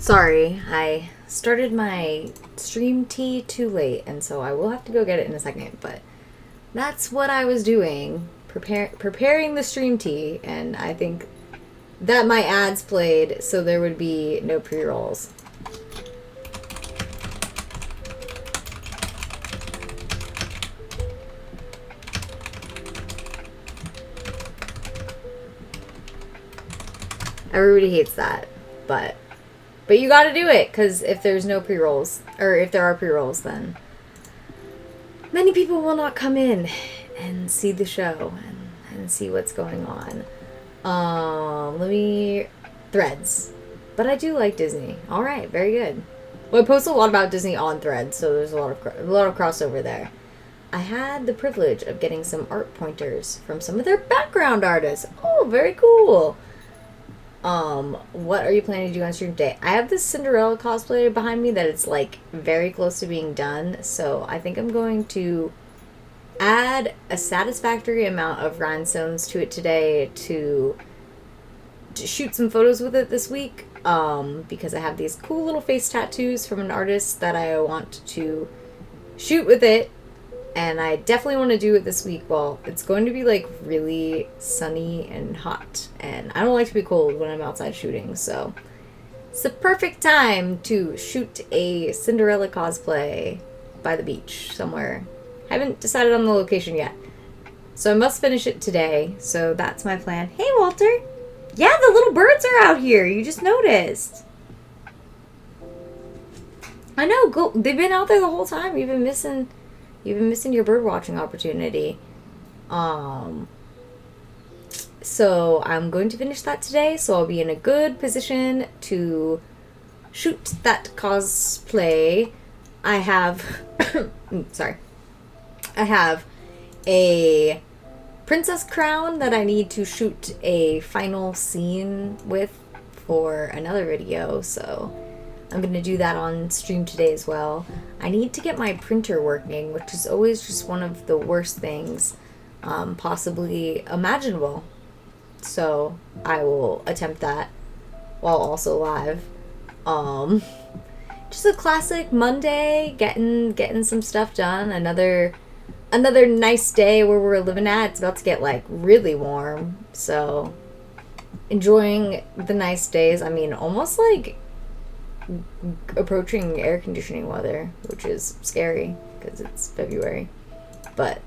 Sorry, I started my stream tea too late, and so I will have to go get it in a second, but that's what I was doing, preparing the stream tea, and I think that my ads played, so there would be no pre-rolls. Everybody hates that, but you gotta do it, because if there's no pre-rolls, or if there are pre-rolls, then many people will not come in and see the show and see what's going on. Let me... Threads. But I do like Disney. Alright, very good. Well, I post a lot about Disney on Threads, so there's a lot of crossover there. I had the privilege of getting some art pointers from some of their background artists. Oh, very cool. What are you planning to do on stream today? I have this Cinderella cosplay behind me that it's like very close to being done, so I think I'm going to add a satisfactory amount of rhinestones to it today to shoot some photos with it this week, because I have these cool little face tattoos from an artist that I want to shoot with it. And I definitely want to do it this week. Well, it's going to be like really sunny and hot. And I don't like to be cold when I'm outside shooting. So it's the perfect time to shoot a Cinderella cosplay by the beach somewhere. I haven't decided on the location yet. So I must finish it today. So that's my plan. Hey, Walter. Yeah, the little birds are out here. You just noticed. I know. Go. They've been out there the whole time. You've been missing your bird watching opportunity. So I'm going to finish that today, so I'll be in a good position to shoot that cosplay. I have I have a princess crown that I need to shoot a final scene with for another video, so I'm going to do that on stream today as well. I need to get my printer working, which is always just one of the worst things possibly imaginable. So I will attempt that while also live. Just a classic Monday, getting some stuff done. Another nice day where we're living at. It's about to get like really warm, so enjoying the nice days. I mean, almost like approaching air conditioning weather, which is scary because it's February, but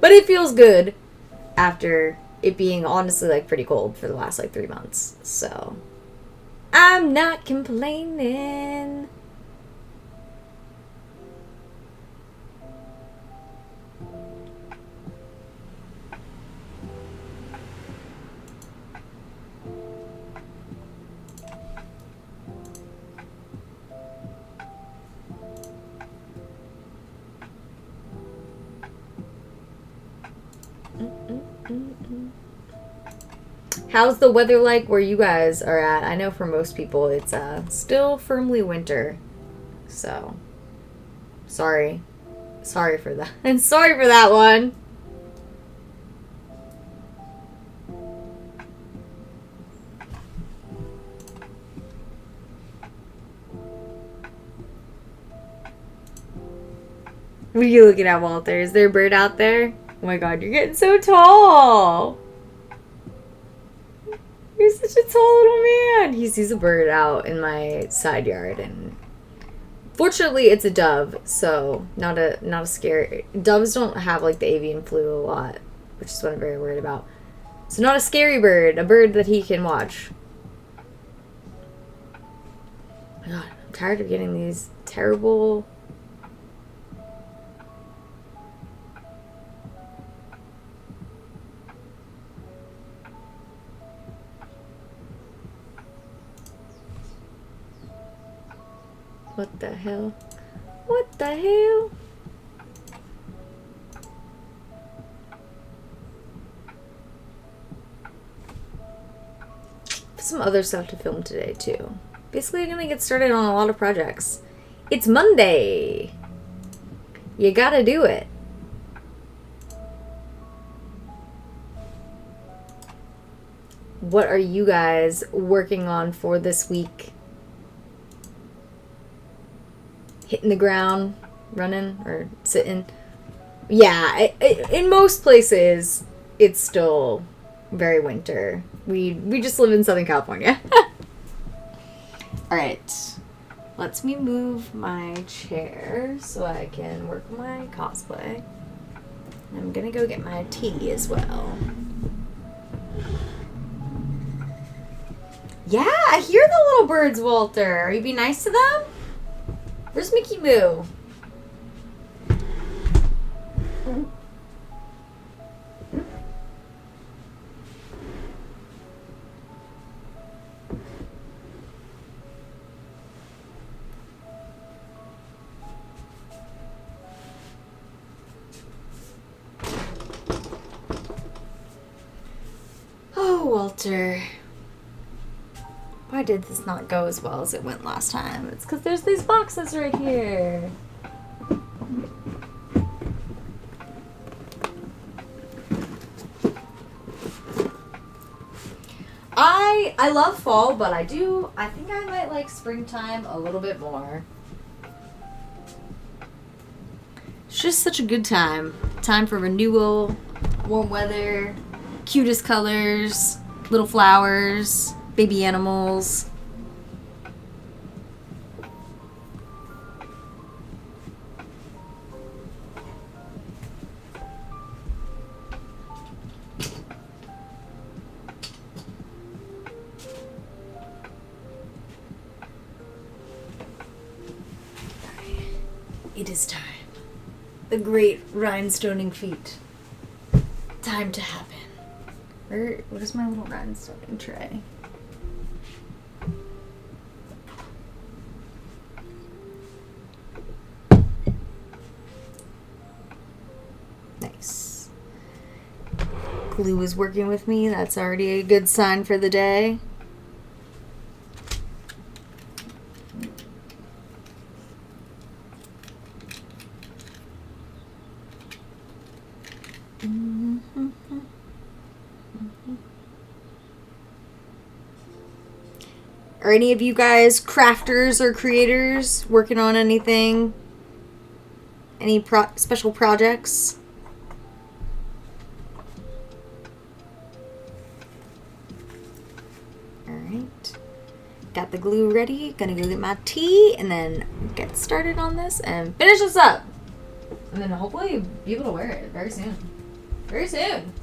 it feels good after it being honestly like pretty cold for the last like 3 months, so I'm not complaining. How's the weather like where you guys are at? I know for most people it's still firmly winter. So sorry for that. And sorry for that one. What are you looking at, Walter? Is there a bird out there? Oh my god, you're getting so tall. You're such a tall little man. He sees a bird out in my side yard, and fortunately it's a dove, so not a scary. Doves don't have like the avian flu a lot, which is what I'm very worried about. So not a scary bird, a bird that he can watch. Oh my god, I'm tired of getting these terrible... What the hell? What the hell? Some other stuff to film today too. Basically, I'm gonna get started on a lot of projects. It's Monday. You gotta do it. What are you guys working on for this week? hitting the ground, running, or sitting. Yeah, in most places, it's still very winter. We just live in Southern California. All right. Let's me move my chair so I can work on my cosplay. And I'm gonna go get my tea as well. Yeah, I hear the little birds, Walter. Are you be nice to them? Where's Mickey Moo? Oh, Walter. Why did this not go as well as it went last time? It's because there's these boxes right here. I love fall, but I think I might like springtime a little bit more. It's just such a good time. Time for renewal, warm weather, cutest colors, little flowers, baby animals. It is time. The great rhinestoning feat. Time to happen. What is my little rhinestoning tray? Nice. Glue is working with me. That's already a good sign for the day. Are any of you guys crafters or creators working on anything? Any special projects? Alright. Got the glue ready. Gonna go get my tea and then get started on this and finish this up. And then hopefully be able to wear it very soon. Very soon.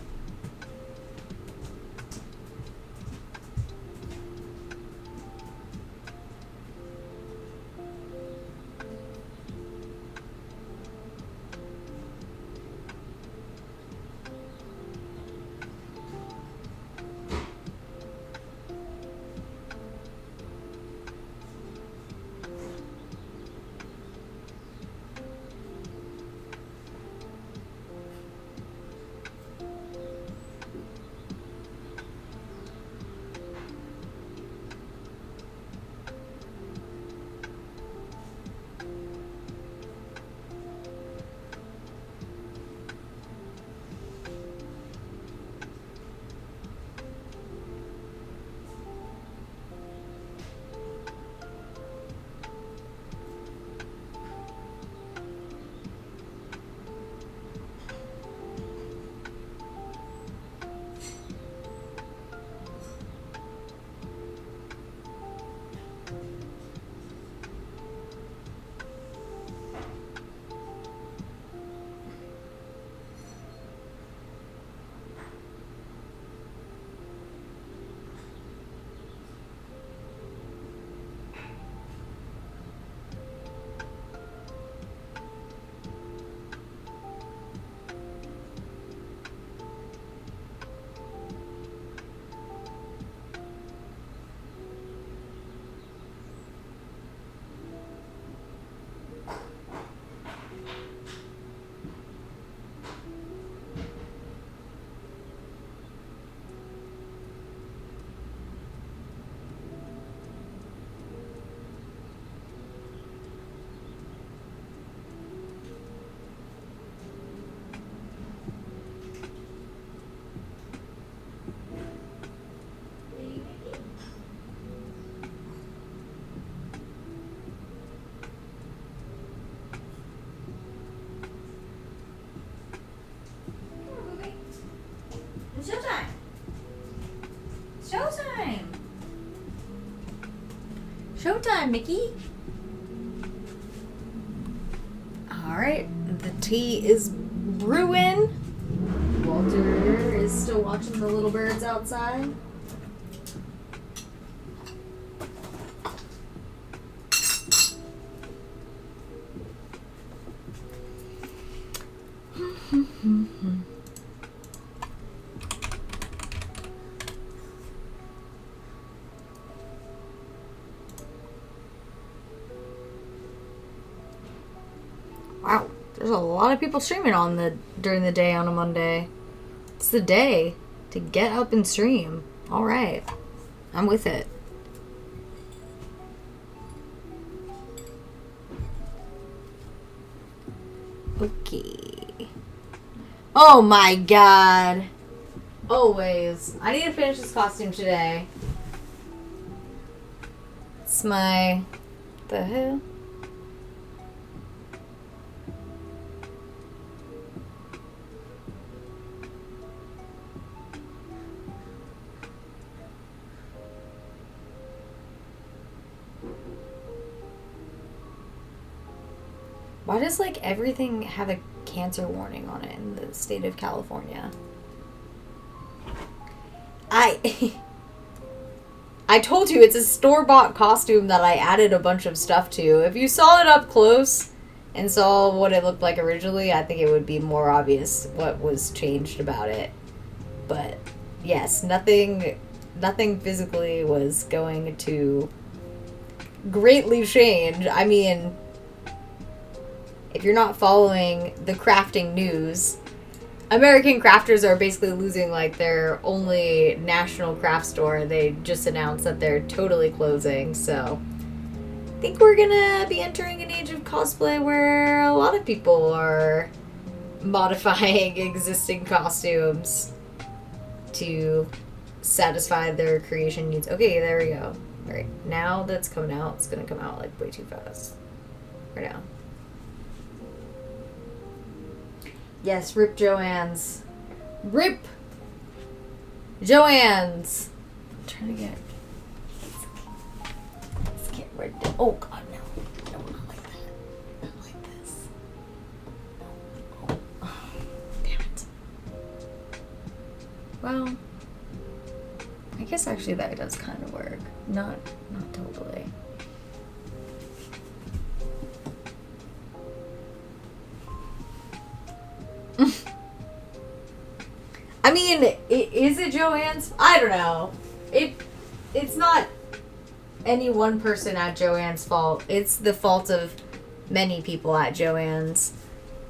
Mickey. Alright, the tea is brewing. Walter is still watching the little birds outside. Wow, there's a lot of people streaming during the day on a Monday. It's the day to get up and stream. All right, I'm with it. Okay. Oh my god. Always. I need to finish this costume today. It's my... the hell? Why does, like, everything have a cancer warning on it in the state of California? I told you, it's a store-bought costume that I added a bunch of stuff to. If you saw it up close and saw what it looked like originally, I think it would be more obvious what was changed about it. But, yes, nothing physically was going to greatly change. I mean... if you're not following the crafting news, American crafters are basically losing, like, their only national craft store. They just announced that they're totally closing, so I think we're gonna be entering an age of cosplay where a lot of people are modifying existing costumes to satisfy their creation needs. Okay, there we go. Alright, now that's coming out, it's gonna come out, like, way too fast. Right now. Yes, rip Joanne's. Rip Joanne's. I'm trying to get... let's get rid of... oh, God, no. No, not like that. Not like this. Oh, damn it. Well, I guess actually that does kind of work. Not totally. I mean, is it Joanne's? I don't know. It's not any one person at Joanne's fault. It's the fault of many people at Joanne's,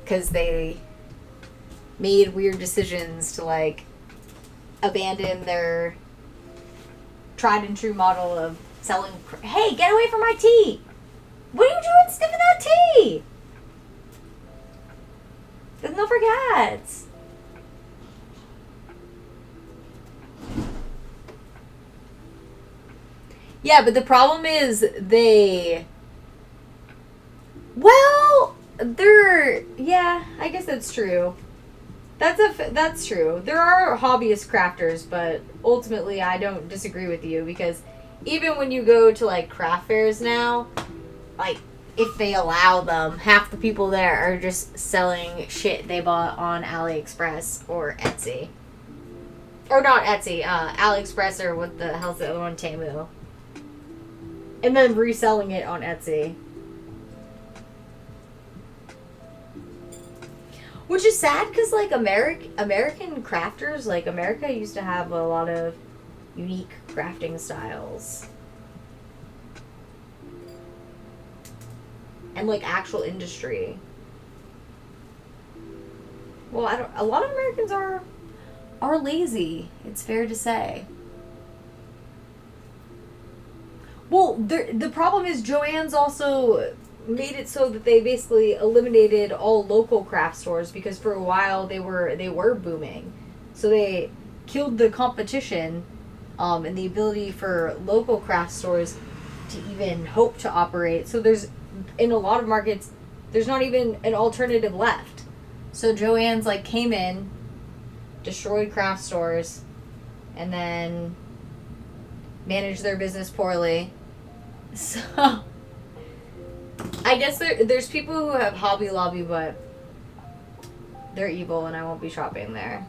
because they made weird decisions to, like, abandon their tried and true model of selling... hey, get away from my tea! What are you doing sniffing that tea? There's no forgets. Yeah, but the problem is yeah, I guess that's true. That's true. There are hobbyist crafters, but ultimately I don't disagree with you, because even when you go to, like, craft fairs now, like, if they allow them, half the people there are just selling shit they bought on AliExpress or Etsy. Or not Etsy, AliExpress, or what the hell's the other one, Temu. And then reselling it on Etsy. Which is sad, because, like, American crafters, like, America used to have a lot of unique crafting styles. And, like, actual industry. Well, a lot of Americans are lazy, it's fair to say. Well, the problem is Joann's also made it so that they basically eliminated all local craft stores, because for a while they were booming. So they killed the competition and the ability for local craft stores to even hope to operate. So there's, in a lot of markets, there's not even an alternative left. So Joann's, like, came in, destroyed craft stores, and then managed their business poorly, So, I guess there's people who have Hobby Lobby, but they're evil and I won't be shopping there.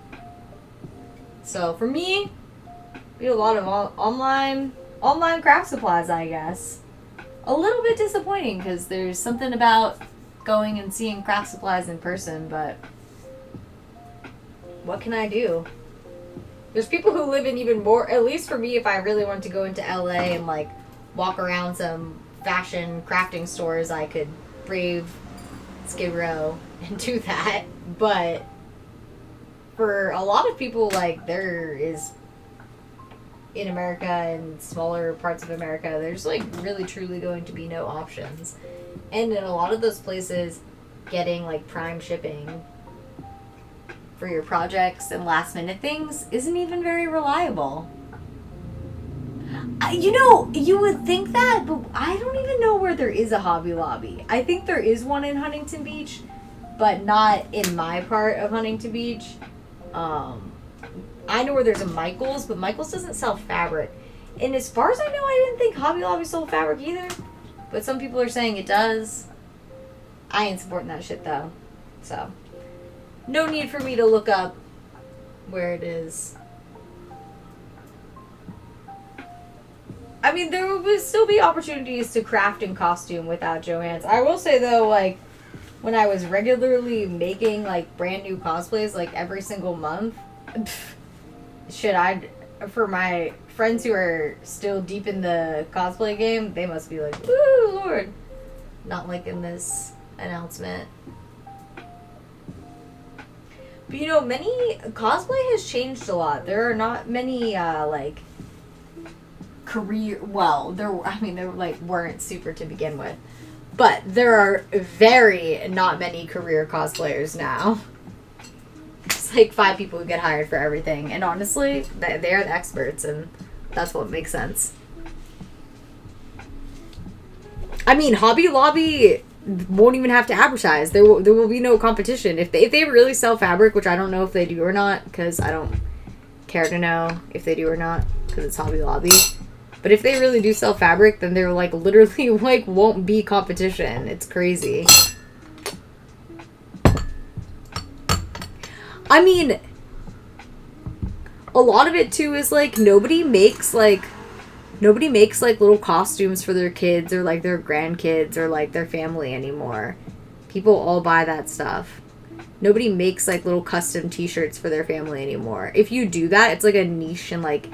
So, for me, be a lot of online craft supplies, I guess. A little bit disappointing because there's something about going and seeing craft supplies in person, but what can I do? There's people who live in even more, at least for me, if I really wanted to go into LA and like walk around some fashion crafting stores, I could brave Skid Row and do that. But for a lot of people, like, there is, in America and smaller parts of America, there's like really truly going to be no options. And in a lot of those places, getting like prime shipping for your projects and last minute things isn't even very reliable. You would think that, but I don't even know where there is a Hobby Lobby. I think there is one in Huntington Beach, but not in my part of Huntington Beach. I know where there's a Michael's, but Michael's doesn't sell fabric. And as far as I know, I didn't think Hobby Lobby sold fabric either. But some people are saying it does. I ain't supporting that shit, though. So, no need for me to look up where it is. I mean, there will still be opportunities to craft in costume without Joann's. I will say, though, like, when I was regularly making, like, brand new cosplays, like, every single month, for my friends who are still deep in the cosplay game, they must be like, woo, Lord. Not liking this announcement. But, cosplay has changed a lot. There are not many, there weren't super to begin with. But there are very not many career cosplayers now. It's like 5 people who get hired for everything. And honestly, they're the experts, and that's what makes sense. I mean, Hobby Lobby won't even have to advertise. There will be no competition. If they really sell fabric, which I don't know if they do or not, because I don't care to know if they do or not, because it's Hobby Lobby. But if they really do sell fabric, then there like literally like won't be competition. It's crazy. I mean, a lot of it too is like nobody makes like little costumes for their kids or like their grandkids or like their family anymore. People all buy that stuff. Nobody makes like little custom t-shirts for their family anymore. If you do that, it's like a niche and like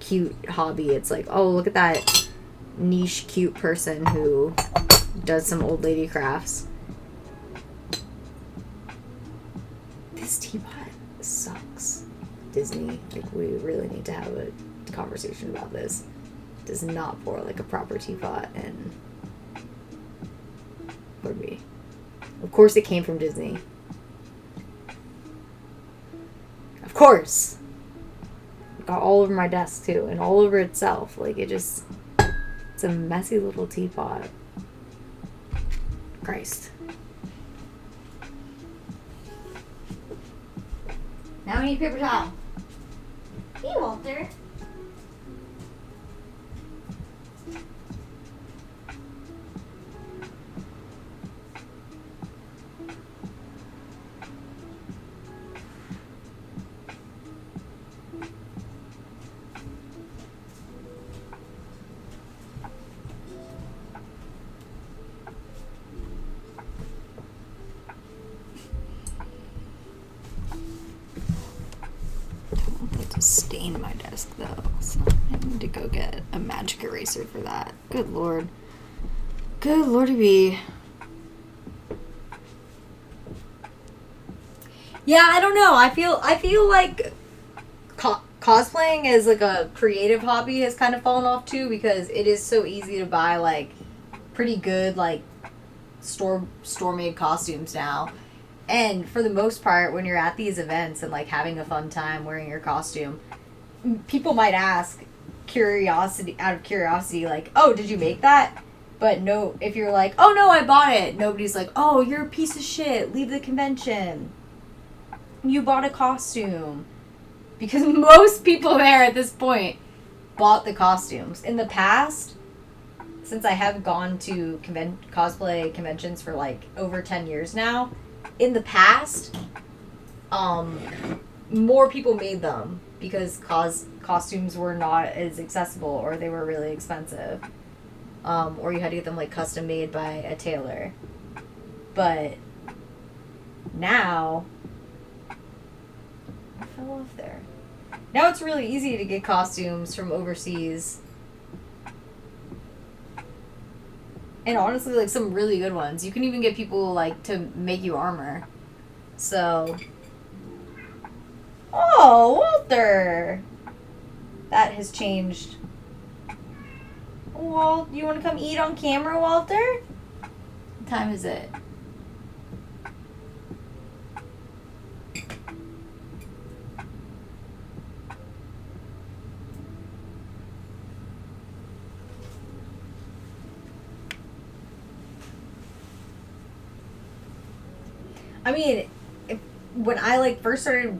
cute hobby. It's like, oh, look at that niche cute person who does some old lady crafts. This teapot sucks. Disney, like, we really need to have a conversation about this. It does not pour like a proper teapot and for me. Of course it came from Disney. Of course. Got all over my desk too, and all over itself. Like, it's a messy little teapot. Christ. Now we need paper towel. Hey, Walter. Stain my desk though, so I need to go get a magic eraser for that. Good lord. Good lordy be. Yeah, I don't know. I feel like cosplaying as like a creative hobby has kind of fallen off too, because it is so easy to buy like pretty good like store made costumes now. And for the most part, when you're at these events and like having a fun time wearing your costume, people might ask out of curiosity, like, oh, did you make that? But no, if you're like, oh no, I bought it, nobody's like, oh, you're a piece of shit, leave the convention. You bought a costume. Because most people there at this point bought the costumes. In the past, since I have gone to cosplay conventions for like over 10 years now, in the past, um, more people made them because costumes were not as accessible or they were really expensive. Or you had to get them like custom made by a tailor. But now, I fell off there. Now it's really easy to get costumes from overseas. And honestly, like some really good ones. You can even get people like to make you armor. So, oh, Walter, that has changed. Walt, you want to come eat on camera, Walter? What time is it? I mean, when I like first started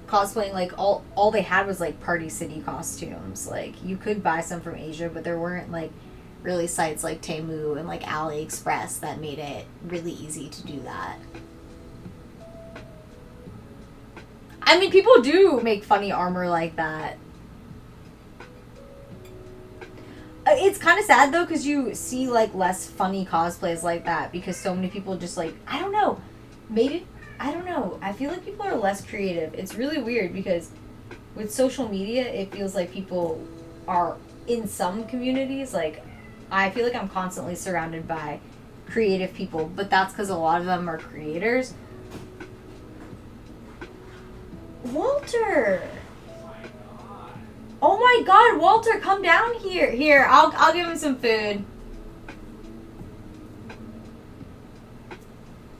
cosplaying, like all they had was like Party City costumes. Like you could buy some from Asia, but there weren't like really sites like Temu and like AliExpress that made it really easy to do that. I mean, people do make funny armor like that. It's kind of sad though, because you see like less funny cosplays like that because so many people just like, I don't know, maybe, I don't know, I feel like people are less creative. It's really weird because with social media it feels like people are in some communities, like I feel like I'm constantly surrounded by creative people, but that's because a lot of them are creators. Walter! Oh my god, Walter, come down here. Here, I'll give him some food.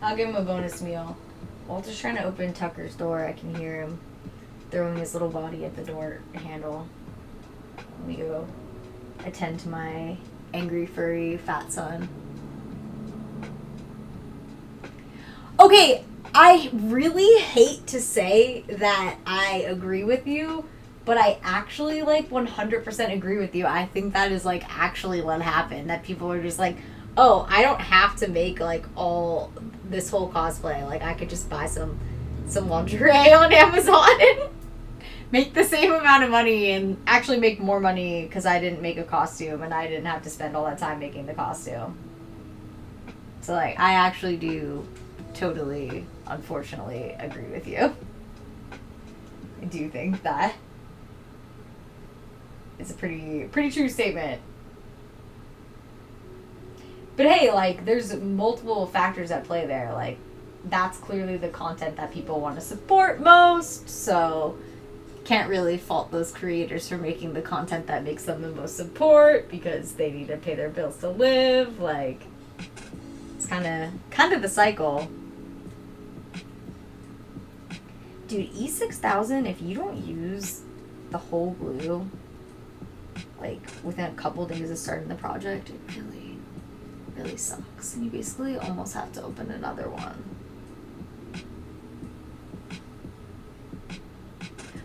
I'll give him a bonus meal. Walter's trying to open Tucker's door. I can hear him throwing his little body at the door handle. Let me go attend to my angry, furry, fat son. Okay, I really hate to say that I agree with you, but I actually, like, 100% agree with you. I think that is, like, actually what happened. That people are just like, oh, I don't have to make, like, all this whole cosplay. Like, I could just buy some lingerie on Amazon and make the same amount of money and actually make more money because I didn't make a costume and I didn't have to spend all that time making the costume. So, like, I actually do totally, unfortunately, agree with you. I do think that it's a pretty true statement. But hey, like, there's multiple factors at play there. Like, that's clearly the content that people want to support most, so can't really fault those creators for making the content that makes them the most support because they need to pay their bills to live. Like, it's kind of the cycle. Dude, E6000, if you don't use the whole glue, like, within a couple days of starting the project, it really, really sucks. And you basically almost have to open another one.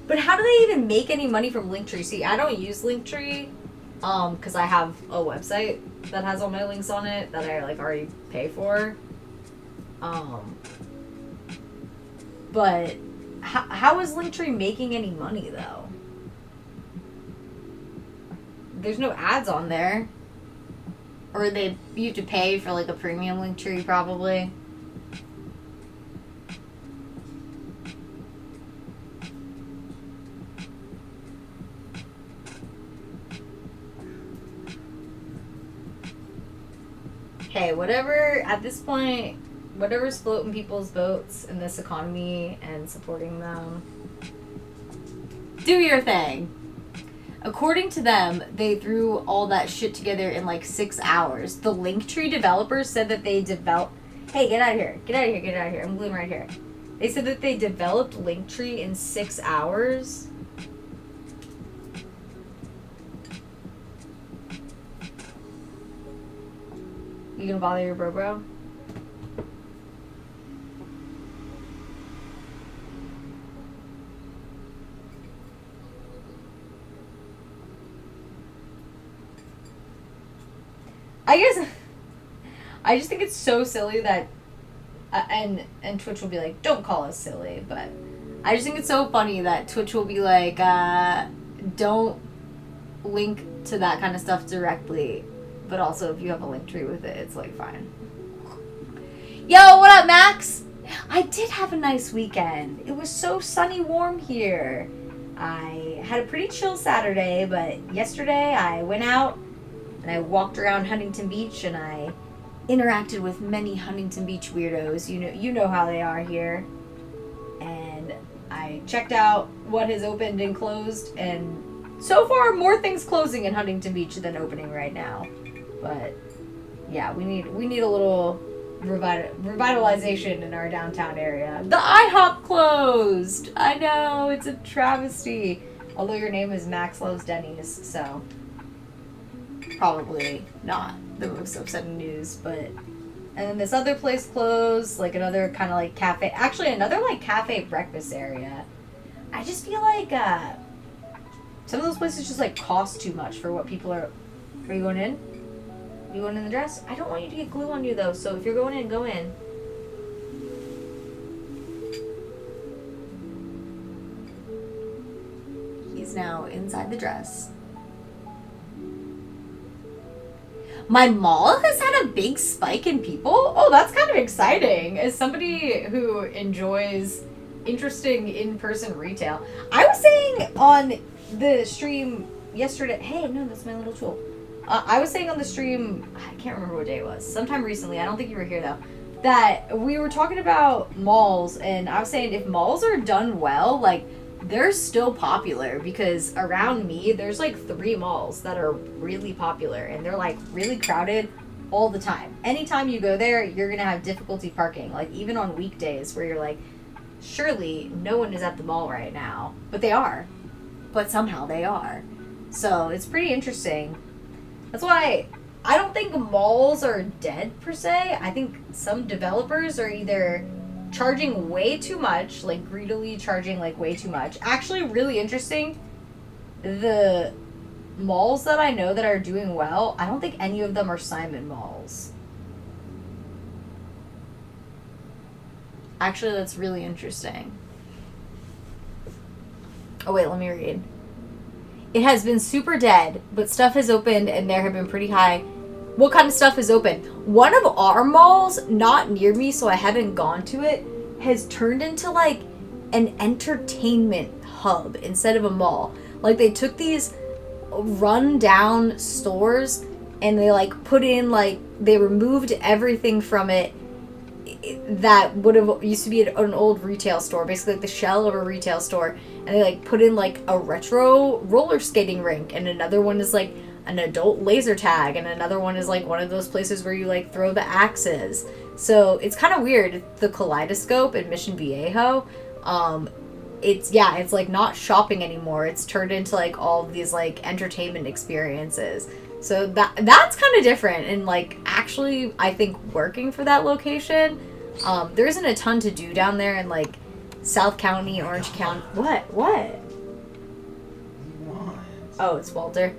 But how do they even make any money from Linktree? See, I don't use Linktree, because I have a website that has all my links on it that I, like, already pay for. But how is Linktree making any money, though? There's no ads on there. Or you have to pay for, like, a premium Linktree, probably. Hey, whatever, at this point, whatever's floating people's boats in this economy and supporting them, do your thing. According to them, they threw all that shit together in like 6 hours. The Linktree developers said that they developed... Hey, get out of here. Get out of here. Get out of here. I'm gluing right here. They said that they developed Linktree in 6 hours. You gonna bother your bro? I guess I just think it's so silly that and Twitch will be like, don't call us silly, but I just think it's so funny that Twitch will be like, don't link to that kind of stuff directly, but also if you have a link tree with it, it's like fine. Yo, what up, Max? I did have a nice weekend. It was so sunny, warm here. I had a pretty chill Saturday, but yesterday I went out and I walked around Huntington Beach and I interacted with many Huntington Beach weirdos. You know how they are here. And I checked out what has opened and closed, and so far more things closing in Huntington Beach than opening right now. But yeah, we need a little revitalization in our downtown area. The IHOP closed! I know, it's a travesty. Although your name is Max Loves Denny's, so probably not the most upsetting news, but... And then this other place closed, like another kind of like cafe, actually another like cafe breakfast area. I just feel like some of those places just like cost too much for what people are... Are you going in? You going in the dress? I don't want you to get glue on you though, so if you're going in, go in. He's now inside the dress. My mall has had a big spike in people? Oh, that's kind of exciting. As somebody who enjoys interesting in-person retail. I was saying on the stream yesterday... Hey, no, that's my little tool. I was saying on the stream, I can't remember what day it was, sometime recently, I don't think you were here though, that we were talking about malls, and I was saying if malls are done well, like, they're still popular, because around me, there's like 3 malls that are really popular, and they're like really crowded all the time. Anytime you go there, you're gonna have difficulty parking, like even on weekdays where you're like, surely no one is at the mall right now, but they are, but somehow they are. So it's pretty interesting. That's why I don't think malls are dead per se. I think some developers are either charging way too much, like greedily charging like way too much. Actually, really interesting. The malls that I know that are doing well, I don't think any of them are Simon malls. Actually, that's really interesting. Oh wait, let me read. It has been super dead, but stuff has opened and there have been pretty high. What kind of stuff is open? One of our malls, not near me, so I haven't gone to it, has turned into like an entertainment hub instead of a mall. Like they took these run down stores and they like put in like, they removed everything from it that would have used to be an old retail store, basically like the shell of a retail store, and they like put in like a retro roller skating rink, and another one is like an adult laser tag, and another one is like one of those places where you like throw the axes. So it's kind of weird. The Kaleidoscope in Mission Viejo, it's like not shopping anymore. It's turned into like all of these like entertainment experiences. So that's kind of different, and like actually I think working for that location, there isn't a ton to do down there in like South County, Orange County. What? Oh, it's Walter.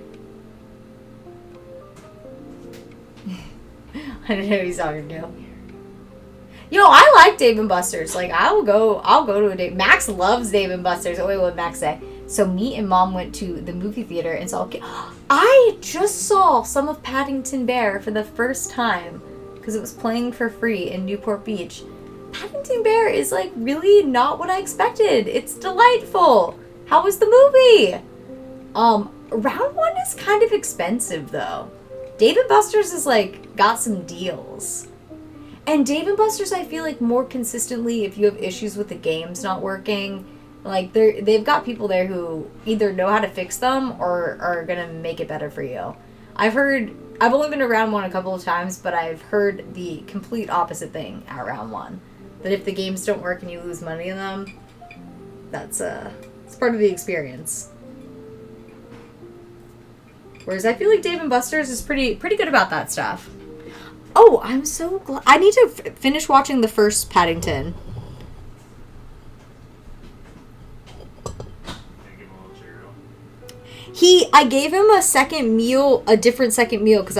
I don't know who he's talking to. Yo, I like Dave and Buster's. Like I'll go to a Dave. Max loves Dave and Buster's. Oh wait, what did Max say? So me and Mom went to the movie theater and saw... I just saw some of Paddington Bear for the first time because it was playing for free in Newport Beach. Paddington Bear is like really not what I expected. It's delightful. How was the movie? Round 1 is kind of expensive though. Dave & Buster's is like got some deals. And Dave & Buster's, I feel like more consistently, if you have issues with the games not working, like they've got people there who either know how to fix them or are gonna make it better for you. I've only been to Round 1 a couple of times, but I've heard the complete opposite thing at Round 1. That if the games don't work and you lose money in them, it's part of the experience. Whereas I feel like Dave & Buster's is pretty good about that stuff. Oh, I'm so glad. I need to finish watching the first Paddington. I gave him a different second meal, because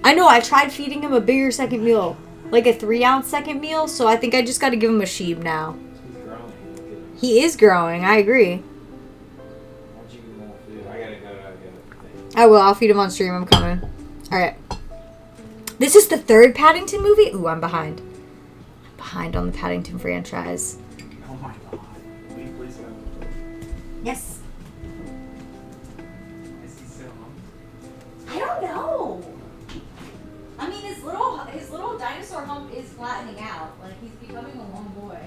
I know, I tried feeding him a bigger second meal. Like a 3-ounce second meal, so I think I just gotta give him a sheep now. He's growing. He is growing, I agree. Why don't you give him more food? I gotta go. I will, I'll feed him on stream, I'm coming. Alright. This is the 3rd Paddington movie? Ooh, I'm behind. I'm behind on the Paddington franchise. Oh my god. Will you please go? Yes. Is he still home? I don't know. I mean, his little dinosaur hump is flattening out. Like, he's becoming a long boy.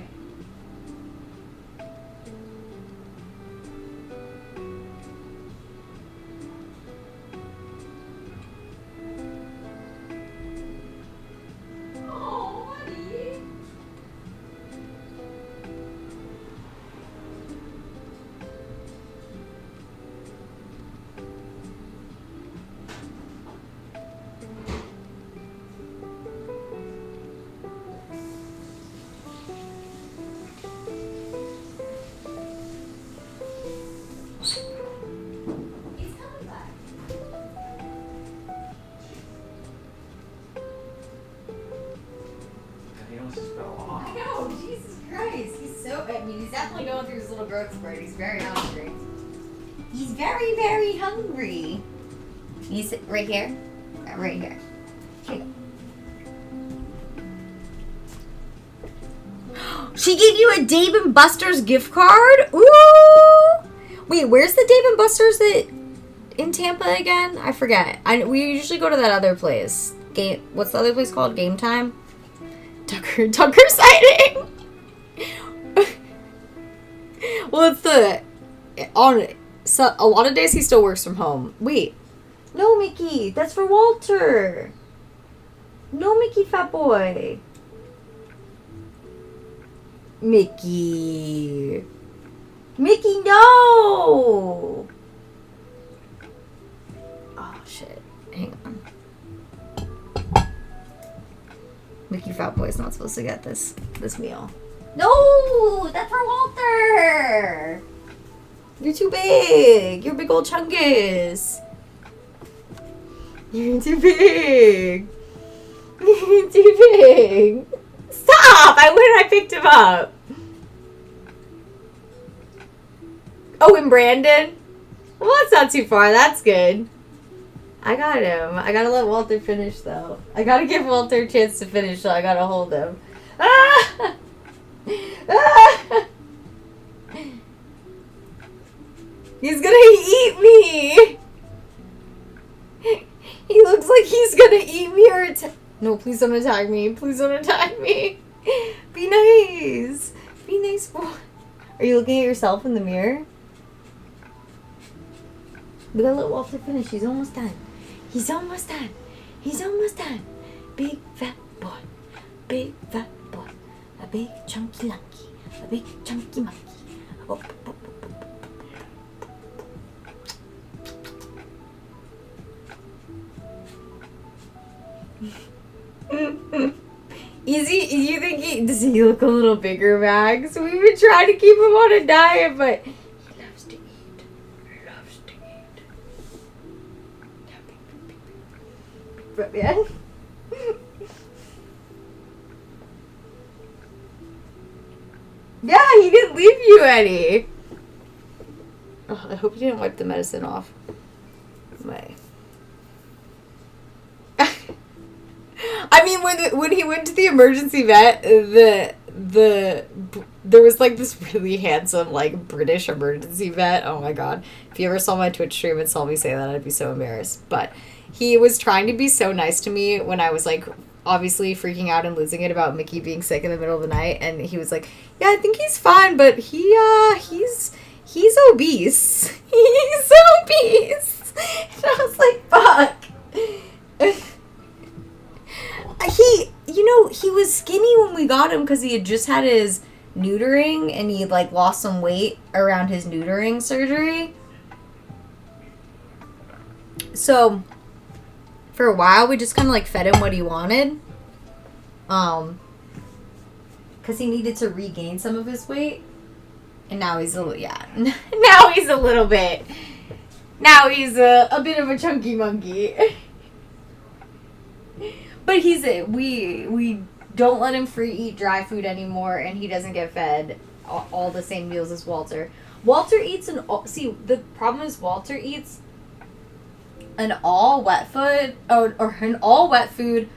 Oh, buddy. He's coming back. And he almost just fell off. I know, Jesus Christ. He's definitely going through his little growth spurt. He's very hungry. He's very, very hungry. He's right here. Right here. Here you go. She gave you a Dave and Buster's gift card? Ooh! Wait, where's the Dave and Buster's in Tampa again? I forget. We usually go to that other place. What's the other place called? Game Time? Tucker sighting. Well, it's a lot of days he still works from home. Wait, no, Mickey, that's for Walter. No, Mickey, fat boy. Mickey, no. Oh shit, hang on. Mickey Fat Boy's not supposed to get this meal. No! That's for Walter! You're too big! You're big old chungus! You're too big! You're too big! Stop! I picked him up! Oh, and Brandon? Well, that's not too far. That's good. I got him. I gotta let Walter finish, though. I gotta give Walter a chance to finish, so I gotta hold him. Ah! Ah! He's gonna eat me! He looks like he's gonna eat me or no, please don't attack me. Please don't attack me. Be nice. Be nice, boy. Are you looking at yourself in the mirror? We gotta let Walter finish. He's almost done. He's almost done. He's almost done. Big fat boy. Big fat boy. A big chunky lunky. A big chunky monkey. Oh, oh, oh. You think does he look a little bigger, Max? We've been trying to keep him on a diet, but he loves to eat. He loves to eat. But yeah. Yeah, he didn't leave you any. Oh, I hope you didn't wipe the medicine off. I mean, when he went to the emergency vet, there was like this really handsome like British emergency vet. Oh my god! If you ever saw my Twitch stream and saw me say that, I'd be so embarrassed. But he was trying to be so nice to me when I was like obviously freaking out and losing it about Mickey being sick in the middle of the night, and he was like, "Yeah, I think he's fine, but he's obese. He's obese." And I was like, "Fuck." He was skinny when we got him because he had just had his neutering and he like lost some weight around his neutering surgery. So for a while we just kind of like fed him what he wanted. Because he needed to regain some of his weight. And now he's now he's a little bit. Now he's a bit of a chunky monkey. But we don't let him free eat dry food anymore, and he doesn't get fed all the same meals as Walter. Walter eats the problem is Walter eats an all wet food or an all wet food,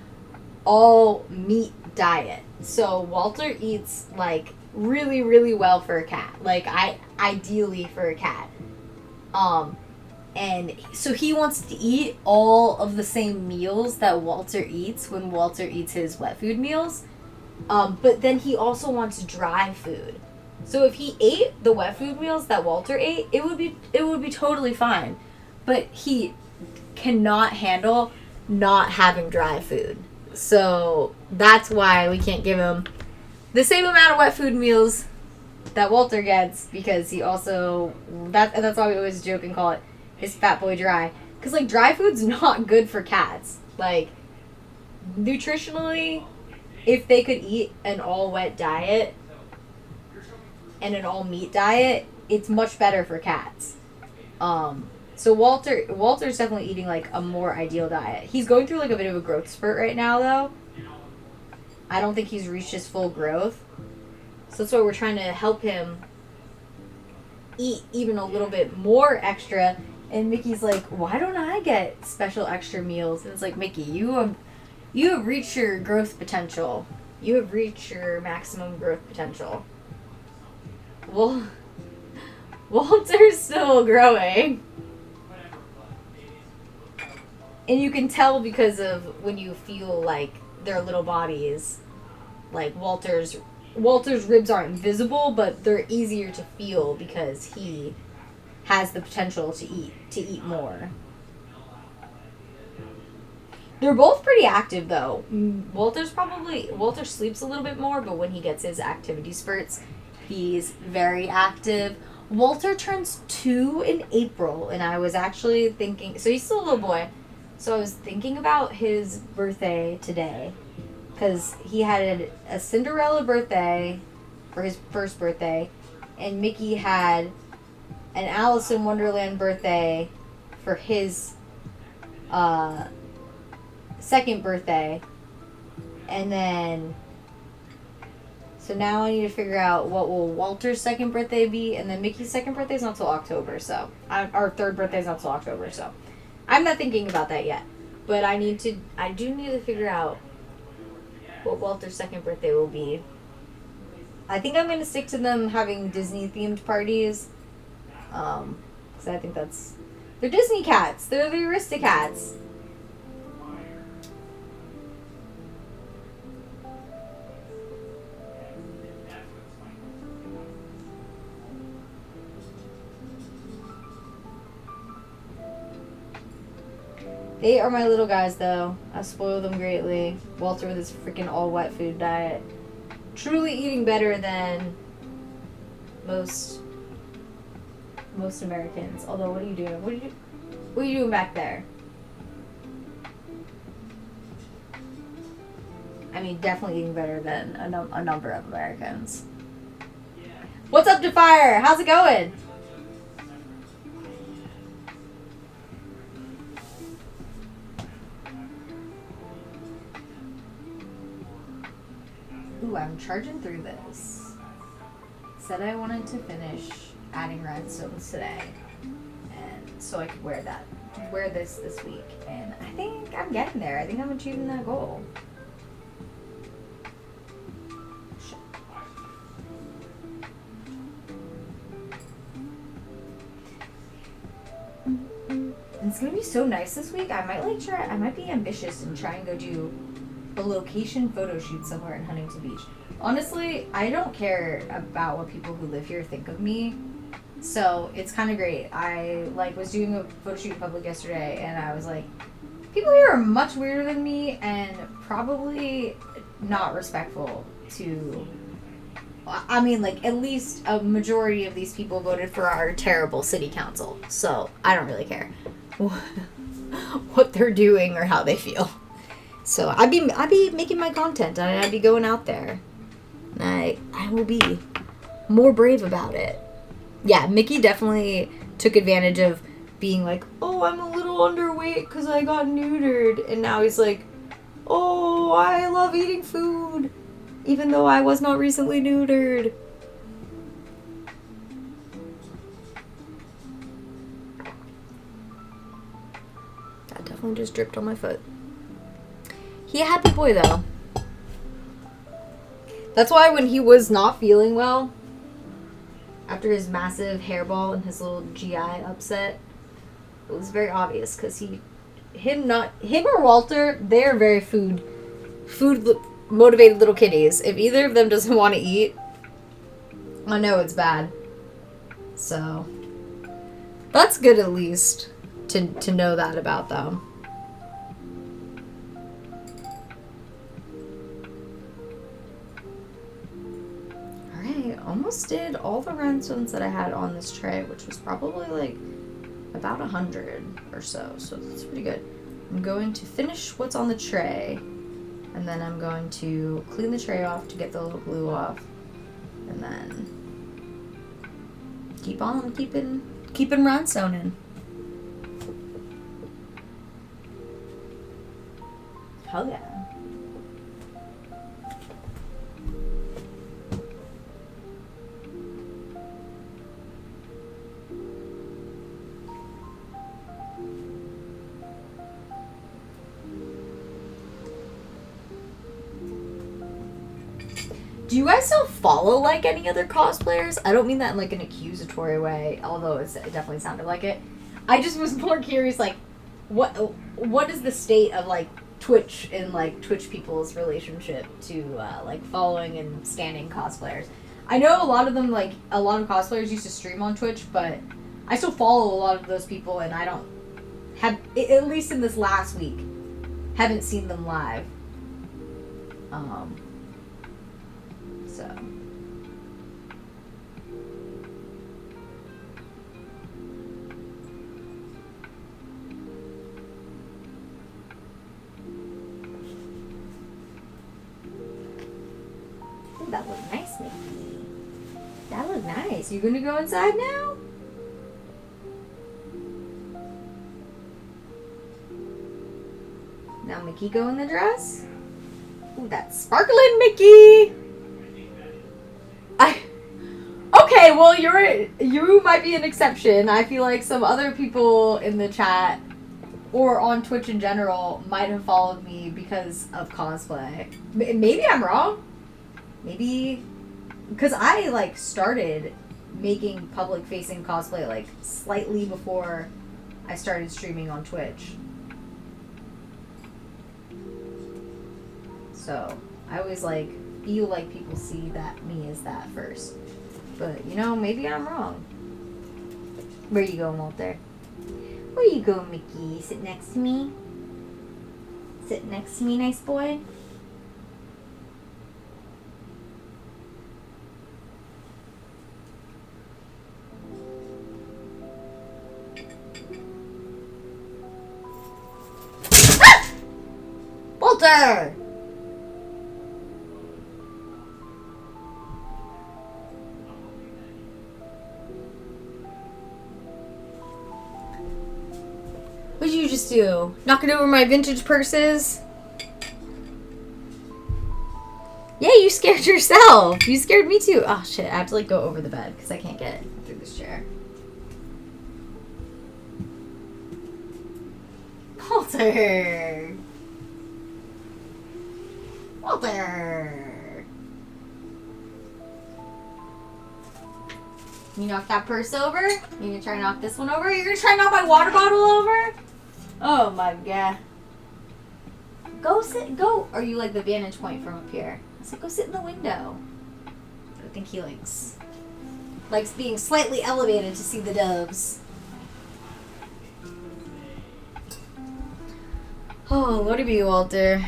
all meat diet. So Walter eats like really, really well for a cat. Like ideally for a cat. And so he wants to eat all of the same meals that Walter eats when Walter eats his wet food meals. But then he also wants dry food. So if he ate the wet food meals that Walter ate, it would be totally fine. But he cannot handle not having dry food. So that's why we can't give him the same amount of wet food meals that Walter gets, because he also that's why we always joke and call it his fat boy dry, because like dry food's not good for cats. Like nutritionally, if they could eat an all wet diet and an all meat diet, it's much better for cats. So Walter's definitely eating like a more ideal diet. He's going through like a bit of a growth spurt right now though. I don't think he's reached his full growth. So that's why we're trying to help him eat even a little bit more extra. And Mickey's like, why don't I get special extra meals? And it's like, Mickey, you have reached your growth potential. You have reached your maximum growth potential. Well, Walter's still growing. And you can tell because of when you feel like their little bodies. Like Walter's ribs aren't visible, but they're easier to feel because he has the potential to eat more. They're both pretty active though. Walter sleeps a little bit more, but when he gets his activity spurts, he's very active. Walter turns 2 in April, and I was actually thinking, so he's still a little boy, so I was thinking about his birthday today, because he had a Cinderella birthday for his first birthday, and Mickey had an Alice in Wonderland birthday for his second birthday. And then so now I need to figure out what will Walter's second birthday be, and then Mickey's second birthday is not till October, so our third birthday is not till October, so I'm not thinking about that yet. But I do need to figure out what Walter's second birthday will be. I think I'm going to stick to them having Disney-themed parties. Because I think they're Disney cats. They're the Aristocats. They are my little guys, though. I spoil them greatly. Walter with his freaking all-wet food diet. Truly eating better than most Americans. Although, what are you doing? What are you doing back there? I mean, definitely eating better than a number of Americans. What's up, Defire? How's it going? Ooh, I'm charging through this. Said I wanted to finish adding rhinestones today, and so I could wear this week, and I think I'm getting there. I think I'm achieving that goal. And it's gonna be so nice this week. I might be ambitious and try and go do a location photo shoot somewhere in Huntington Beach. Honestly, I don't care about what people who live here think of me, so it's kind of great. I was doing a photo shoot in public yesterday, and I was like, people here are much weirder than me and probably not respectful to. I mean, at least a majority of these people voted for our terrible city council, so I don't really care what they're doing or how they feel. So I'd be making my content, and I'd be going out there. And I will be more brave about it. Yeah, Mickey definitely took advantage of being like, oh, I'm a little underweight because I got neutered. And now he's like, Oh, I love eating food, even though I was not recently neutered. That definitely just dripped on my foot. He a happy boy, though. That's why when he was not feeling well, after his massive hairball and his little GI upset, it was very obvious because him or Walter, they're very food motivated little kitties. If either of them doesn't want to eat, I know it's bad. So that's good at least to know that about them. Alright, almost did all the rhinestones that I had on this tray, which was probably like about 100 or so, so that's pretty good. I'm going to finish what's on the tray, and then I'm going to clean the tray off to get the little glue off, and then keep on keeping rhinestoning. Hell yeah. Do you guys still follow, like, any other cosplayers? I don't mean that in, like, an accusatory way, although it definitely sounded like it. I just was more curious, like, what is the state of, like, Twitch and, like, Twitch people's relationship to, like, following and standing cosplayers? I know a lot of them, like, a lot of cosplayers used to stream on Twitch, but I still follow a lot of those people, and I don't have, at least in this last week, haven't seen them live. So. Ooh, that looked nice, Mickey. That looked nice. You gonna go inside now? Now Mickey go in the dress? Ooh, that's sparkling Mickey! Okay, well, you might be an exception. I feel like some other people in the chat or on Twitch in general might have followed me because of cosplay. Maybe I'm wrong. Maybe because I like started making public-facing cosplay like slightly before I started streaming on Twitch. So I always like feel like people see me as that first. But, you know, maybe I'm wrong. Where you going, Walter? Where you going, Mickey? Sit next to me? Sit next to me, nice boy? Ah! Walter! What did you just do? Knocking over my vintage purses? Yeah, you scared yourself. You scared me too. Oh shit, I have to like go over the bed because I can't get through this chair. Walter! Walter! You knock that purse over? You gonna try to knock this one over? You're gonna try to knock my water bottle over? Oh my god. Go. Are you like the vantage point from up here? I said, go sit in the window. I think he likes being slightly elevated to see the doves. Oh, what be Walter?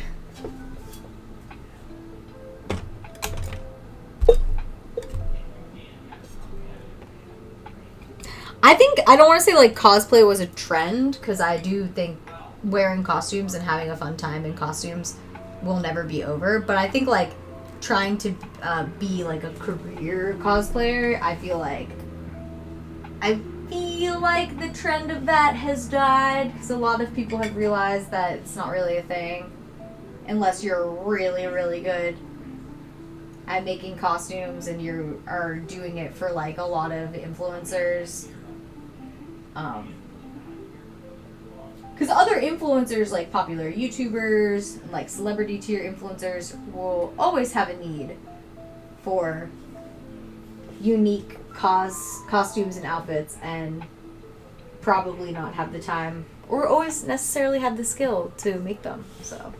I don't want to say like cosplay was a trend, because I do think wearing costumes and having a fun time in costumes will never be over, but I think like trying to be like a career cosplayer, I feel like the trend of that has died, because a lot of people have realized that it's not really a thing. unless you're really, really good at making costumes and you are doing it for like a lot of influencers. Because other influencers, like popular YouTubers, like celebrity tier influencers, will always have a need for unique costumes and outfits, and probably not have the time or always necessarily have the skill to make them. So,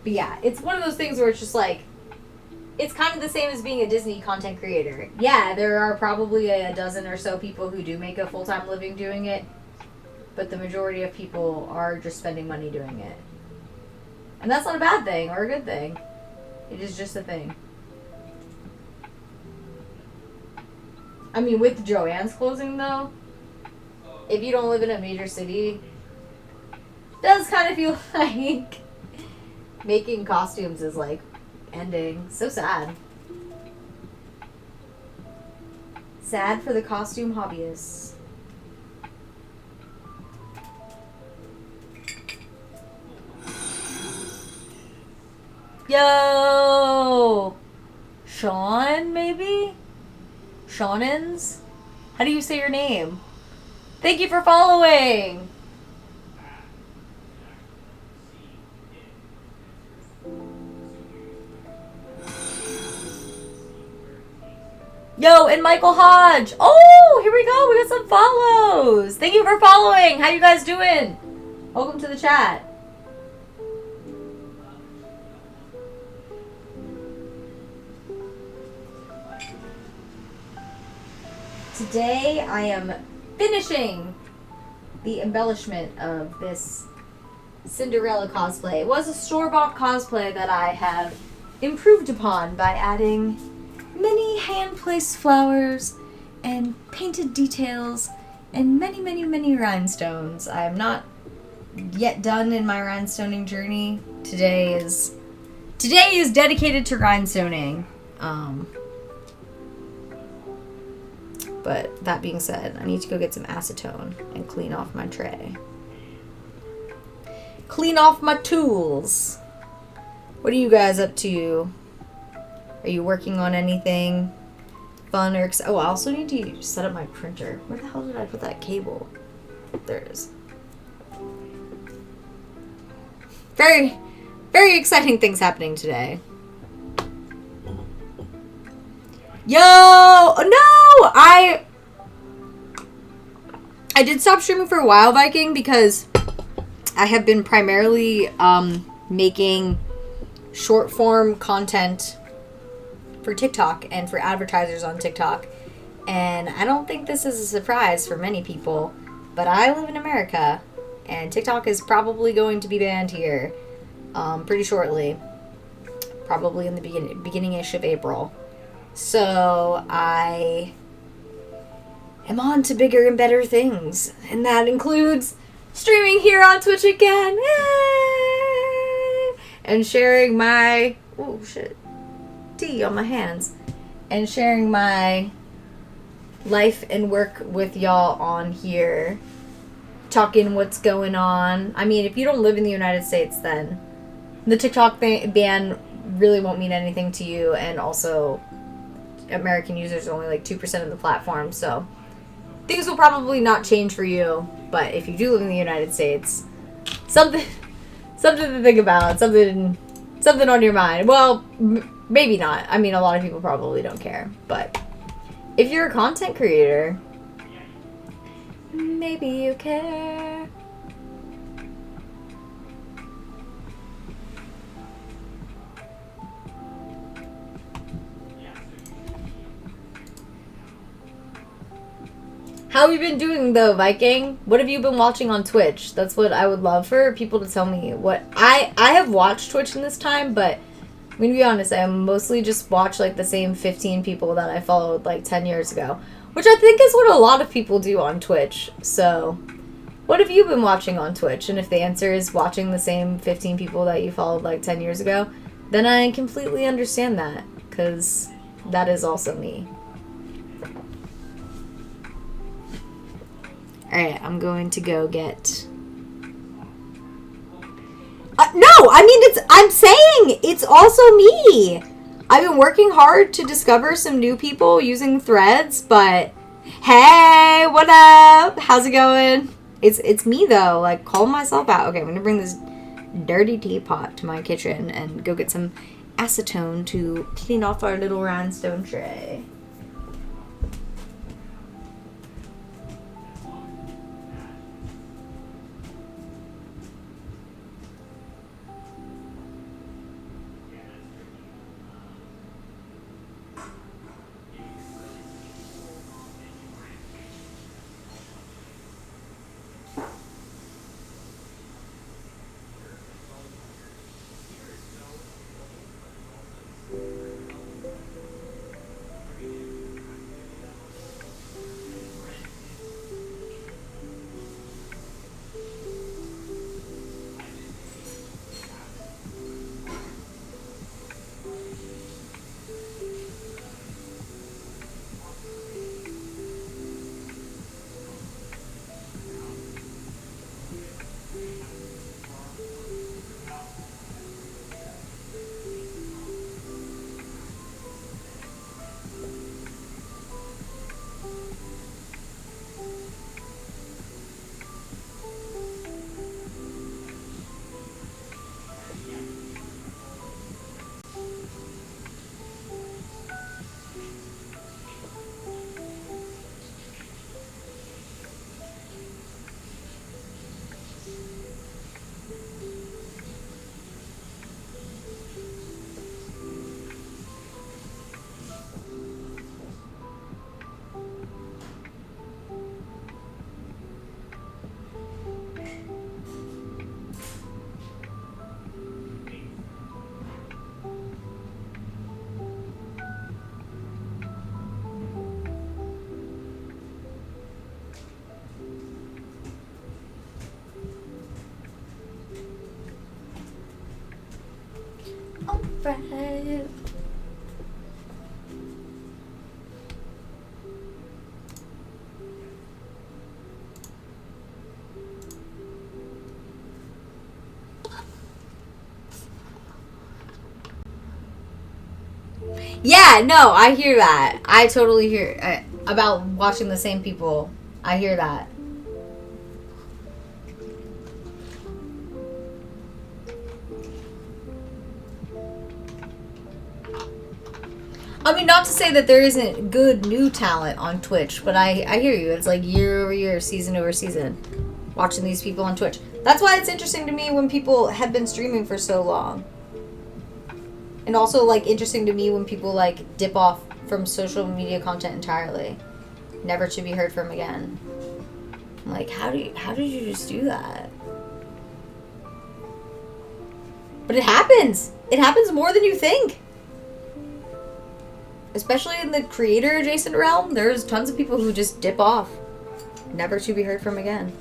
but yeah, it's one of those things where it's just like, it's kind of the same as being a Disney content creator. Yeah, there are probably a dozen or so people who do make a full-time living doing it, but the majority of people are just spending money doing it. And that's not a bad thing or a good thing. It is just a thing. I mean, with Joann's closing, though, if you don't live in a major city, it does kind of feel like making costumes is, like, ending. So sad. Sad for the costume hobbyists. Yo! Sean, maybe? Shawnins? How do you say your name? Thank you for following! Yo, and Michael Hodge! Oh, here we go! We got some follows! Thank you for following! How you guys doing? Welcome to the chat. Today I am finishing the embellishment of this Cinderella cosplay. It was a store-bought cosplay that I have improved upon by adding many hand-placed flowers and painted details and many, many, many rhinestones. I am not yet done in my rhinestoning journey. Today is dedicated to rhinestoning. But that being said, I need to go get some acetone and clean off my tray. Clean off my tools. What are you guys up to? Are you working on anything fun or oh, I also need to set up my printer. Where the hell did I put that cable? There it is. Very, very exciting things happening today. Yo! No! I did stop streaming for a while, Viking, because I have been primarily making short form content for TikTok and for advertisers on TikTok. And I don't think this is a surprise for many people, but I live in America and TikTok is probably going to be banned here pretty shortly. Probably in the beginning-ish of April. So I am on to bigger and better things. And that includes streaming here on Twitch again. Yay! And sharing my... oh, shit. Tea on my hands. And sharing my life and work with y'all on here. Talking what's going on. I mean, if you don't live in the United States, then the TikTok ban really won't mean anything to you. And also... American users are only like 2% of the platform, so things will probably not change for you. But if you do live in the United States, something to think about, something on your mind. Well, maybe not. I mean, a lot of people probably don't care, but if you're a content creator, maybe you care. How have you been doing, though, Viking? What have you been watching on Twitch? That's what I would love for people to tell me. What I have watched Twitch in this time, but I'm going to be honest, I mostly just watch, like, the same 15 people that I followed, like, 10 years ago. Which I think is what a lot of people do on Twitch. So, what have you been watching on Twitch? And if the answer is watching the same 15 people that you followed, like, 10 years ago, then I completely understand that. Because that is also me. Alright, I'm going to go get... no! I mean, I'm saying it's also me. I've been working hard to discover some new people using threads, but hey, what up? How's it going? It's me though, like calling myself out. Okay, I'm gonna bring this dirty teapot to my kitchen and go get some acetone to clean off our little rhinestone tray. Alright. Yeah, no, I hear that. I totally hear about watching the same people. I hear that. I mean, not to say that there isn't good new talent on Twitch, but I hear you. It's like year over year, season over season, watching these people on Twitch. That's why it's interesting to me when people have been streaming for so long. And also, like, interesting to me when people, like, dip off from social media content entirely. Never to be heard from again. I'm like, how did you just do that? But it happens. It happens more than you think. Especially in the creator adjacent realm, there's tons of people who just dip off. Never to be heard from again.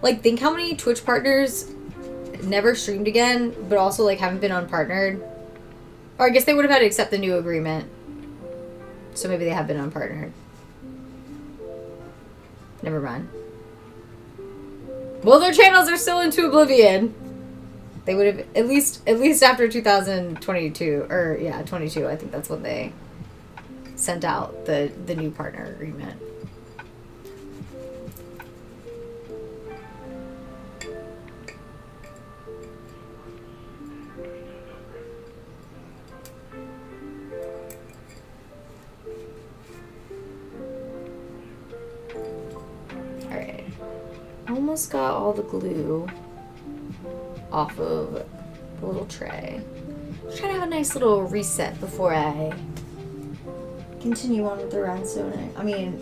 Like, think how many Twitch partners never streamed again, but also, like, haven't been unpartnered. Or I guess they would have had to accept the new agreement. So maybe they have been unpartnered. Never mind. Well, their channels are still into oblivion. They would have, at least after 2022, or yeah, 22, I think that's when they sent out the new partner agreement. Almost got all the glue off of the little tray. Just trying to have a nice little reset before I continue on with the rhinestoning. I mean,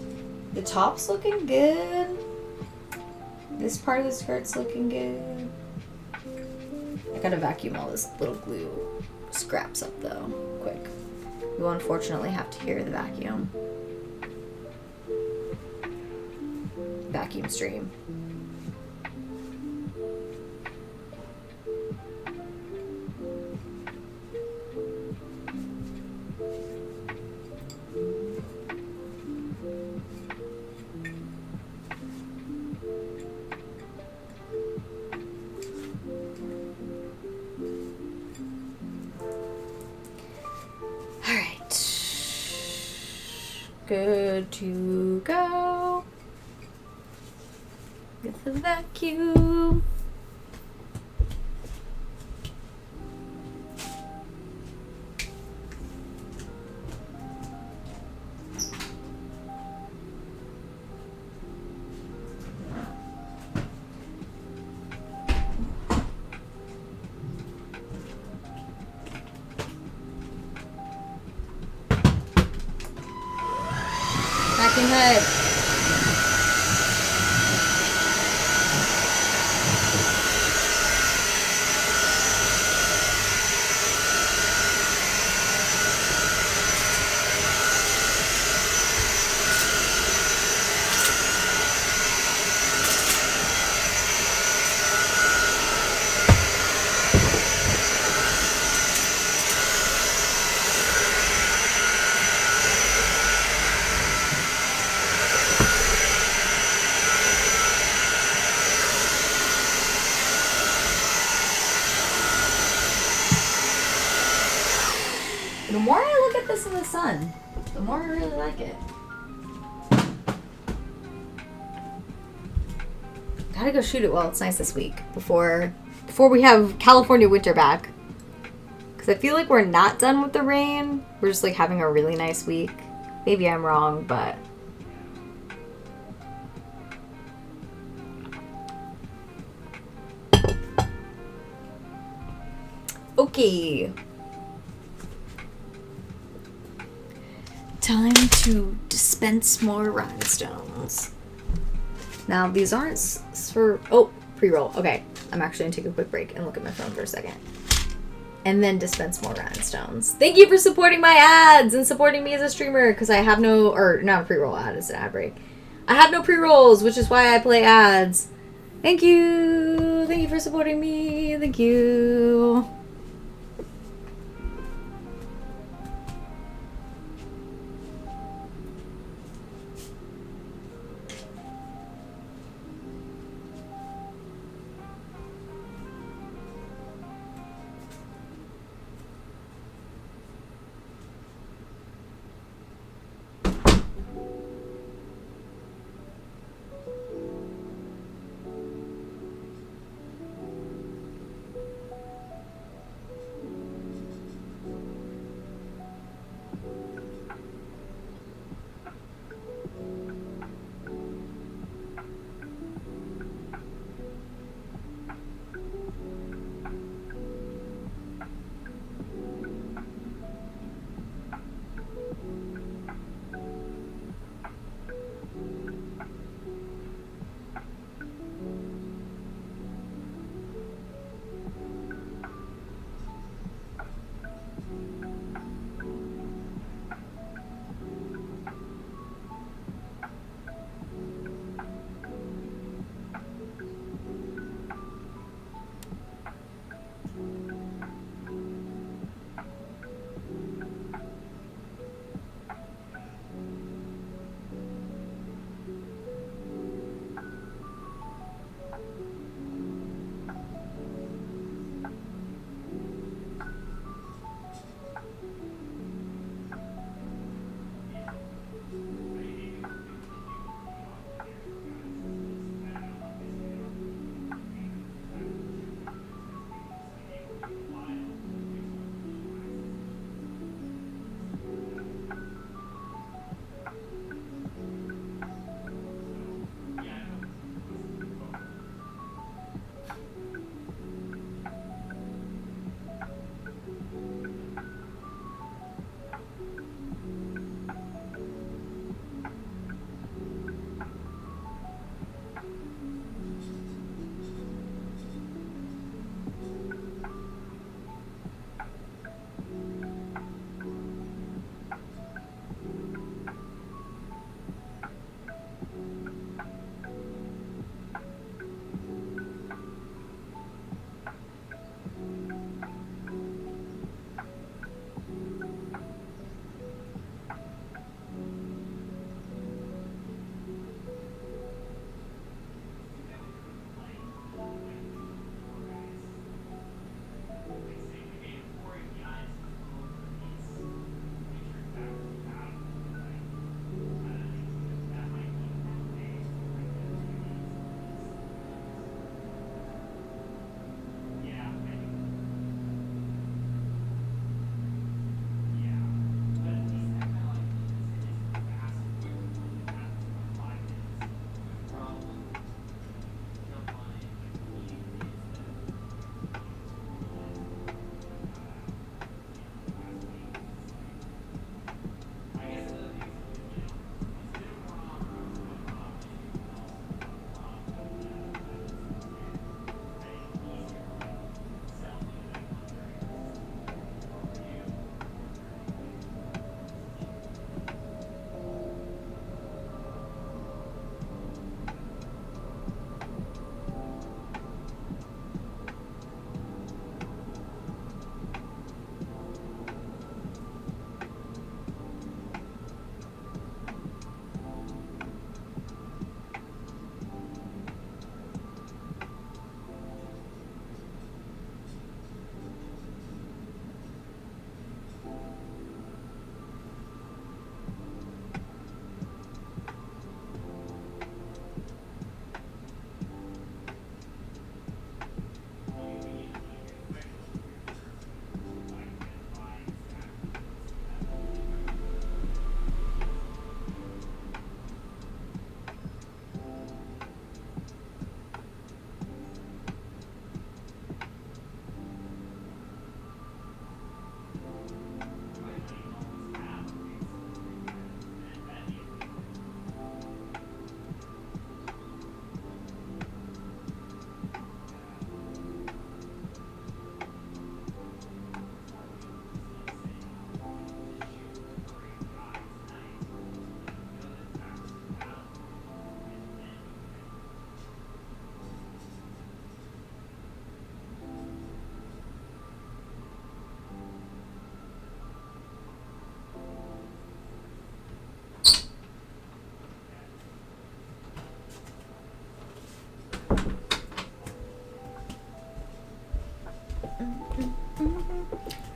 the top's looking good. This part of the skirt's looking good. I gotta vacuum all this little glue scraps up though, quick. You will unfortunately have to hear the vacuum. Vacuum stream. Good to go. Get the vacuum. Vacuum head. The more I look at this in the sun, the more I really like it. Gotta go shoot it while it's nice this week before we have California winter back. Because I feel like we're not done with the rain. We're just like having a really nice week. Maybe I'm wrong, but okay. Time to dispense more rhinestones. Now, these aren't for... Oh, pre-roll. Okay. I'm actually going to take a quick break and look at my phone for a second. And then dispense more rhinestones. Thank you for supporting my ads and supporting me as a streamer, because I have no... Or, not a pre-roll ad, it's an ad break. I have no pre-rolls, which is why I play ads. Thank you! Thank you for supporting me. Thank you.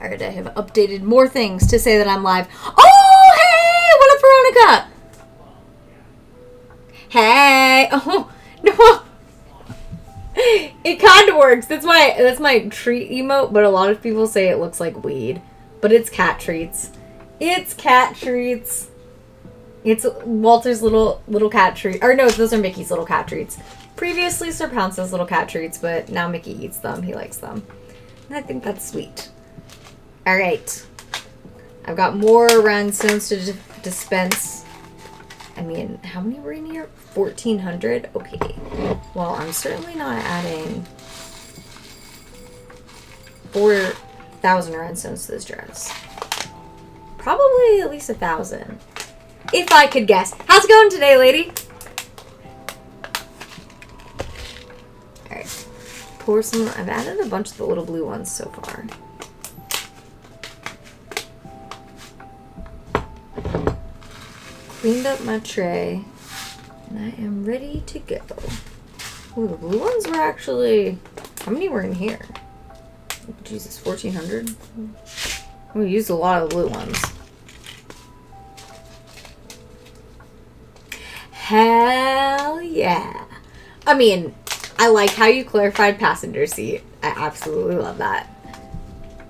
Alright, I have updated more things to say that I'm live. Oh, hey! What up, Veronica? Hey! Oh, no! It kind of works. That's my treat emote, but a lot of people say it looks like weed. But it's cat treats. It's cat treats. It's Walter's little cat treat. Or no, those are Mickey's little cat treats. Previously Sir Pounce's little cat treats, but now Mickey eats them. He likes them. And I think that's sweet. Alright. I've got more rhinestones to dispense. I mean, how many were in here? 1,400? Okay. Well, I'm certainly not adding 4,000 rhinestones to this dress. Probably at least 1,000. If I could guess. How's it going today, lady? Alright. Pour some. I've added a bunch of the little blue ones so far. Cleaned up my tray. And I am ready to go. Ooh, the blue ones were actually... How many were in here? Jesus, 1,400? We used a lot of the blue ones. Hell yeah. I mean, I like how you clarified passenger seat. I absolutely love that.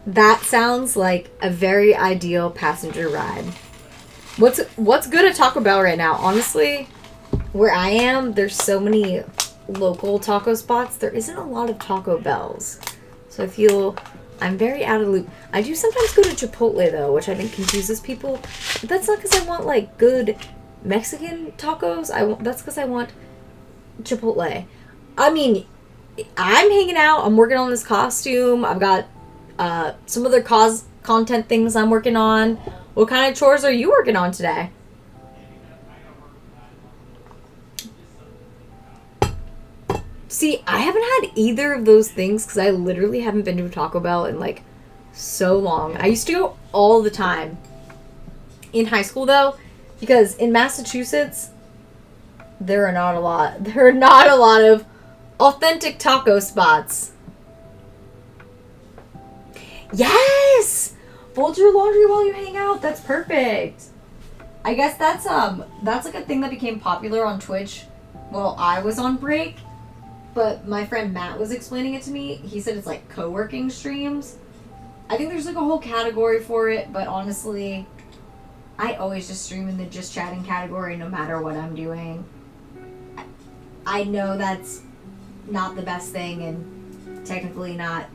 That sounds like a very ideal passenger ride. What's good at Taco Bell right now? Honestly, where I am, there's so many local taco spots. There isn't a lot of Taco Bells. So I feel I'm very out of the loop. I do sometimes go to Chipotle, though, which I think confuses people. But that's not because I want, like, good Mexican tacos. That's because I want Chipotle. I mean, I'm hanging out. I'm working on this costume. I've got some other content things I'm working on. What kind of chores are you working on today? See, I haven't had either of those things because I literally haven't been to a Taco Bell in like so long. I used to go all the time in high school though, because in Massachusetts there are not a lot of authentic taco spots. Yes! Fold your laundry while you hang out. That's perfect. I guess that's like a thing that became popular on Twitch while I was on break. But my friend Matt was explaining it to me. He said it's like co-working streams. I think there's like a whole category for it, but honestly, I always just stream in the just chatting category no matter what I'm doing. I know that's not the best thing and technically not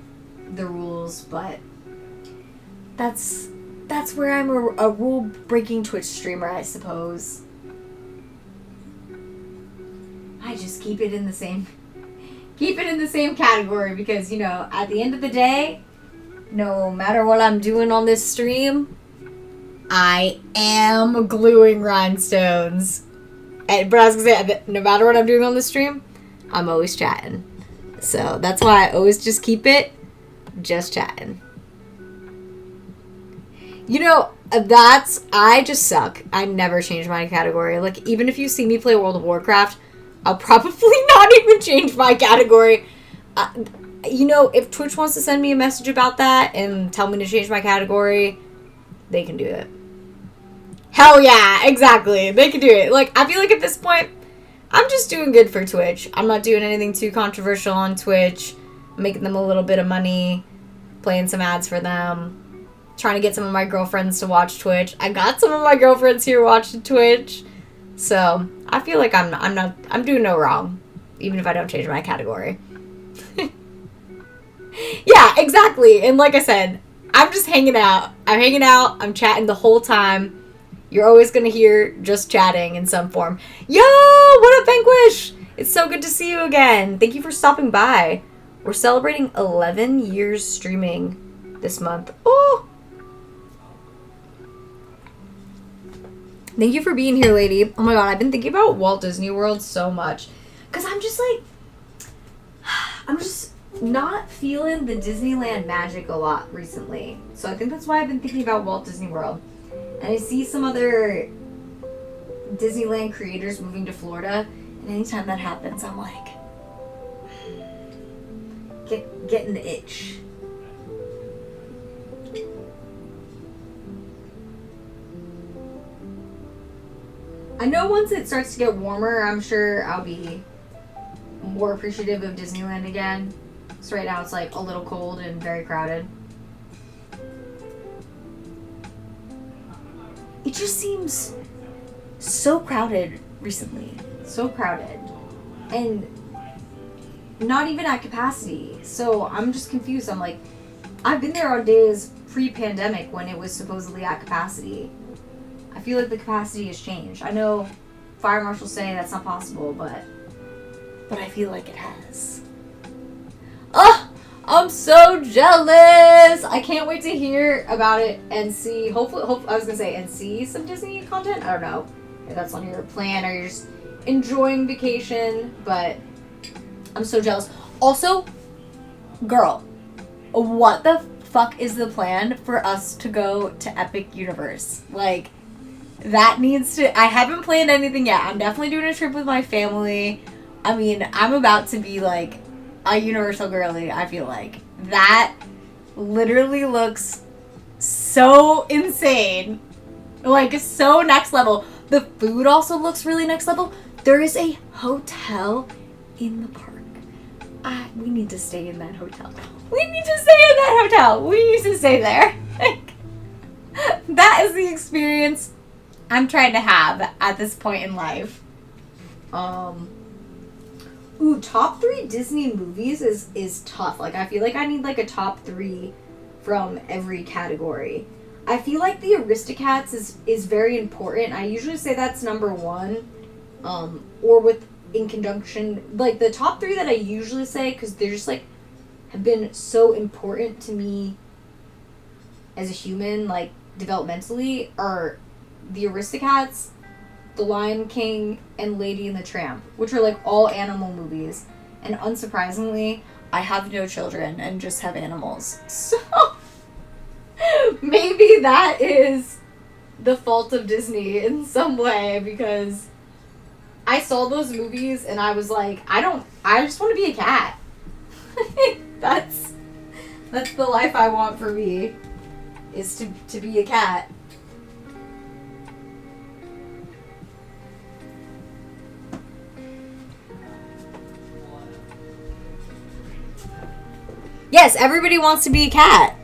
the rules, but that's where I'm a rule-breaking Twitch streamer, I suppose. I just keep it in the same category because, you know, at the end of the day, no matter what I'm doing on this stream, I am gluing rhinestones. But I was gonna say, no matter what I'm doing on the stream, I'm always chatting. So that's why I always just keep it just chatting. You know, I just suck. I never change my category. Like, even if you see me play World of Warcraft, I'll probably not even change my category. You know, if Twitch wants to send me a message about that and tell me to change my category, they can do it. Hell yeah, exactly. They can do it. Like, I feel like at this point, I'm just doing good for Twitch. I'm not doing anything too controversial on Twitch. I'm making them a little bit of money, playing some ads for them. Trying to get some of my girlfriends to watch Twitch. I got some of my girlfriends here watching Twitch. So, I feel like I'm doing no wrong. Even if I don't change my category. Yeah, exactly. And like I said, I'm just hanging out. I'm chatting the whole time. You're always going to hear just chatting in some form. Yo, what up, Vanquish? It's so good to see you again. Thank you for stopping by. We're celebrating 11 years streaming this month. Oh! Thank you for being here, lady. Oh my god, I've been thinking about Walt Disney World so much. Because I'm just not feeling the Disneyland magic a lot recently. So I think that's why I've been thinking about Walt Disney World. And I see some other Disneyland creators moving to Florida. And anytime that happens, I'm like, getting the itch. I know once it starts to get warmer, I'm sure I'll be more appreciative of Disneyland again. So right now it's like a little cold and very crowded. It just seems so crowded recently. So crowded. And not even at capacity. So I'm just confused. I'm like, I've been there on days pre-pandemic when it was supposedly at capacity. I feel like the capacity has changed. I know fire marshals say that's not possible, but I feel like it has. Oh, I'm so jealous! I can't wait to hear about it and see. Hopefully, I was gonna say and see some Disney content. I don't know if that's on your plan or you're just enjoying vacation, but I'm so jealous. Also, girl, what the fuck is the plan for us to go to Epic Universe? Like, that needs to... I haven't planned anything yet. I'm definitely doing a trip with my family. I mean, I'm about to be, like, a Universal girly, I feel like. That literally looks so insane. Like, so next level. The food also looks really next level. There is a hotel in the park. We need to stay in that hotel. We need to stay in that hotel. We need to stay there. Like, that is the experience I'm trying to have at this point in life. Ooh, top 3 Disney movies is tough. Like, I feel like I need, like, a top 3 from every category. I feel like the Aristocats is very important. I usually say that's number 1. Or with, in conjunction, like, the top 3 that I usually say, because they're just, like, have been so important to me as a human, like, developmentally, are the Aristocats, The Lion King, and Lady and the Tramp, which are, like, all animal movies. And unsurprisingly, I have no children and just have animals. So, maybe that is the fault of Disney in some way, because I saw those movies and I was like, I just want to be a cat. That's the life I want for me, is to be a cat. Yes, everybody wants to be a cat.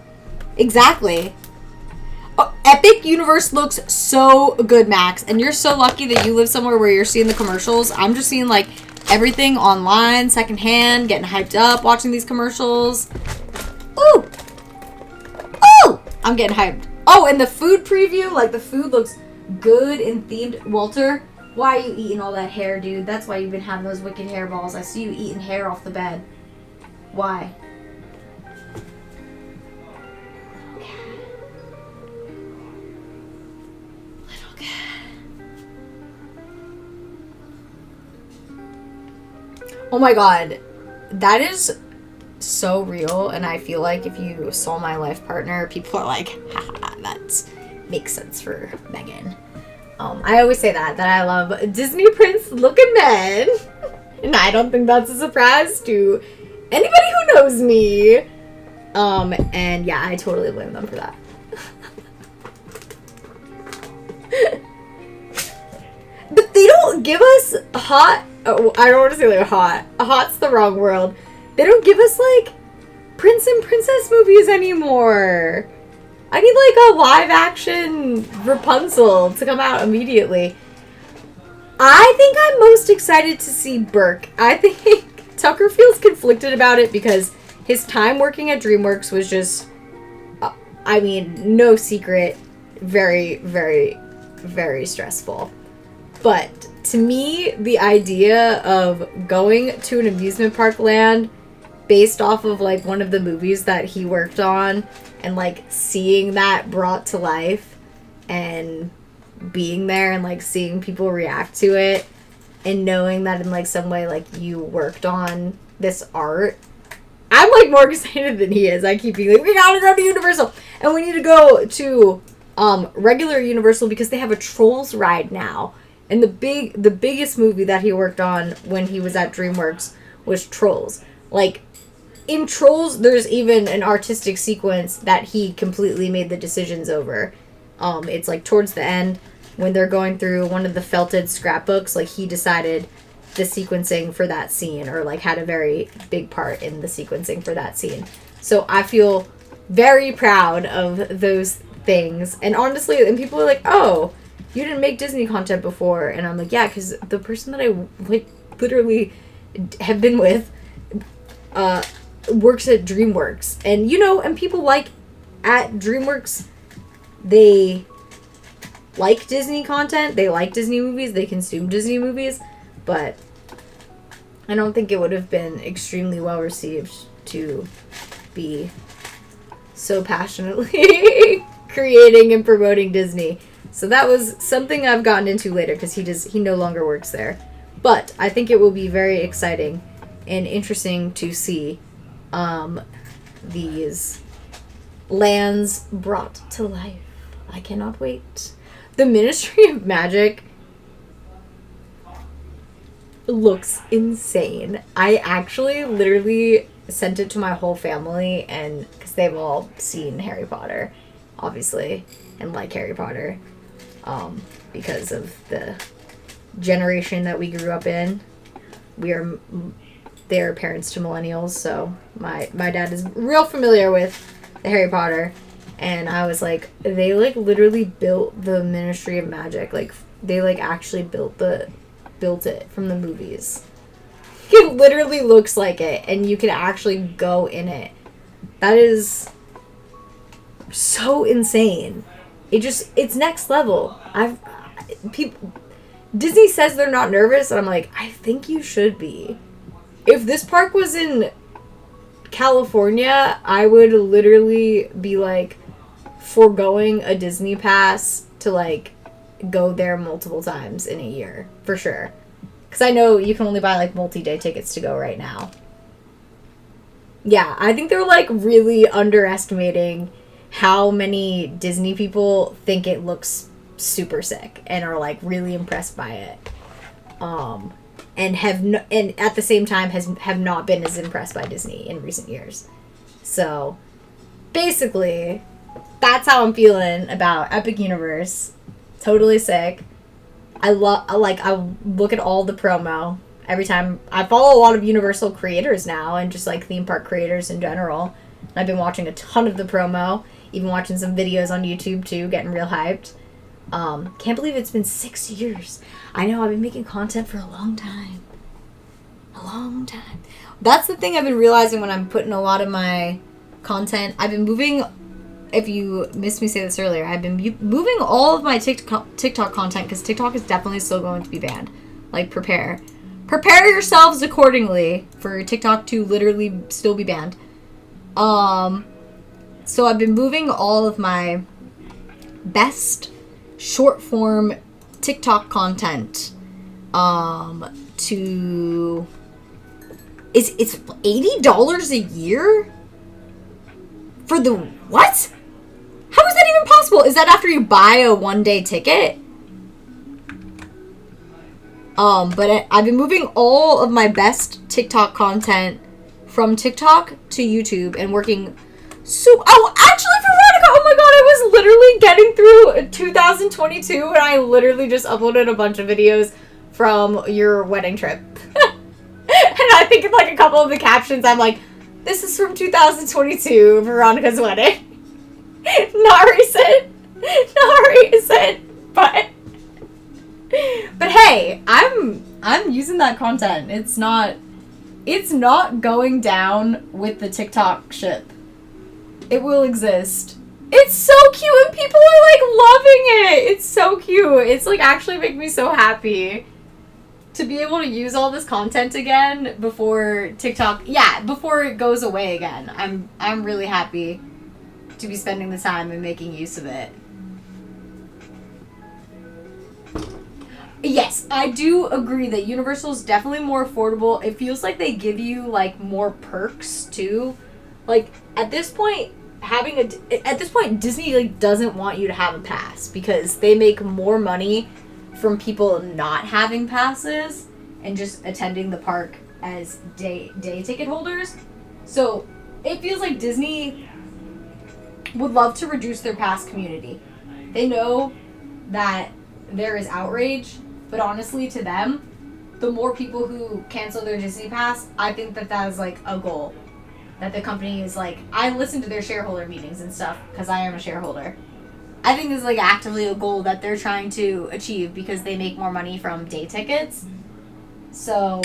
Exactly. Oh, Epic Universe looks so good, Max. And you're so lucky that you live somewhere where you're seeing the commercials. I'm just seeing, like, everything online, secondhand, getting hyped up, watching these commercials. Ooh! Ooh! I'm getting hyped. Oh, and the food preview, like, the food looks good and themed. Walter, why are you eating all that hair, dude? That's why you've been having those wicked hairballs. I see you eating hair off the bed. Why? Oh my god, that is so real, and I feel like if you saw my life partner, people are like, haha, that makes sense for Megan. I always say that I love Disney prince looking men, and I don't think that's a surprise to anybody who knows me. And yeah, I totally blame them for that. But they don't give us hot... Oh, I don't want to say like hot. Hot's the wrong word. They don't give us like prince and princess movies anymore. I need like a live action Rapunzel to come out immediately. I think I'm most excited to see Burke. I think Tucker feels conflicted about it because his time working at DreamWorks was just, I mean, no secret, very, very, very stressful. But to me, the idea of going to an amusement park land based off of like one of the movies that he worked on and like seeing that brought to life and being there and like seeing people react to it and knowing that in like some way like you worked on this art, I'm like more excited than he is. I keep being like, we gotta go to Universal and we need to go to regular Universal because they have a Trolls ride now. And the biggest movie that he worked on when he was at DreamWorks was Trolls. Like, in Trolls, there's even an artistic sequence that he completely made the decisions over. It's like towards the end. when they're going through one of the felted scrapbooks, like he decided the sequencing for that scene, or like had a very big part in the sequencing for that scene. So I feel very proud of those things. And honestly, and people are like, oh, you didn't make Disney content before. And I'm like, yeah, because the person that I like literally have been with works at DreamWorks. And, you know, and people like at DreamWorks, they like Disney content. They like Disney movies. They consume Disney movies. But I don't think it would have been extremely well received to be so passionately creating and promoting Disney. So that was something I've gotten into later because he no longer works there. But I think it will be very exciting and interesting to see these lands brought to life. I cannot wait. The Ministry of Magic looks insane. I actually literally sent it to my whole family, and because they've all seen Harry Potter, obviously, and like Harry Potter, because of the generation that we grew up in. They're parents to millennials, so my dad is real familiar with the Harry Potter, and I was like, they like literally built the Ministry of Magic, like they like actually built it from the movies. It literally looks like it, and you can actually go in it. That is so insane. It's next level. Disney says they're not nervous, and I'm like, I think you should be. If this park was in California, I would literally be like foregoing a Disney pass to like go there multiple times in a year, for sure. Because I know you can only buy like multi-day tickets to go right now. Yeah, I think they're like really underestimating how many Disney people think it looks super sick and are like really impressed by it. And and at the same time have not been as impressed by Disney in recent years. So basically, that's how I'm feeling about Epic Universe. Totally sick. I look at all the promo every time. I follow a lot of Universal creators now, and just like theme park creators in general. I've been watching a ton of the promo, even watching some videos on YouTube too, getting real hyped. Can't believe it's been 6 years. I know, I've been making content for a long time. A long time. That's the thing I've been realizing when I'm putting a lot of my content. I've been moving, if you missed me say this earlier, I've been moving all of my TikTok content, because TikTok is definitely still going to be banned. Like, prepare yourselves accordingly for TikTok to literally still be banned. So I've been moving all of my best short form TikTok content to it's $80 a year for the what? How is that even possible? Is that after you buy a 1-day ticket? But I've been moving all of my best TikTok content from TikTok to YouTube and working. Actually, Veronica, oh my god, I was literally getting through 2022 and I literally just uploaded a bunch of videos from your wedding trip. And I think in like a couple of the captions, I'm like, this is from 2022, Veronica's wedding. Not recent, but hey, I'm using that content. It's not going down with the TikTok ship. It will exist. It's so cute, and people are like loving it. It's so cute. It's like actually making me so happy to be able to use all this content again before before it goes away again. I'm really happy to be spending the time and making use of it. Yes, I do agree that Universal is definitely more affordable. It feels like they give you like more perks too. Like at this point, Disney like doesn't want you to have a pass because they make more money from people not having passes and just attending the park as day ticket holders. So it feels like Disney would love to reduce their pass community. They know that there is outrage, but honestly, to them, the more people who cancel their Disney Pass, I think that is like a goal. That the company is like, I listen to their shareholder meetings and stuff because I am a shareholder. I think this is like actively a goal that they're trying to achieve because they make more money from day tickets. So,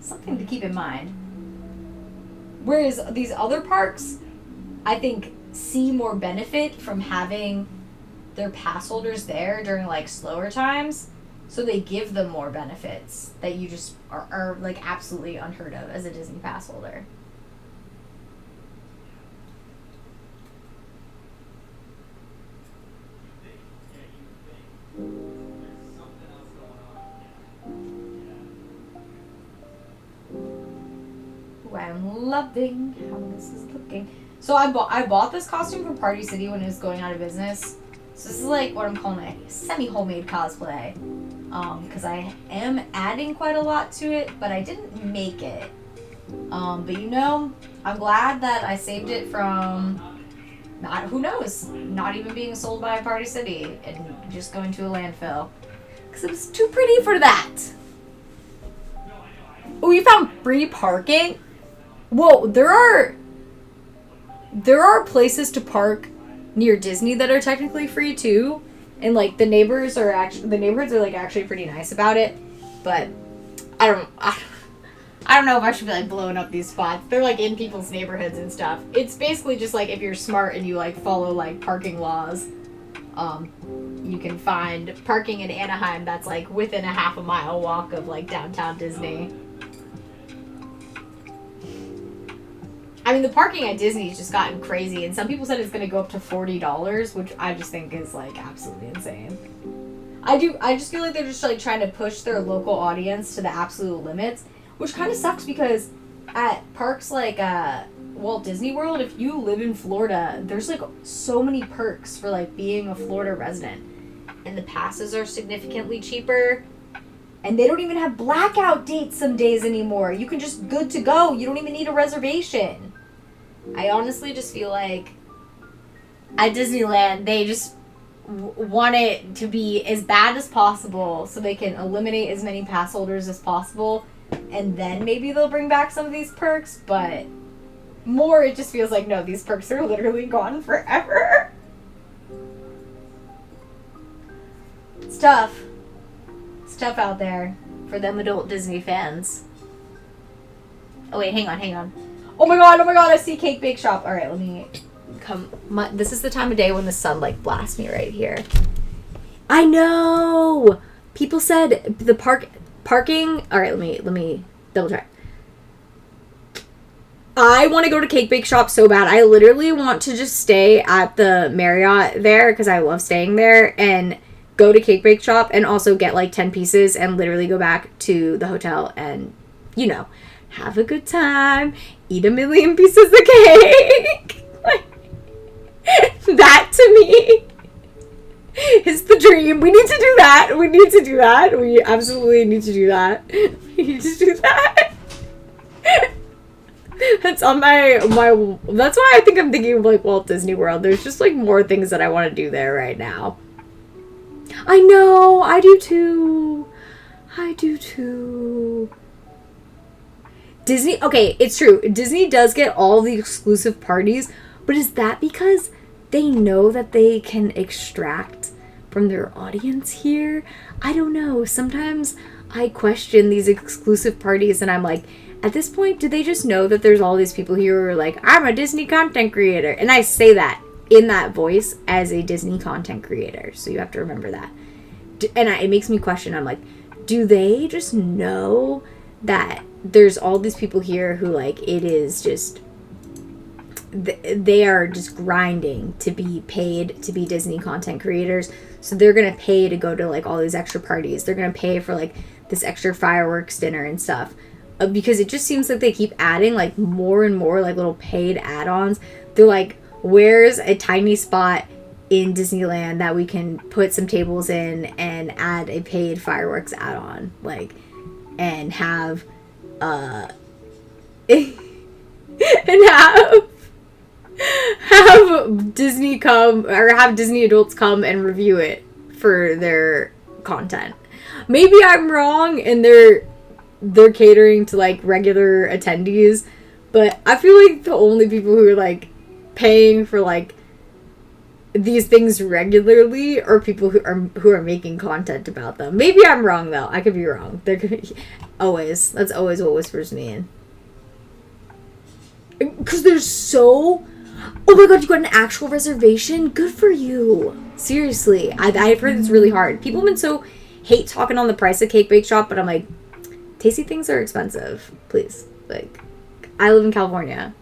something to keep in mind. Whereas these other parks, I think, see more benefit from having their pass holders there during like slower times. So they give them more benefits that you just are like absolutely unheard of as a Disney pass holder. Ooh, I'm loving how this is looking. So I bought this costume from Party City when it was going out of business. So this is like what I'm calling a semi-homemade cosplay. Because I am adding quite a lot to it, but I didn't make it. But you know, I'm glad that I saved it from, who knows, not even being sold by Party City and just going to a landfill. Because it was too pretty for that. Oh, we found free parking? Whoa, there are places to park near Disney that are technically free too. And like the neighborhoods are like actually pretty nice about it. But I don't know if I should be like blowing up these spots. They're like in people's neighborhoods and stuff. It's basically just like if you're smart and you like follow like parking laws, you can find parking in Anaheim that's like within a half a mile walk of like downtown Disney. I mean, the parking at Disney's just gotten crazy, and some people said it's going to go up to $40, which I just think is like absolutely insane. I just feel like they're just like trying to push their local audience to the absolute limits, which kind of sucks because at parks like Walt Disney World, if you live in Florida, there's like so many perks for like being a Florida resident, and the passes are significantly cheaper. And they don't even have blackout dates some days anymore. You can just good to go. You don't even need a reservation. I honestly just feel like at Disneyland, they just want it to be as bad as possible so they can eliminate as many pass holders as possible. And then maybe they'll bring back some of these perks. But more, it just feels like, no, these perks are literally gone forever. It's tough. Stuff out there for them adult Disney fans. Oh wait, hang on. Oh my god, I see Cake Bake Shop. Alright, let me come. This is the time of day when the sun like blasts me right here. I know! People said the parking. Alright, let me double check. I want to go to Cake Bake Shop so bad. I literally want to just stay at the Marriott there because I love staying there and go to Cake Bake Shop and also get like 10 pieces and literally go back to the hotel and, you know, have a good time, eat a million pieces of cake. That to me is the dream. We need to do that. We absolutely need to do that. We need to do that. That's on my that's why I think I'm thinking of like Walt Disney World. There's just like more things that I want to do there right now. I know, I do too. Disney, okay, it's true. Disney does get all the exclusive parties, but is that because they know that they can extract from their audience here? I don't know. Sometimes I question these exclusive parties and I'm like, at this point, do they just know that there's all these people here who are like, I'm a Disney content creator? And I say that in that voice as a Disney content creator. So you have to remember that. And it makes me question. I'm like, do they just know that there's all these people here who like it is just they are just grinding to be paid to be Disney content creators, so they're gonna pay to go to like all these extra parties, they're gonna pay for like this extra fireworks dinner and stuff, because it just seems like they keep adding like more and more like little paid add-ons. They're like, where's a tiny spot in Disneyland that we can put some tables in and add a paid fireworks add-on, like, and have and have Disney come, or have Disney adults come and review it for their content. Maybe I'm wrong and they're catering to like regular attendees, but I feel like the only people who are like paying for like these things regularly are people who are making content about them. Maybe I'm wrong though. I could be wrong. There could be always. That's always what whispers me in. Because there's so... Oh my god, you got an actual reservation? Good for you. Seriously. I've heard it's really hard. People have been so hate talking on the price of Cake Bake Shop, but I'm like, tasty things are expensive. Please. Like, I live in California.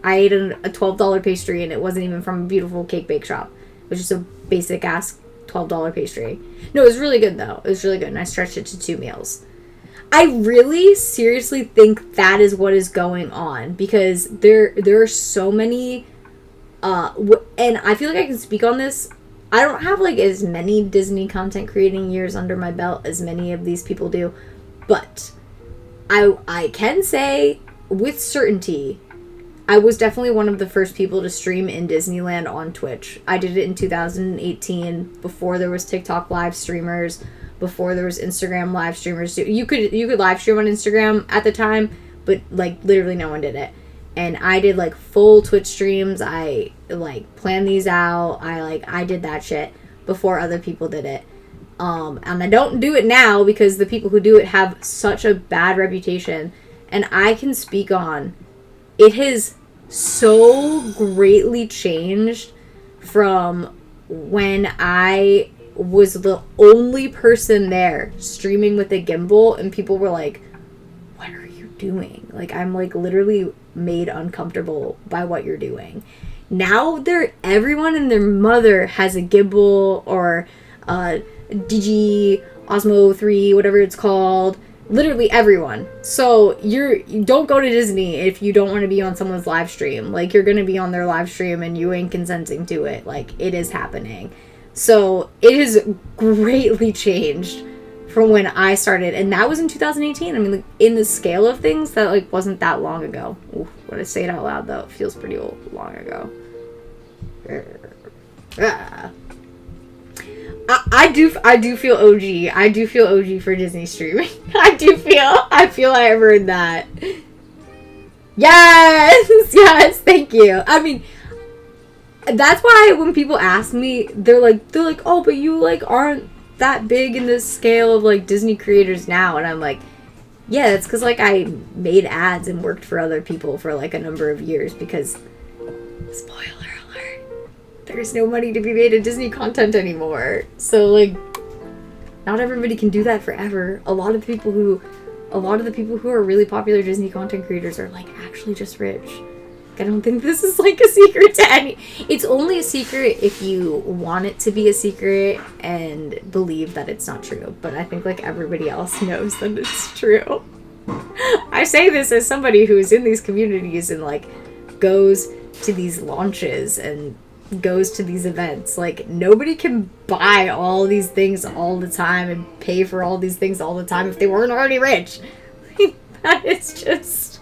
I ate a $12 pastry and it wasn't even from a beautiful Cake Bake Shop. It was just a basic ass $12 pastry. No, it was really good though. It was really good and I stretched it to 2 meals. I really seriously think that is what is going on because there are so many and I feel like I can speak on this. I don't have like as many Disney content creating years under my belt as many of these people do, but I can say with certainty I was definitely one of the first people to stream in Disneyland on Twitch. I did it in 2018 before there was TikTok live streamers, before there was Instagram live streamers. You could live stream on Instagram at the time, but like literally no one did it. And I did like full Twitch streams. I like planned these out. I did that shit before other people did it. And I don't do it now because the people who do it have such a bad reputation. And I can speak on it has so greatly changed from when I was the only person there streaming with a gimbal and people were like, what are you doing? Like, I'm like literally made uncomfortable by what you're doing. Now everyone and their mother has a gimbal or Digi Osmo 3, whatever it's called. Literally everyone. So you don't go to Disney if you don't want to be on someone's live stream. Like, you're going to be on their live stream and you ain't consenting to it. Like, it is happening. So it has greatly changed from when I started. And that was in 2018. I mean, like, in the scale of things, that like wasn't that long ago. Ooh, when I say it out loud, though, it feels pretty long ago. I do feel OG. I do feel OG for Disney streaming. I feel I have heard that. Yes, thank you. I mean, that's why when people ask me, they're like, oh, but you like aren't that big in the scale of like Disney creators now, and I'm like, yeah, it's because like I made ads and worked for other people for like a number of years because, spoiler alert, there's no money to be made in Disney content anymore. So like, not everybody can do that forever. A lot of the people who are really popular Disney content creators are like actually just rich. I don't think this is like a secret to any. It's only a secret if you want it to be a secret and believe that it's not true. But I think like everybody else knows that it's true. I say this as somebody who's in these communities and like goes to these launches and goes to these events. Like, nobody can buy all these things all the time and pay for all these things all the time if they weren't already rich. That is just...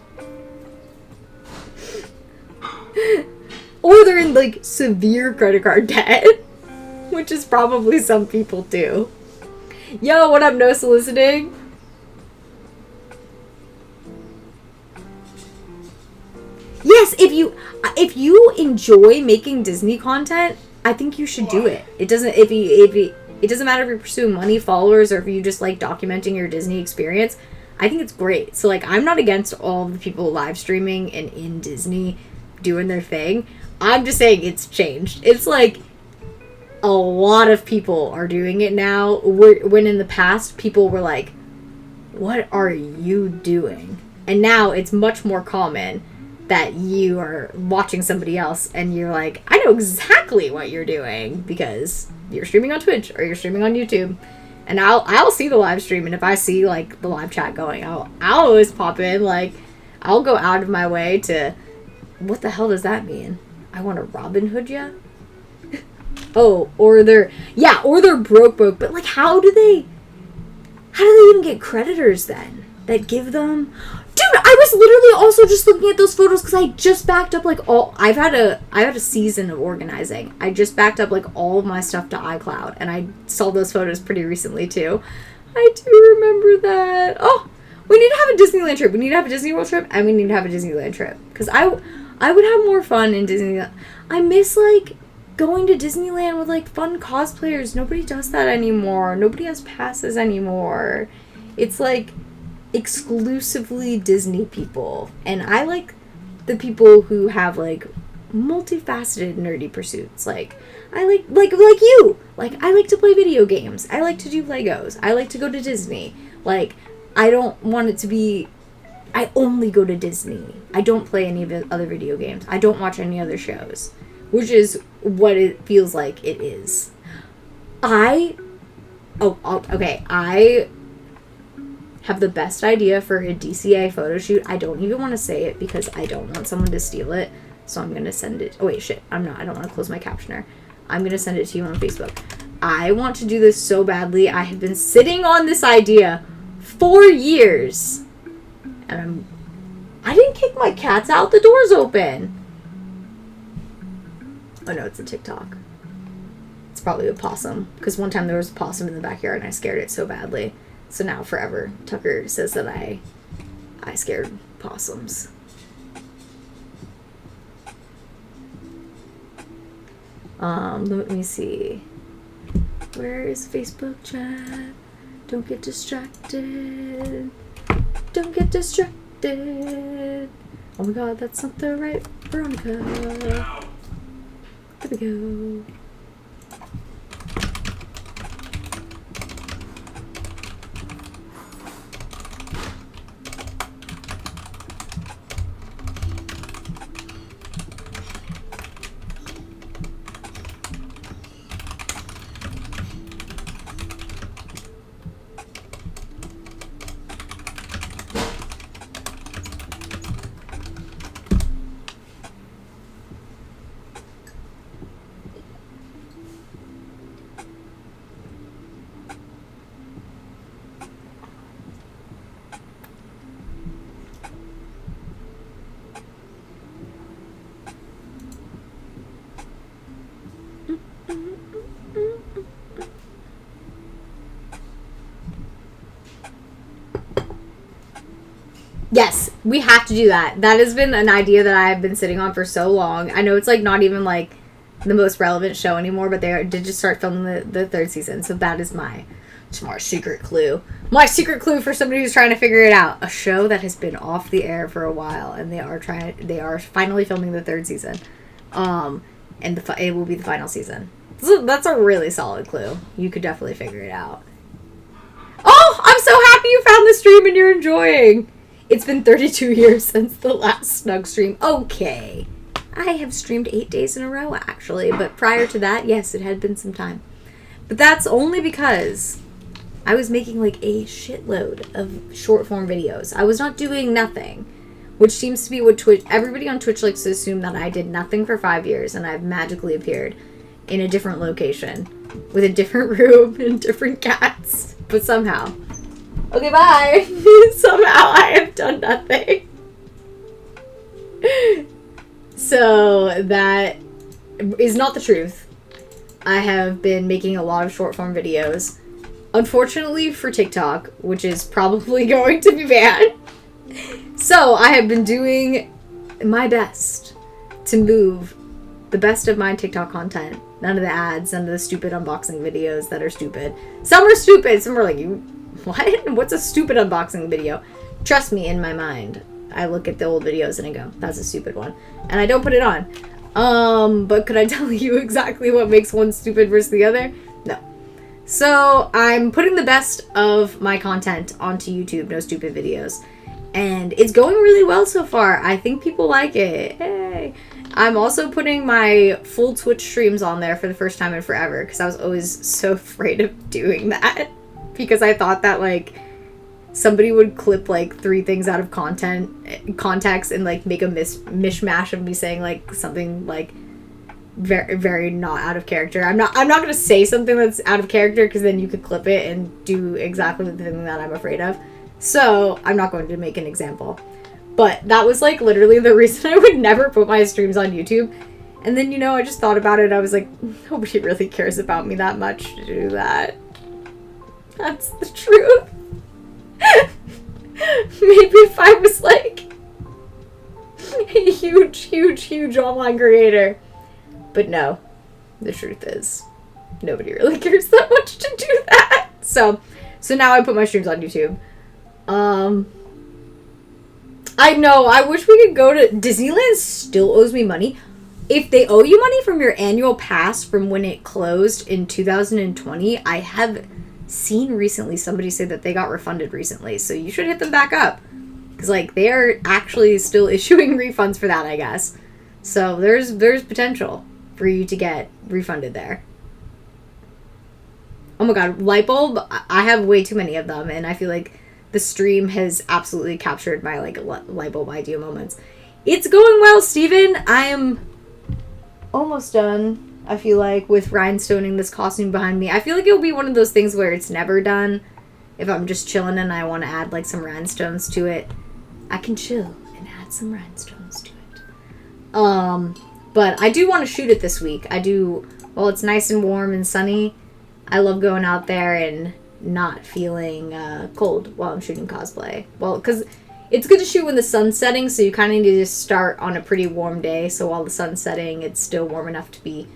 Or they're in, like, severe credit card debt. Which is probably some people too. Yo, what up, no soliciting? Yes, if you enjoy making Disney content, I think you should do it. It doesn't it doesn't matter if you're pursuing money, followers, or if you just like documenting your Disney experience. I think it's great. So like, I'm not against all the people live streaming and in Disney doing their thing. I'm just saying it's changed. It's like a lot of people are doing it now, when in the past people were like, what are you doing? And now it's much more common that you are watching somebody else and you're like, I know exactly what you're doing because you're streaming on Twitch or you're streaming on YouTube. And I'll see the live stream, and if I see like the live chat going, I'll always pop in. Like, I'll go out of my way to... What the hell does that mean? I want to Robin Hood ya? Oh, or they're broke, but like, how do they even get creditors then that give them... Dude, Dude, I was literally also just looking at those photos because I just backed up like all. I've had a season of organizing. I just backed up like all of my stuff to iCloud, and I saw those photos pretty recently too. I do remember that. Oh, we need to have a Disneyland trip. We need to have a Disney World trip, and we need to have a Disneyland trip because I would have more fun in Disneyland. I miss like going to Disneyland with like fun cosplayers. Nobody does that anymore. Nobody has passes anymore. It's like exclusively Disney people, and I like the people who have like multifaceted nerdy pursuits. Like I like you. Like I like to play video games. I like to do Legos. I like to go to Disney. Like I don't want it to be I only go to Disney. I don't play any of the other video games. I don't watch any other shows, which is what it feels like it is. I have the best idea for a DCA photo shoot. I don't even want to say it because I don't want someone to steal it. So I'm going to send it. Oh, wait, shit. I don't want to close my captioner. I'm going to send it to you on Facebook. I want to do this so badly. I have been sitting on this idea for years. And I didn't kick my cats out. The door's open. Oh, no, it's a TikTok. It's probably a possum. Because one time there was a possum in the backyard and I scared it so badly. So now forever, Tucker says that I scared possums. Let me see. Where is Facebook chat? Don't get distracted. Don't get distracted. Oh my god, that's not the right Veronica. There we go. Yes, we have to do that. That has been an idea that I have been sitting on for so long. I know it's like not even like the most relevant show anymore, but they did just start filming the third season. So that is my secret clue. My secret clue for somebody who's trying to figure it out. A show that has been off the air for a while, and they are finally filming the third season. And it will be the final season. So that's a really solid clue. You could definitely figure it out. Oh, I'm so happy you found the stream and you're enjoying. It's been 32 years since the last Snug stream. Okay. I have streamed 8 days in a row, actually. But prior to that, yes, it had been some time. But that's only because I was making like a shitload of short form videos. I was not doing nothing. Which seems to be what Twitch... Everybody on Twitch likes to assume that I did nothing for 5 years and I've magically appeared in a different location. With a different room and different cats. But somehow... Okay, bye. Somehow I have done nothing. So that is not the truth. I have been making a lot of short form videos. Unfortunately for TikTok, which is probably going to be bad. So I have been doing my best to move the best of my TikTok content. None of the ads, none of the stupid unboxing videos that are stupid. Some are stupid, some are like, what? What's a stupid unboxing video? Trust me, in my mind, I look at the old videos and I go, that's a stupid one. And I don't put it on. But could I tell you exactly what makes one stupid versus the other? No. So I'm putting the best of my content onto YouTube, no stupid videos. And it's going really well so far. I think people like it. Hey. I'm also putting my full Twitch streams on there for the first time in forever because I was always so afraid of doing that. Because I thought that, like, somebody would clip, like, 3 things out of context and, like, make a mishmash of me saying, like, something, like, very, very not out of character. I'm not going to say something that's out of character because then you could clip it and do exactly the thing that I'm afraid of. So, I'm not going to make an example. But that was like literally the reason I would never put my streams on YouTube. And then, I just thought about it. I was like, nobody really cares about me that much to do that. That's the truth. Maybe if I was like a huge online creator. But no, the truth is, nobody really cares that much to do that. So now I put my streams on YouTube. I know, I wish we could go to Disneyland. Still owes me money. If they owe you money from your annual pass from when it closed in 2020, I have seen recently somebody say that they got refunded recently, so you should hit them back up. Because, like, they are actually still issuing refunds for that, I guess. So there's potential for you to get refunded there. Oh my god, light bulb, I have way too many of them, and I feel like the stream has absolutely captured my, like, light bulb idea moments. It's going well, Steven. I am almost done, I feel like, with rhinestoning this costume behind me. I feel like it'll be one of those things where it's never done. If I'm just chilling and I want to add, like, some rhinestones to it, I can chill and add some rhinestones to it. But I do want to shoot it this week. I do, while it's nice and warm and sunny, I love going out there and not feeling cold while I'm shooting cosplay. Well, because it's good to shoot when the sun's setting, so you kind of need to just start on a pretty warm day, so while the sun's setting, it's still warm enough to be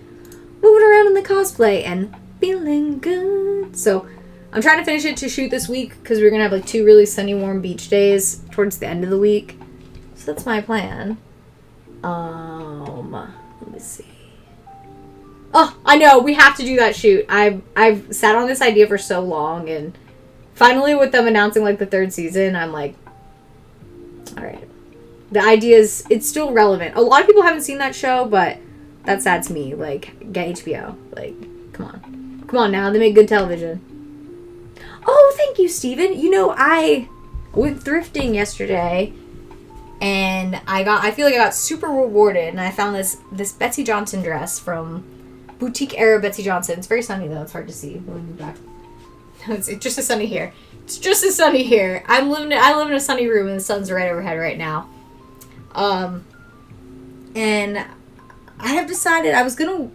moving around in the cosplay and feeling good. So I'm trying to finish it to shoot this week, because we're going to have like 2 really sunny, warm beach days towards the end of the week. So that's my plan. Let me see. Oh, I know, we have to do that shoot. I've sat on this idea for so long, and finally with them announcing like the 3rd season, I'm like, alright. The idea is, it's still relevant. A lot of people haven't seen that show, but that's sad to me. Like, get HBO. Like, come on. Come on now, they make good television. Oh, thank you, Steven. I went thrifting yesterday, and I feel like I got super rewarded, and I found this Betsy Johnson dress from Boutique Era Betsy Johnson. It's very sunny, though. It's hard to see. Let me move back. It's just as sunny here. It's just as sunny here. I live in a sunny room, and the sun's right overhead right now. And I have decided I was gonna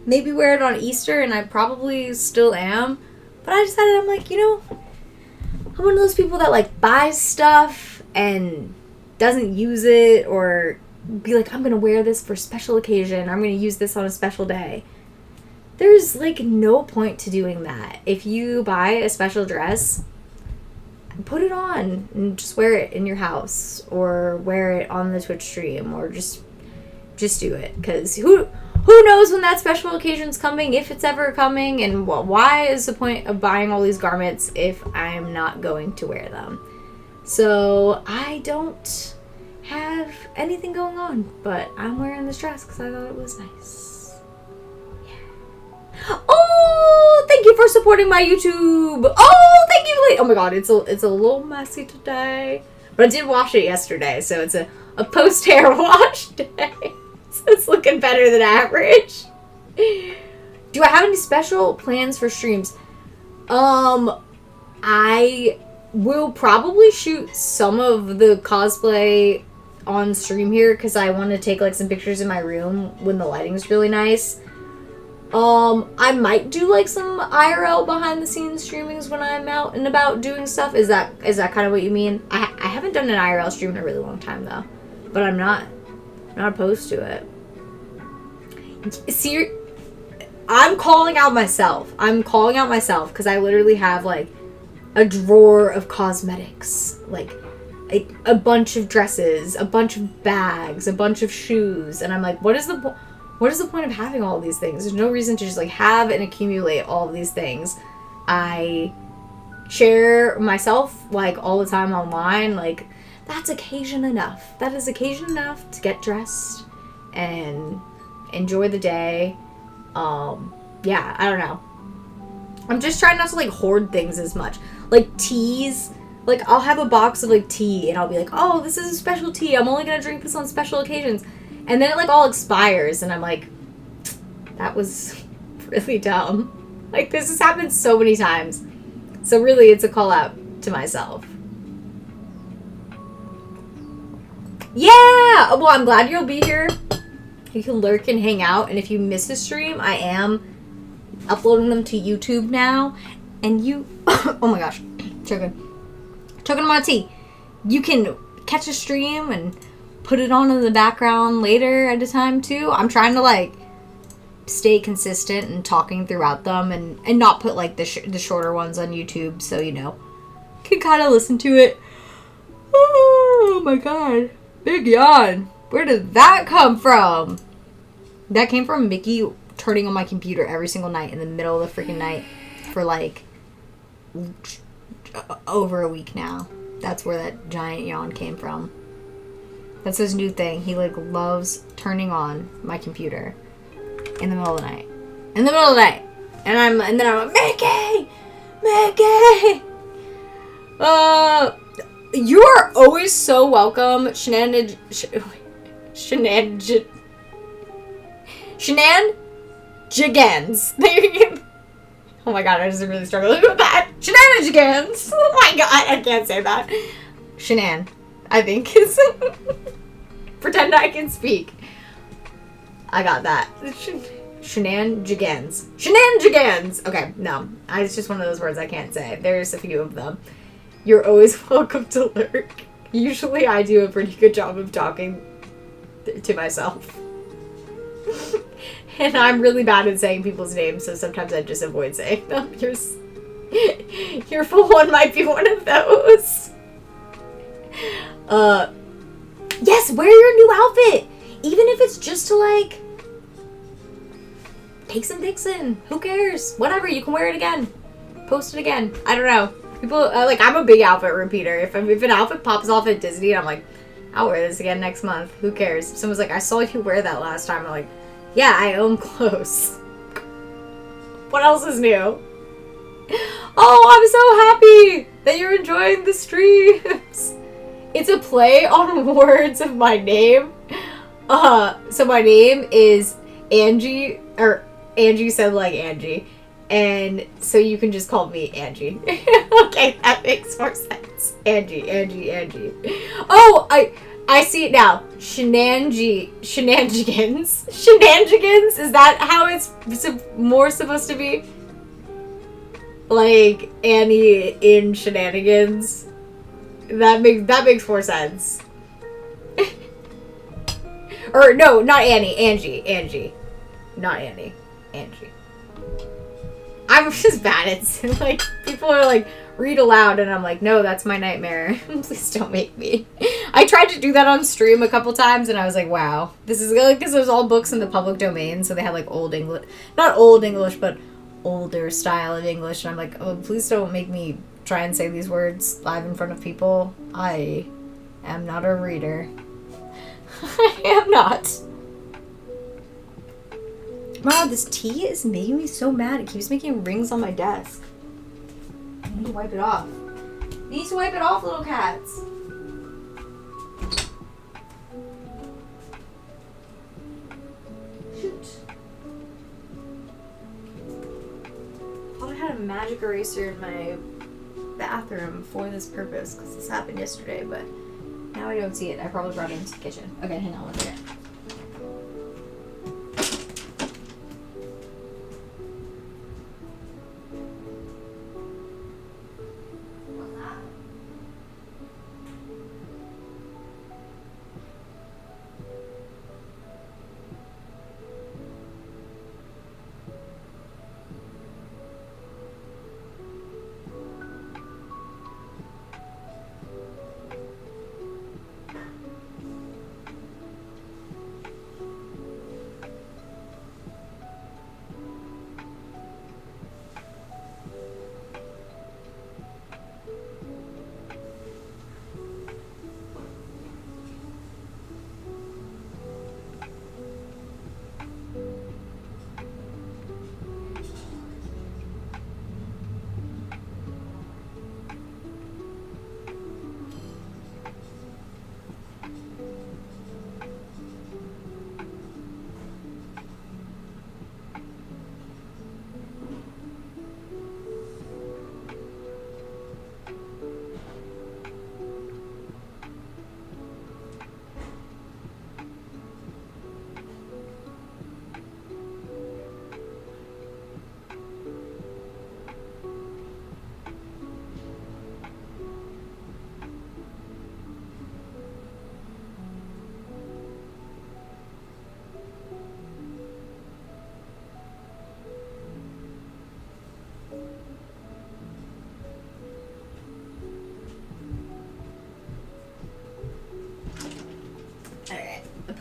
maybe wear it on Easter, and I probably still am. But I decided, I'm like, I'm one of those people that, like, buys stuff and doesn't use it, or be like, I'm gonna wear this for a special occasion. I'm gonna use this on a special day. There's, like, no point to doing that. If you buy a special dress, put it on and just wear it in your house, or wear it on the Twitch stream, or just do it. Because who knows when that special occasion's coming, if it's ever coming, and why is the point of buying all these garments if I'm not going to wear them? So I don't have anything going on, but I'm wearing this dress because I thought it was nice. Yeah. Oh, thank you for supporting my YouTube. Oh, thank you. Oh my god, it's a little messy today, but I did wash it yesterday, so it's a post-hair wash day. So it's looking better than average. Do I have any special plans for streams? I will probably shoot some of the cosplay on stream here, because I want to take, like, some pictures in my room when the lighting's really nice. I might do, like, some IRL behind the scenes streamings when I'm out and about doing stuff. Is that kind of what you mean? I haven't done an IRL stream in a really long time, though. But I'm not opposed to it. See, I'm calling out myself. Because I literally have, like, a drawer of cosmetics. Like, a bunch of dresses, a bunch of bags, a bunch of shoes. And I'm like, what is the point of having all these things? There's no reason to just, like, have and accumulate all of these things. I share myself, like, all the time online. Like, that's occasion enough. That is occasion enough to get dressed and enjoy the day. Yeah, I don't know. I'm just trying not to, like, hoard things as much. Like, teas. Like, I'll have a box of, like, tea, and I'll be like, oh, this is a special tea. I'm only gonna drink this on special occasions. And then it, like, all expires, and I'm like, that was really dumb. Like, this has happened so many times. So really, it's a call out to myself. Yeah! Well, I'm glad you'll be here. You can lurk and hang out. And if you miss a stream, I am uploading them to YouTube now. And you... oh my gosh. Choking on my tea. You can catch a stream and put it on in the background later at a time, too. I'm trying to, like, stay consistent and talking throughout them. And not put, like, the shorter ones on YouTube. So, you know, can kind of listen to it. Oh my god. Big yawn. Where did that come from? That came from Mickey turning on my computer every single night in the middle of the freaking night for like over a week now. That's where that giant yawn came from. That's his new thing. He like loves turning on my computer in the middle of the night. In the middle of the night. And then I'm like, Mickey! Mickey! You are always so welcome, Shenanigans. Oh my god, I just really struggling with that. Shenanigans. Oh my god, I can't say that. Shenan, I think is. Pretend I can speak. I got that. Shenanigans. Shenanigans. Okay, no, it's just one of those words I can't say. There's a few of them. You're always welcome to lurk. Usually I do a pretty good job of talking to myself. And I'm really bad at saying people's names, so sometimes I just avoid saying them. Your full one might be one of those. Yes, wear your new outfit! Even if it's just to, like, take some pics in. Who cares? Whatever, you can wear it again. Post it again. I don't know. People, like, I'm a big outfit repeater. If an outfit pops off at Disney, I'm like, I'll wear this again next month. Who cares? Someone's like, I saw you wear that last time. I'm like, yeah, I own clothes. What else is new? Oh, I'm so happy that you're enjoying the streams. It's a play on words of my name. So my name is Angie, or Angie said like Angie. And so you can just call me Angie. Okay, that makes more sense. Angie. Oh, I see it now. Shenanigans. Shenanigans? Is that how it's more supposed to be? Like Annie in Shenanigans? That makes more sense. Or no, not Annie. Angie. Not Annie. Angie. I'm just bad at, like, people are like, read aloud, and I'm like, no, that's my nightmare. Please don't make me. I tried to do that on stream a couple times, and I was like, wow. This is, like, because there's all books in the public domain, so they have, like, old English. Not old English, but older style of English, and I'm like, oh, please don't make me try and say these words live in front of people. I am not a reader. I am not. Wow, this tea is making me so mad. It keeps making rings on my desk. I need to wipe it off. Need to wipe it off, little cats. Shoot. I thought I had a magic eraser in my bathroom for this purpose, because this happened yesterday, but now I don't see it. I probably brought it into the kitchen. Okay, hang on one second.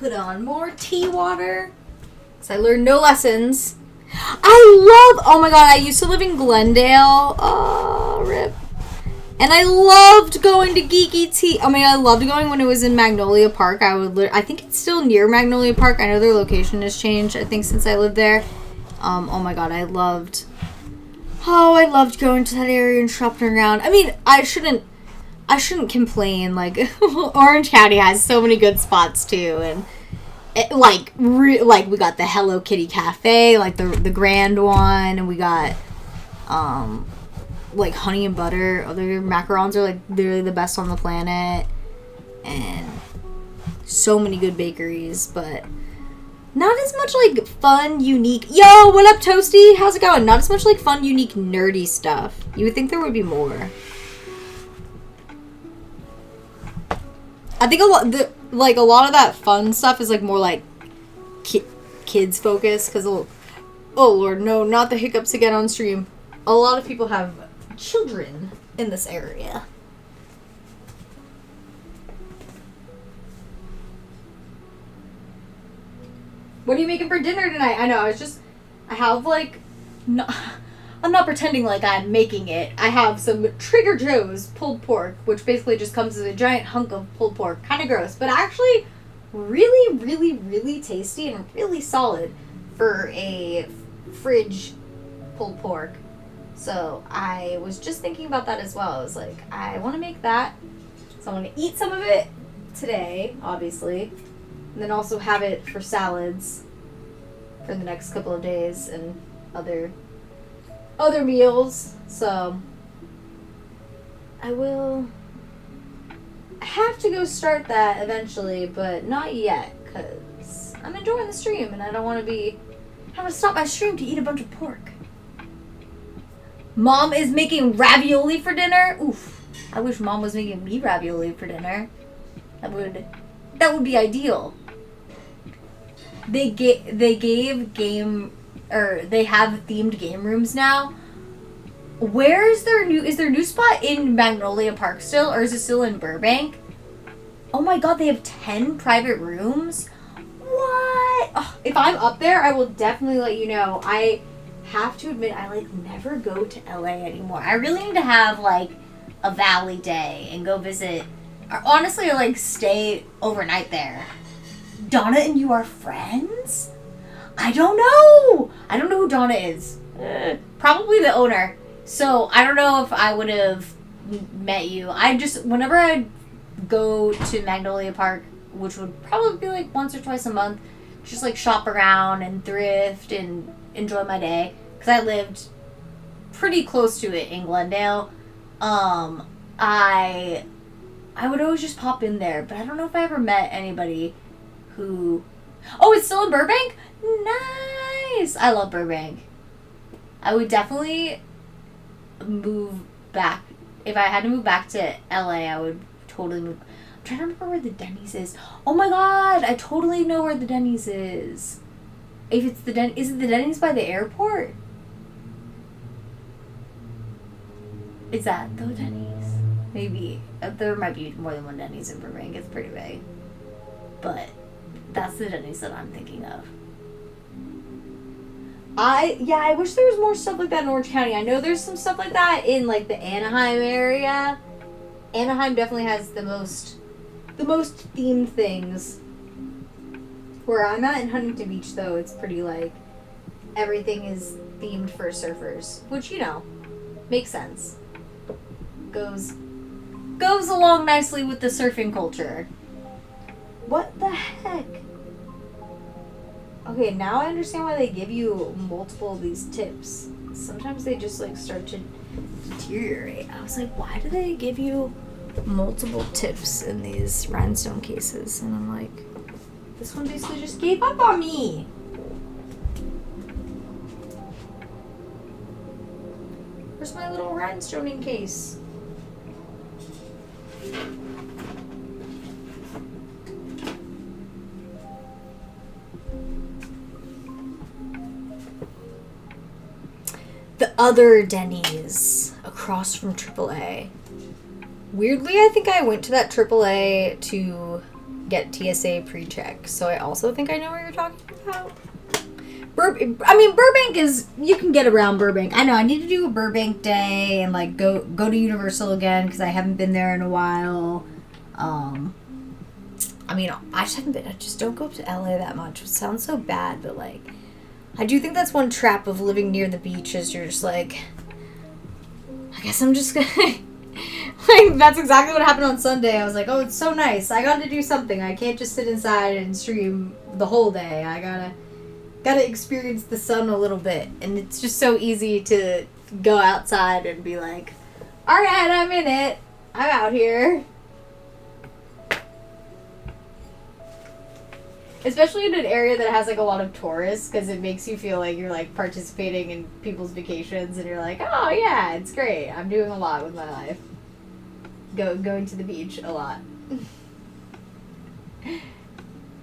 put on more tea water. Because I learned no lessons. Oh my god, I used to live in Glendale. Oh, rip. And I loved going to Geeky Tea. I mean, I loved going when it was in Magnolia Park. I think it's still near Magnolia Park. I know their location has changed, I think, since I lived there. Oh my god, I loved going to that area and shopping around. I mean, I shouldn't complain. Like, Orange County has so many good spots too, and we got the Hello Kitty Cafe, like the grand one, and we got like honey and butter. Their macarons are like literally the best on the planet, and so many good bakeries, but not as much like fun, unique. Yo, what up, Toasty? How's it going? Not as much like fun, unique, nerdy stuff. You would think there would be more. I think a lot of that fun stuff is like more like kids focused, because oh lord, no, not the hiccups again on stream. A lot of people have children in this area. What are you making for dinner tonight? I know, I have like, no, I'm not pretending like I'm making it. I have some Trader Joe's pulled pork, which basically just comes as a giant hunk of pulled pork. Kind of gross, but actually really, really, really tasty and really solid for a fridge pulled pork. So I was just thinking about that as well. I was like, I want to make that. So I want to eat some of it today, obviously. And then also have it for salads for the next couple of days and other meals. So I will have to go start that eventually, but not yet, because I'm enjoying the stream and I don't want to stop my stream to eat a bunch of pork. Mom is making ravioli for dinner. Oof. I wish Mom was making me ravioli for dinner. That would be ideal. They have themed game rooms now. Is their new spot in Magnolia Park still, or is it still in Burbank? Oh my god, they have 10 private rooms? What? Oh, if I'm up there, I will definitely let you know. I have to admit, I never go to LA anymore. I really need to have a Valley day and go visit. Or honestly, stay overnight there. Donna and you are friends? I don't know. I don't know who Donna is. Probably the owner. So I don't know if I would have met you. Whenever I go to Magnolia Park, which would probably be once or twice a month, just shop around and thrift and enjoy my day, because I lived pretty close to it in Glendale. I would always just pop in there, but I don't know if I ever met anybody who... Oh, it's still in Burbank? Nice! I love Burbank. I would definitely move back. If I had to move back to LA, I would totally move. I'm trying to remember where the Denny's is. Oh my god, I totally know where the Denny's is. If it's is it the Denny's by the airport? Is that the Denny's? Maybe. There might be more than one Denny's in Burbank. It's pretty big. But that's the Denny's that I'm thinking of. I wish there was more stuff like that in Orange County. I know there's some stuff like that in the Anaheim area. Anaheim definitely has the most themed things. Where I'm at in Huntington Beach, though, it's pretty everything is themed for surfers, which makes sense. Goes along nicely with the surfing culture. What the heck? Okay, now I understand why they give you multiple of these tips. Sometimes they just start to deteriorate. I was like, why do they give you multiple tips in these rhinestone cases? And I'm like, this one basically just gave up on me. Where's my little rhinestoning case? The other Denny's across from AAA. Weirdly, I think I went to that AAA to get TSA pre-check. So I also think I know what you're talking about. Burbank is, you can get around Burbank. I know I need to do a Burbank day and like go to Universal again because I haven't been there in a while. I just haven't been. I just don't go up to LA that much. It sounds so bad, but like, I do think that's one trap of living near the beach is you're just like, I guess I'm just gonna. Like, that's exactly what happened on Sunday. I was like, oh, it's so nice. I got to do something. I can't just sit inside and stream the whole day. I gotta experience the sun a little bit. And it's just so easy to go outside and be like, all right, I'm in it. I'm out here. Especially in an area that has like a lot of tourists, because it makes you feel like you're like participating in people's vacations and you're like, oh yeah, it's great. I'm doing a lot with my life. Going to the beach a lot.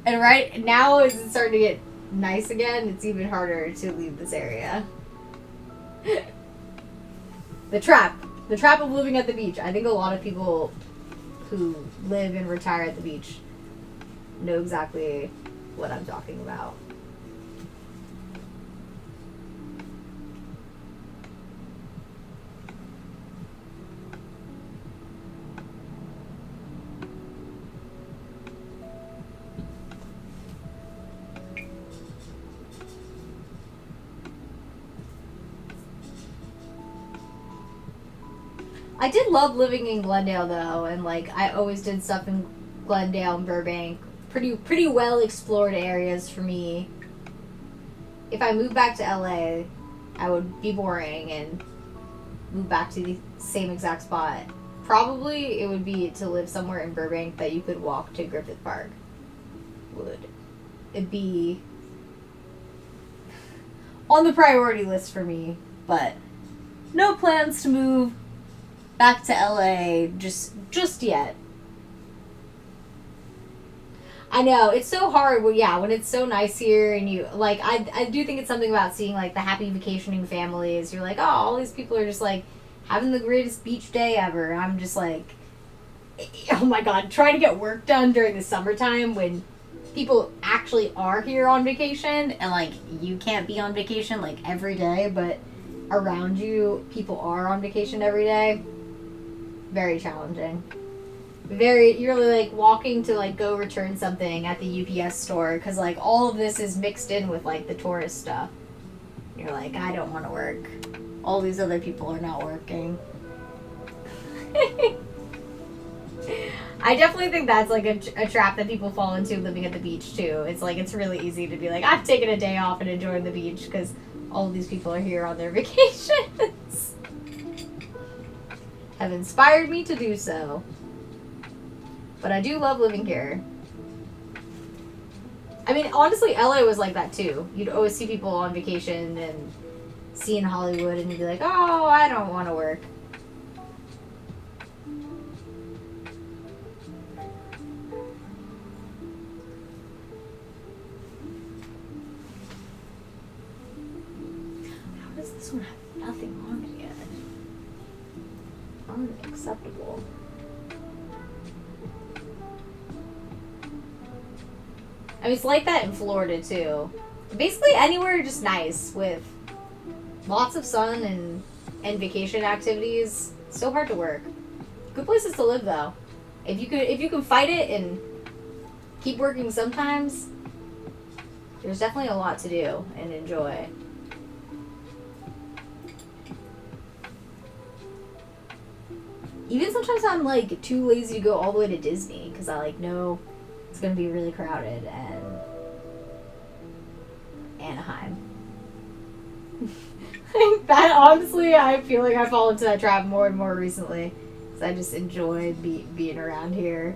And right now, as it's starting to get nice again, it's even harder to leave this area. The trap of living at the beach. I think a lot of people who live and retire at the beach know exactly what I'm talking about. I did love living in Glendale though, and like I always did stuff in Glendale and Burbank. Pretty well explored areas for me. If I moved back to LA, I would be boring and move back to the same exact spot. Probably it would be to live somewhere in Burbank that you could walk to Griffith Park. Would it be on the priority list for me, but no plans to move back to LA just yet. I know, it's so hard when it's so nice here and you, like, I do think it's something about seeing, like, the happy vacationing families. You're like, oh, all these people are just, like, having the greatest beach day ever. I'm just like, oh my god, trying to get work done during the summertime when people actually are here on vacation and, like, you can't be on vacation, like, every day, but around you, people are on vacation every day. Very challenging. You're like walking to like go return something at the UPS store because like all of this is mixed in with like the tourist stuff. You're like, I don't want to work. All these other people are not working. I definitely think that's like a trap that people fall into living at the beach too. It's like it's really easy to be like, I'm taking a day off and enjoying the beach because all of these people are here on their vacations. Have inspired me to do so. But I do love living here. I mean, honestly, LA was like that too. You'd always see people on vacation and see in Hollywood and you'd be like, oh, I don't want to work. How does this one have nothing on it yet? Unacceptable. I mean, it's like that in Florida, too. Basically, anywhere just nice with lots of sun and vacation activities. It's so hard to work. Good places to live, though. If you can fight it and keep working sometimes, there's definitely a lot to do and enjoy. Even sometimes I'm, like, too lazy to go all the way to Disney, because I, like, know it's going to be really crowded, and Anaheim. That, honestly, I feel like I fall into that trap more and more recently, because I just enjoy being around here.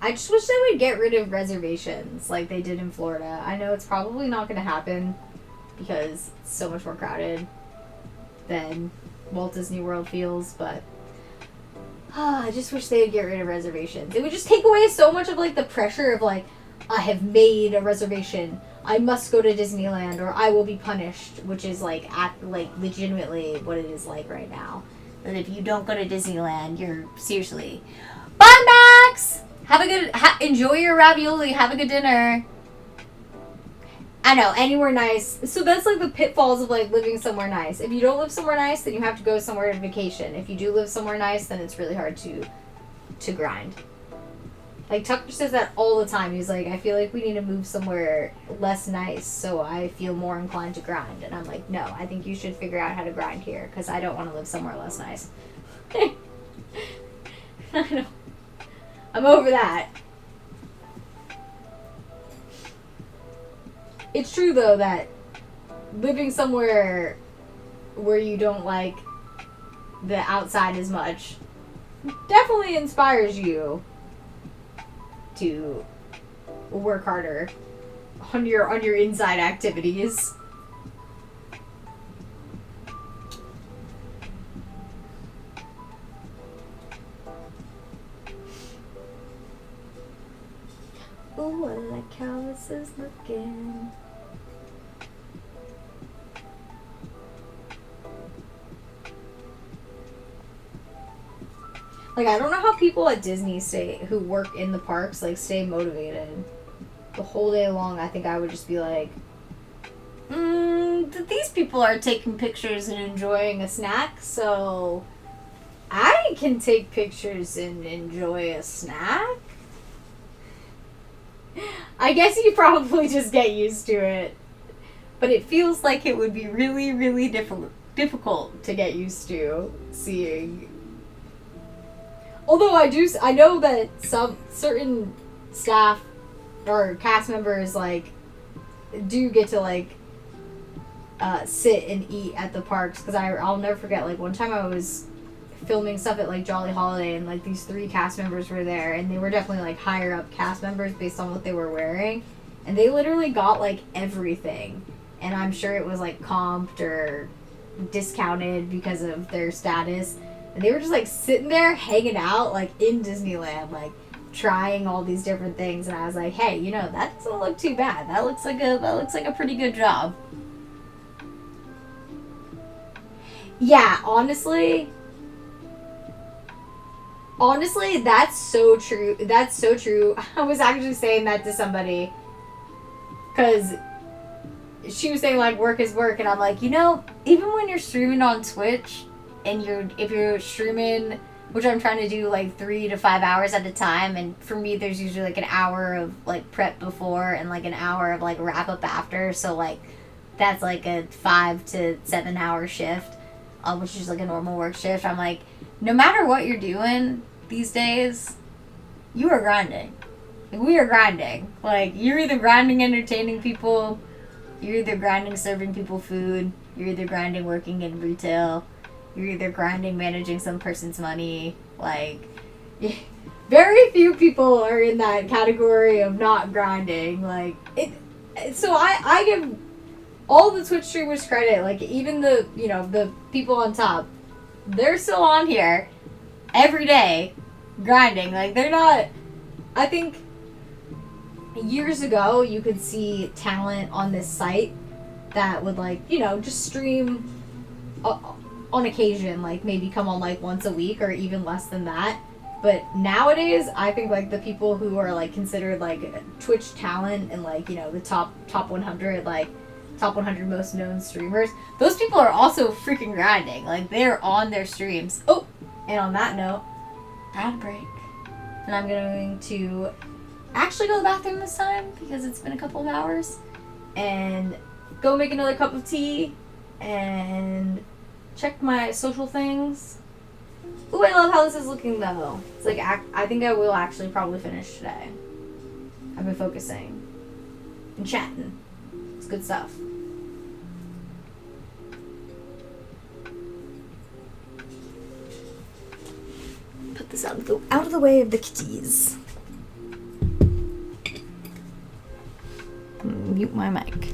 I just wish they would get rid of reservations like they did in Florida. I know it's probably not going to happen because it's so much more crowded than Walt Disney World feels, but I just wish they would get rid of reservations. It would just take away so much of like the pressure of like, I have made a reservation. I must go to Disneyland or I will be punished, which is like legitimately what it is like right now. That if you don't go to Disneyland, you're seriously. Bye, Max. Have a good enjoy your ravioli. Have a good dinner. I know, anywhere nice. So that's like the pitfalls of like living somewhere nice. If you don't live somewhere nice, then you have to go somewhere on vacation. If you do live somewhere nice, then it's really hard to grind. Like Tucker says that all the time. He's like, I feel like we need to move somewhere less nice so I feel more inclined to grind. And I'm like, no, I think you should figure out how to grind here because I don't want to live somewhere less nice. I know. I'm over that. It's true though that living somewhere where you don't like the outside as much definitely inspires you to work harder on your inside activities. Ooh, I like how this is looking. Like, I don't know how people at Disney who work in the parks, like, stay motivated the whole day long. I think I would just be like, these people are taking pictures and enjoying a snack, so I can take pictures and enjoy a snack. I guess you probably just get used to it. But it feels like it would be really, really difficult to get used to seeing. Although I know that some certain staff or cast members like do get to like sit and eat at the parks because I'll never forget like one time I was filming stuff at like Jolly Holiday and like these 3 cast members were there and they were definitely like higher up cast members based on what they were wearing and they literally got like everything and I'm sure it was like comped or discounted because of their status. And they were just like sitting there hanging out like in Disneyland, like trying all these different things. And I was like, hey, you know, that doesn't look too bad. That looks like a pretty good job. Yeah, honestly, that's so true. That's so true. I was actually saying that to somebody because she was saying like work is work, and I'm like, you know, even when you're streaming on Twitch and if you're streaming, which I'm trying to do like 3 to 5 hours at a time, and for me there's usually like an hour of like prep before and like an hour of like wrap up after, so like that's like a 5 to 7 hour shift, which is like a normal work shift. I'm like, no matter what you're doing these days, you are grinding. Like, we are grinding. Like, you're either grinding entertaining people, you're either grinding serving people food, you're either grinding working in retail, you're either grinding managing some person's money. Like, very few people are in that category of not grinding. Like, so I give all the Twitch streamers credit. Like, even the people on top, they're still on here every day grinding. Like, they're not. I think years ago you could see talent on this site that would like just stream on occasion, like maybe come on like once a week or even less than that. But nowadays I think like the people who are like considered like Twitch talent and like the top 100, like top 100 most known streamers, those people are also freaking grinding. Like, they're on their streams. Oh, and on that note, ad break. And I'm going to actually go to the bathroom this time because it's been a couple of hours, and go make another cup of tea and check my social things. Ooh, I love how this is looking though. It's like I think I will actually probably finish today. I've been focusing and chatting. It's good stuff. Put this out of the way of the kitties. Mute my mic.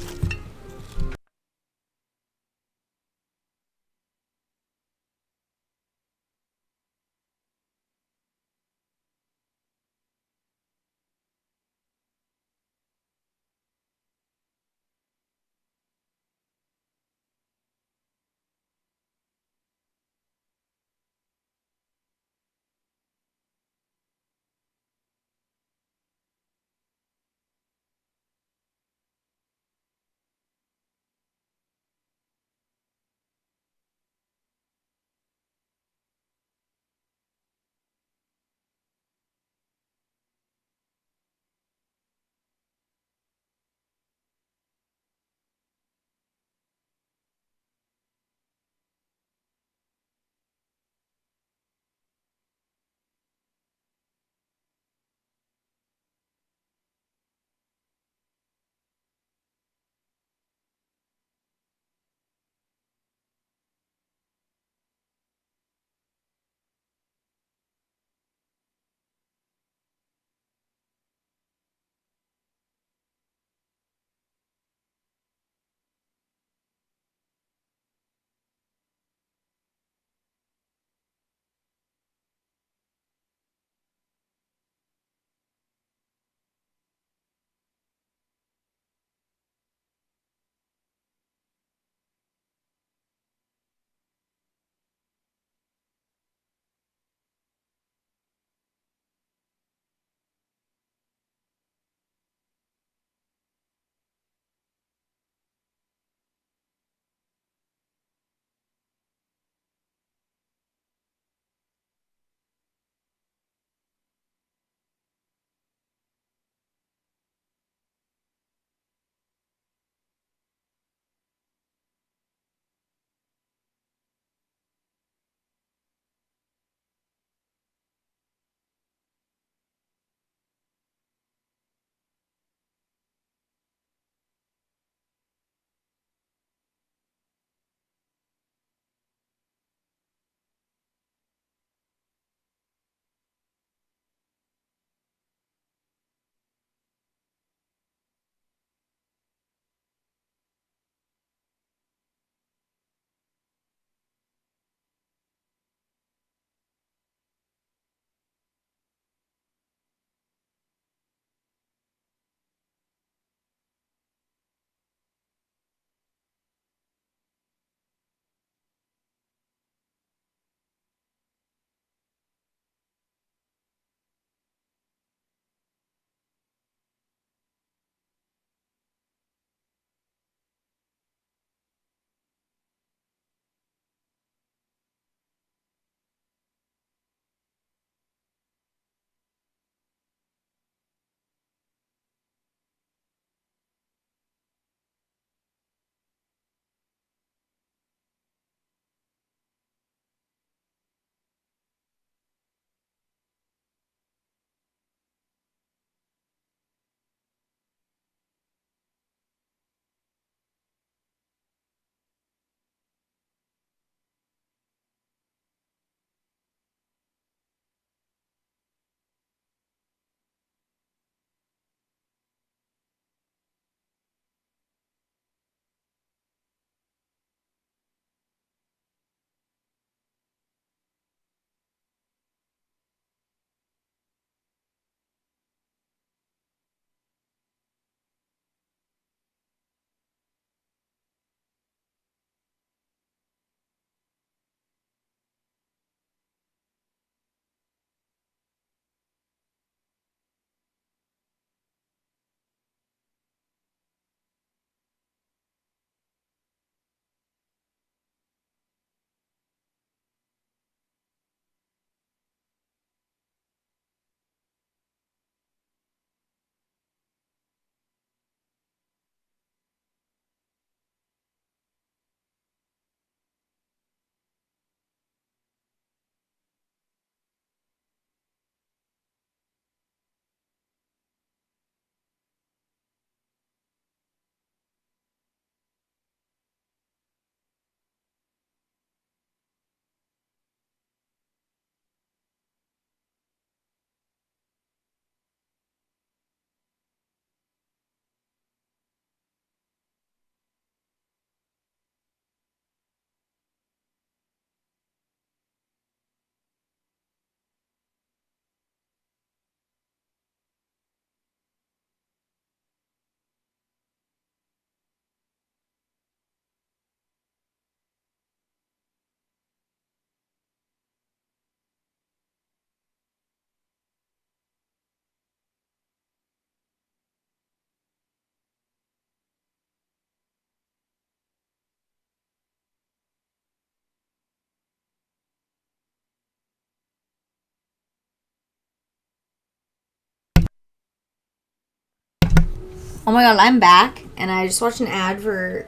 Oh my god, I'm back, and I just watched an ad for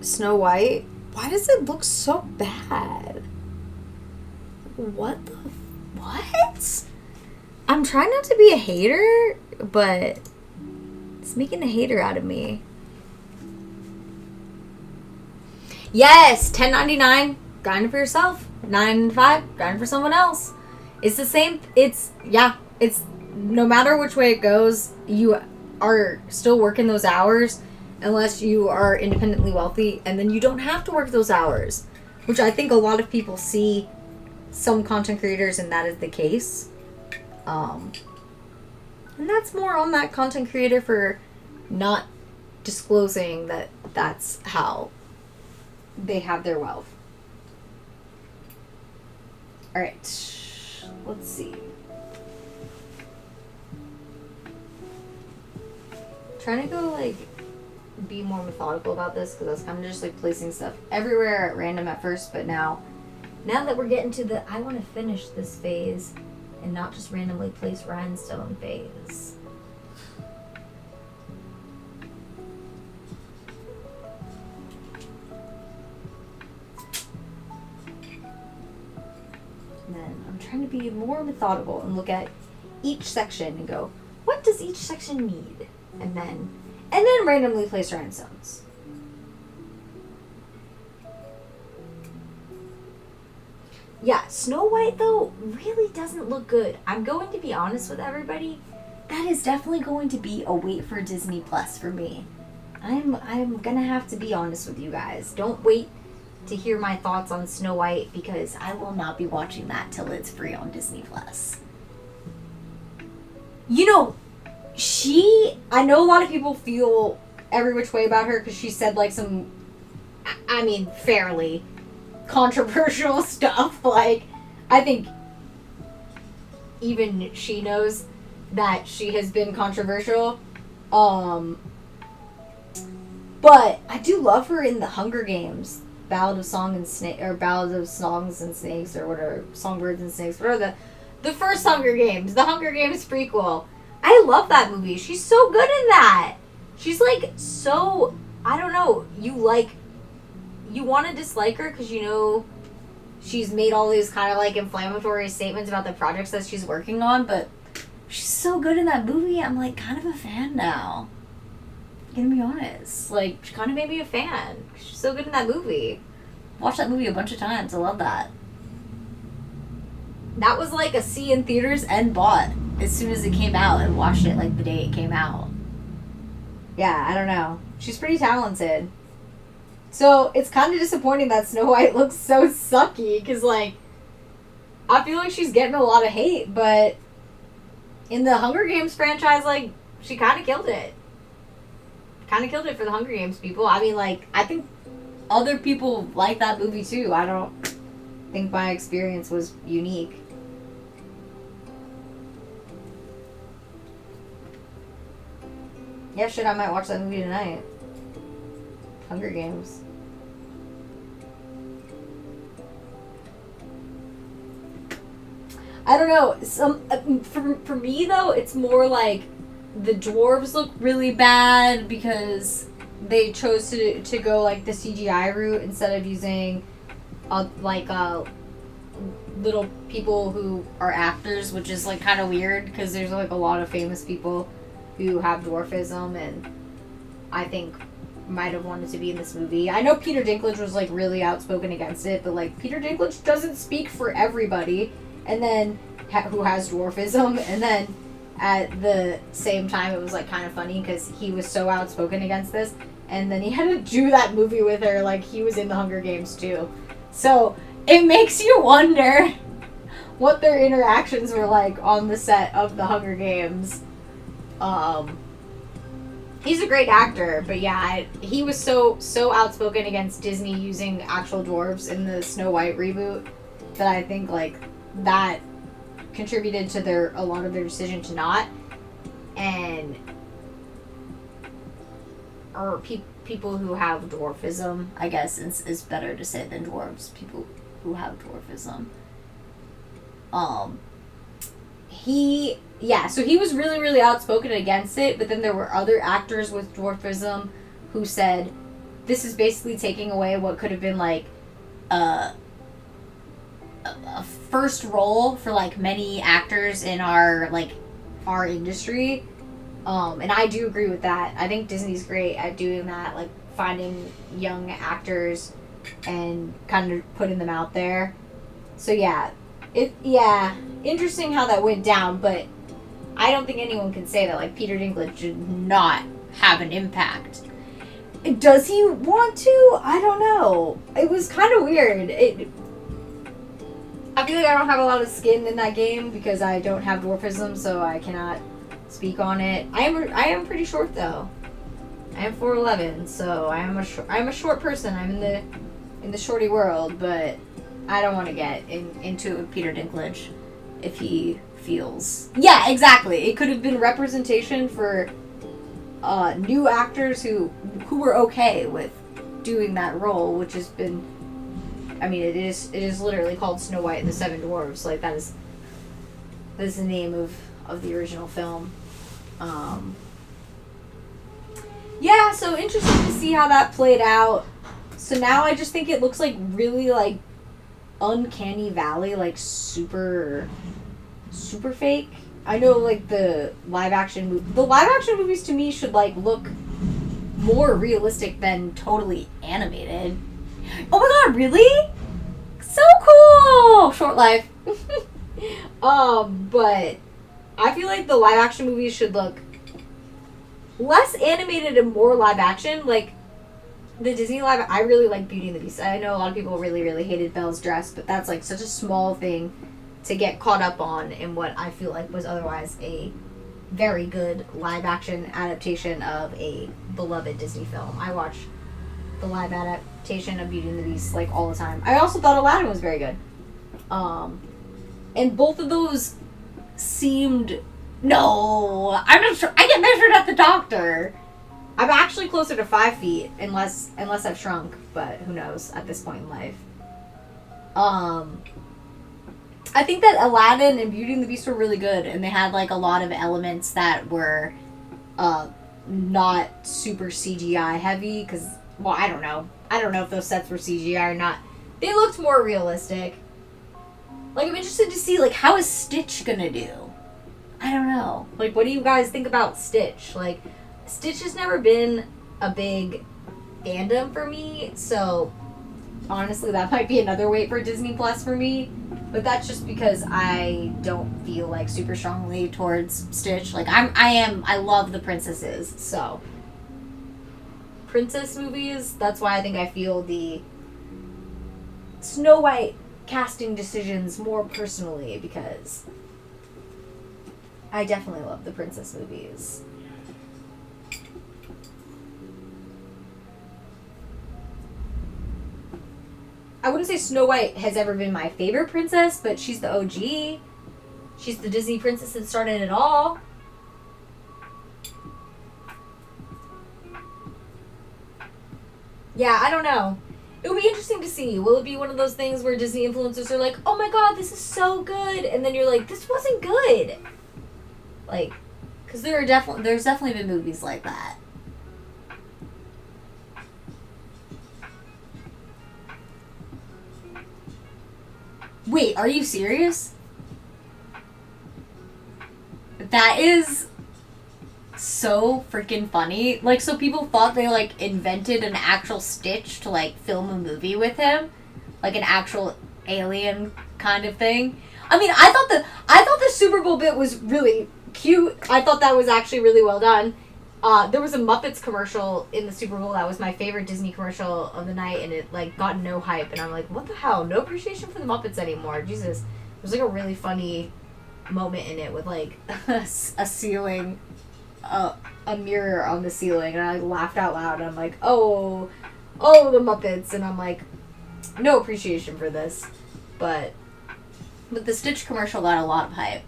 Snow White. Why does it look so bad? What the... What? I'm trying not to be a hater, but it's making a hater out of me. Yes, $10.99, grind for yourself. $9.95, grind for someone else. It's the same. It's no matter which way it goes, you are still working those hours unless you are independently wealthy, and then you don't have to work those hours, which I think a lot of people see some content creators, and that is the case. And that's more on that content creator for not disclosing that that's how they have their wealth. All right, let's see. Trying to go like be more methodical about this because I was kind of just like placing stuff everywhere at random at first, but now that we're getting to the I want to finish this phase and not just randomly place rhinestone phase. And then I'm trying to be more methodical and look at each section and go, what does each section need? And then randomly place rhinestones. Yeah, Snow White though really doesn't look good. I'm going to be honest with everybody. That is definitely going to be a wait for Disney Plus for me. I'm gonna have to be honest with you guys. Don't wait to hear my thoughts on Snow White because I will not be watching that till it's free on Disney Plus. You know, I know a lot of people feel every which way about her because she said like some, I mean, fairly controversial stuff. Like, I think even she knows that she has been controversial. But I do love her in the Hunger Games, Ballad of Songs and Snakes, or whatever, Songbirds and Snakes, whatever the first Hunger Games, the Hunger Games prequel. I love that movie. She's so good in that. She's like so, I don't know, you want to dislike her because you know she's made all these kind of like inflammatory statements about the projects that she's working on, but she's so good in that movie. I'm like kind of a fan now. I'm gonna be honest. Like, she kind of made me a fan. She's so good in that movie. Watched that movie a bunch of times. I love that. That was like a see in theaters and bought as soon as it came out and watched it like the day it came out. Yeah, I don't know. She's pretty talented. So it's kind of disappointing that Snow White looks so sucky because, like, I feel like she's getting a lot of hate, but in the Hunger Games franchise, like, she kind of killed it. Kind of killed it for the Hunger Games people. I mean, like, I think other people like that movie too. I don't think my experience was unique. Yeah, shit, I might watch that movie tonight. Hunger Games. I don't know. For me though, it's more like the dwarves look really bad because they chose to go like the CGI route instead of using little people who are actors, which is like kind of weird because there's like a lot of famous people who have dwarfism and I think might have wanted to be in this movie. I know Peter Dinklage was like really outspoken against it, but like Peter Dinklage doesn't speak for everybody, and then who has dwarfism, and then at the same time it was like kind of funny because he was so outspoken against this, and then he had to do that movie with her like he was in the Hunger Games too. So it makes you wonder what their interactions were like on the set of the Hunger Games. He's a great actor, but yeah, he was so outspoken against Disney using actual dwarves in the Snow White reboot that I think like that contributed to a lot of their decision to not, or people who have dwarfism, I guess is better to say than dwarves. People who have dwarfism. Yeah, so he was really, really outspoken against it, but then there were other actors with dwarfism who said this is basically taking away what could have been like a, a first role for like many actors in our industry. And I do agree with that. I think Disney's great at doing that, like finding young actors and kind of putting them out there. So yeah, interesting how that went down, but I don't think anyone can say that like Peter Dinklage did not have an impact. Does he want to? I don't know. It was kind of weird. I feel like I don't have a lot of skin in that game because I don't have dwarfism, so I cannot speak on it. I am pretty short though. I am 4'11", so I'm a short person. I'm in the shorty world, but I don't want to get into it with Peter Dinklage if he feels. Yeah, exactly. It could have been representation for new actors who were okay with doing that role, which has been. I mean, it is literally called Snow White and the Seven Dwarfs. Like that is the name of the original film. Yeah, so interesting to see how that played out. So now I just think it looks like really like uncanny valley, like super fake. I know like the live action movies to me should like look more realistic than totally animated. Oh my god, really? So cool! Short life. But I feel like the live action movies should look less animated and more live action. Like the Disney live, I really like Beauty and the Beast. I know a lot of people really, really hated Belle's dress, but that's like such a small thing to get caught up on in what I feel like was otherwise a very good live action adaptation of a beloved Disney film. I watch the live adaptation of Beauty and the Beast like all the time. I also thought Aladdin was very good. And both of those seemed no. I'm not sure. I get measured at the doctor. I'm actually closer to 5 feet, unless I've shrunk, but who knows at this point in life. I think that Aladdin and Beauty and the Beast were really good, and they had like a lot of elements that were not super CGI heavy, because, well, I don't know if those sets were CGI or not. They looked more realistic. Like, I'm interested to see, like, how is Stitch gonna do? I don't know. Like, what do you guys think about Stitch? Like, Stitch has never been a big fandom for me, so honestly, that might be another wait for Disney Plus for me. But that's just because I don't feel like super strongly towards Stitch. Like I love the princesses, so princess movies. That's why I think I feel the Snow White casting decisions more personally, because I definitely love the princess movies. I wouldn't say Snow White has ever been my favorite princess, but she's the OG. She's the Disney princess that started it all. Yeah, I don't know. It would be interesting to see. Will it be one of those things where Disney influencers are like, oh my god, this is so good, and then you're like, this wasn't good? Like, because there's definitely been movies like that. Wait, are you serious? That is so freaking funny. Like, so people thought they, like, invented an actual Stitch to, like, film a movie with him? Like, an actual alien kind of thing? I mean, I thought the Super Bowl bit was really cute. I thought that was actually really well done. There was a Muppets commercial in the Super Bowl that was my favorite Disney commercial of the night, and it, like, got no hype, and I'm like, what the hell? No appreciation for the Muppets anymore. Jesus. There's, like, a really funny moment in it with, like, a ceiling, a mirror on the ceiling, and I, like, laughed out loud, and I'm like, oh, the Muppets, and I'm like, no appreciation for this. But the Stitch commercial got a lot of hype.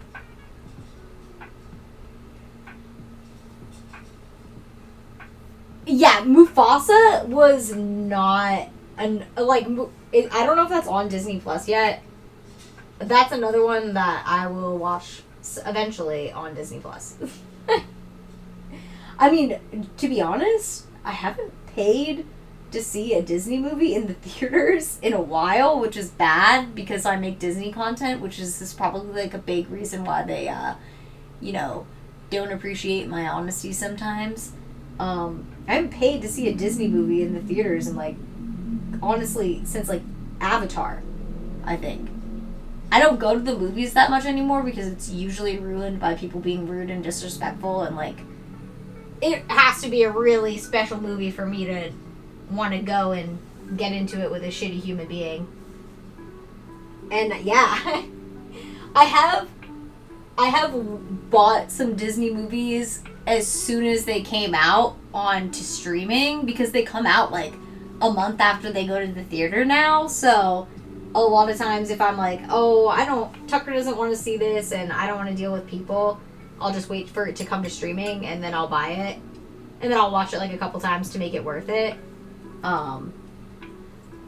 Yeah, Mufasa was not I don't know if that's on Disney Plus yet. That's another one that I will watch eventually on Disney Plus. I mean, to be honest, I haven't paid to see a Disney movie in the theaters in a while, which is bad because I make Disney content, which is probably like a big reason why they, don't appreciate my honesty sometimes. I haven't paid to see a Disney movie in the theaters in like, honestly, since like Avatar, I think. I don't go to the movies that much anymore because it's usually ruined by people being rude and disrespectful, and like, it has to be a really special movie for me to want to go and get into it with a shitty human being. And yeah, I have bought some Disney movies as soon as they came out onto streaming because they come out like a month after they go to the theater now. So a lot of times if I'm like, oh, Tucker doesn't want to see this and I don't want to deal with people, I'll just wait for it to come to streaming and then I'll buy it. And then I'll watch it like a couple times to make it worth it.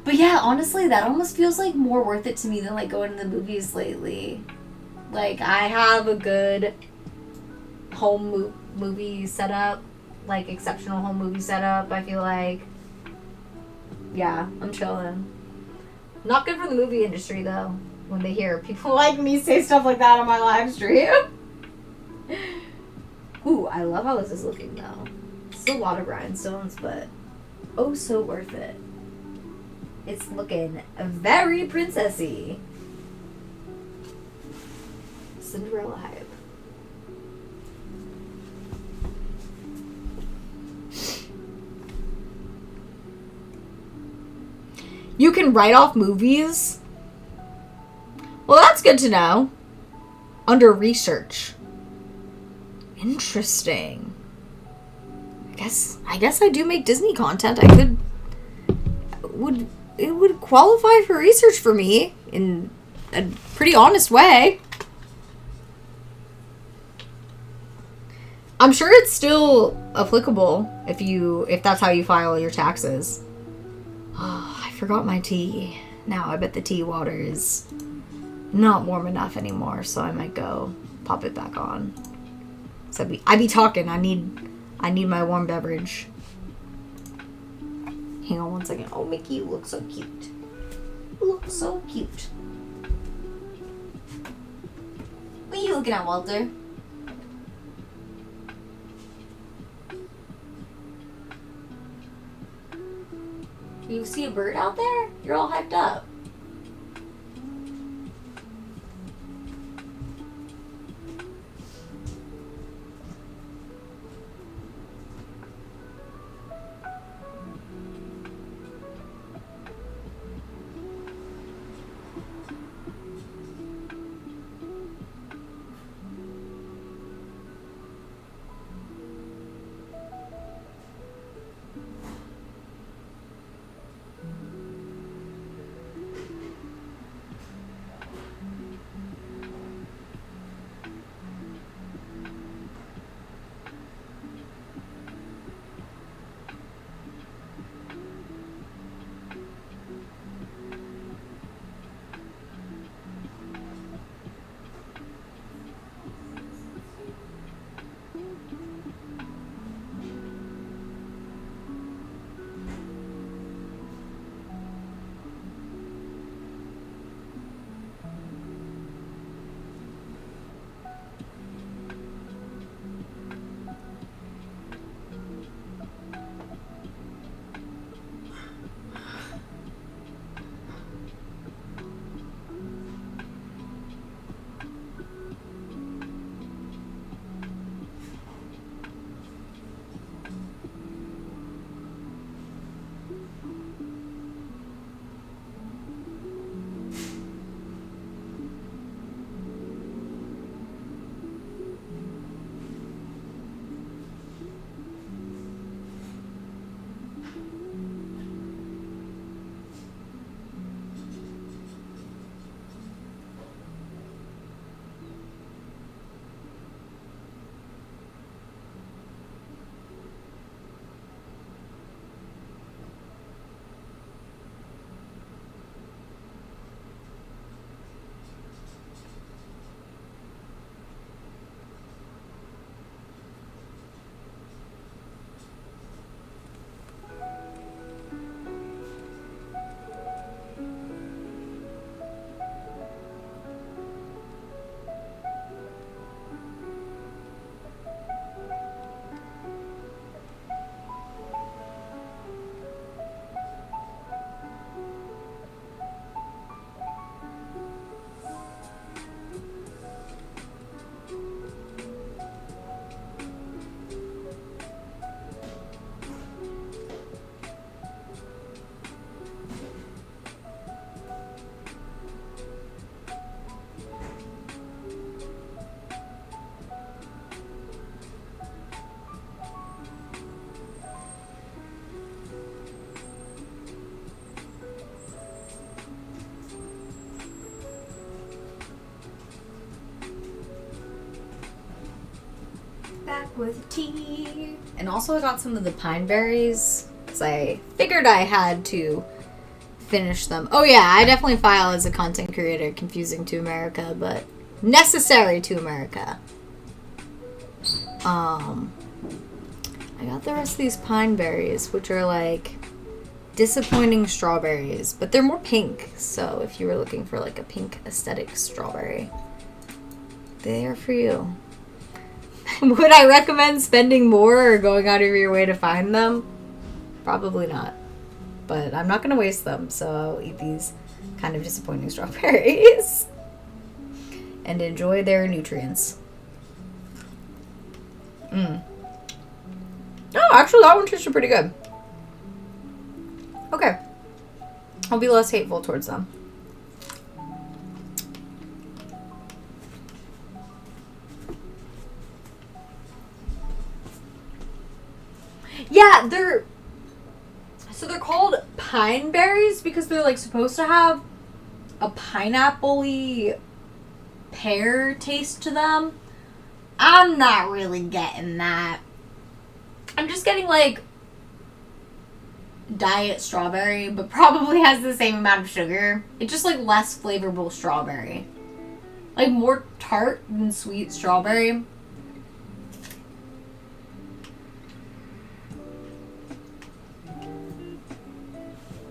But yeah, honestly, that almost feels like more worth it to me than like going to the movies lately. Like, I have a good home movie setup, like exceptional home movie setup, I feel like. Yeah, I'm chilling. Not good for the movie industry though, when they hear people like me say stuff like that on my live stream. Ooh, I love how this is looking though. It's a lot of rhinestones, but oh so worth it. It's looking very princessy. Cinderella hype. You can write off movies? Well, that's good to know. Under research. Interesting. I guess I do make Disney content. It would qualify for research for me in a pretty honest way. I'm sure it's still applicable if that's how you file your taxes. Oh, I forgot my tea. Now I bet the tea water is not warm enough anymore, so I might go pop it back on. So I be talking. I need my warm beverage. Hang on one second. Oh, Mickey, you look so cute. You look so cute. What are you looking at, Walter? You see a bird out there? You're all hyped up. with tea. And also I got some of the pine berries because I figured I had to finish them. Oh yeah, I definitely file as a content creator, confusing to America, but necessary to America. I got the rest of these pine berries, which are like disappointing strawberries, but they're more pink. So if you were looking for like a pink aesthetic strawberry, they are for you. Would I recommend spending more or going out of your way to find them? Probably not. But I'm not going to waste them, so I'll eat these kind of disappointing strawberries and enjoy their nutrients. Oh, actually, that one tasted pretty good. Okay. I'll be less hateful towards them. Yeah, they're called pine berries because they're like supposed to have a pineapple-y pear taste to them. I'm not really getting that. I'm just getting like diet strawberry, but probably has the same amount of sugar. It's just like less flavorful strawberry. Like more tart than sweet strawberry.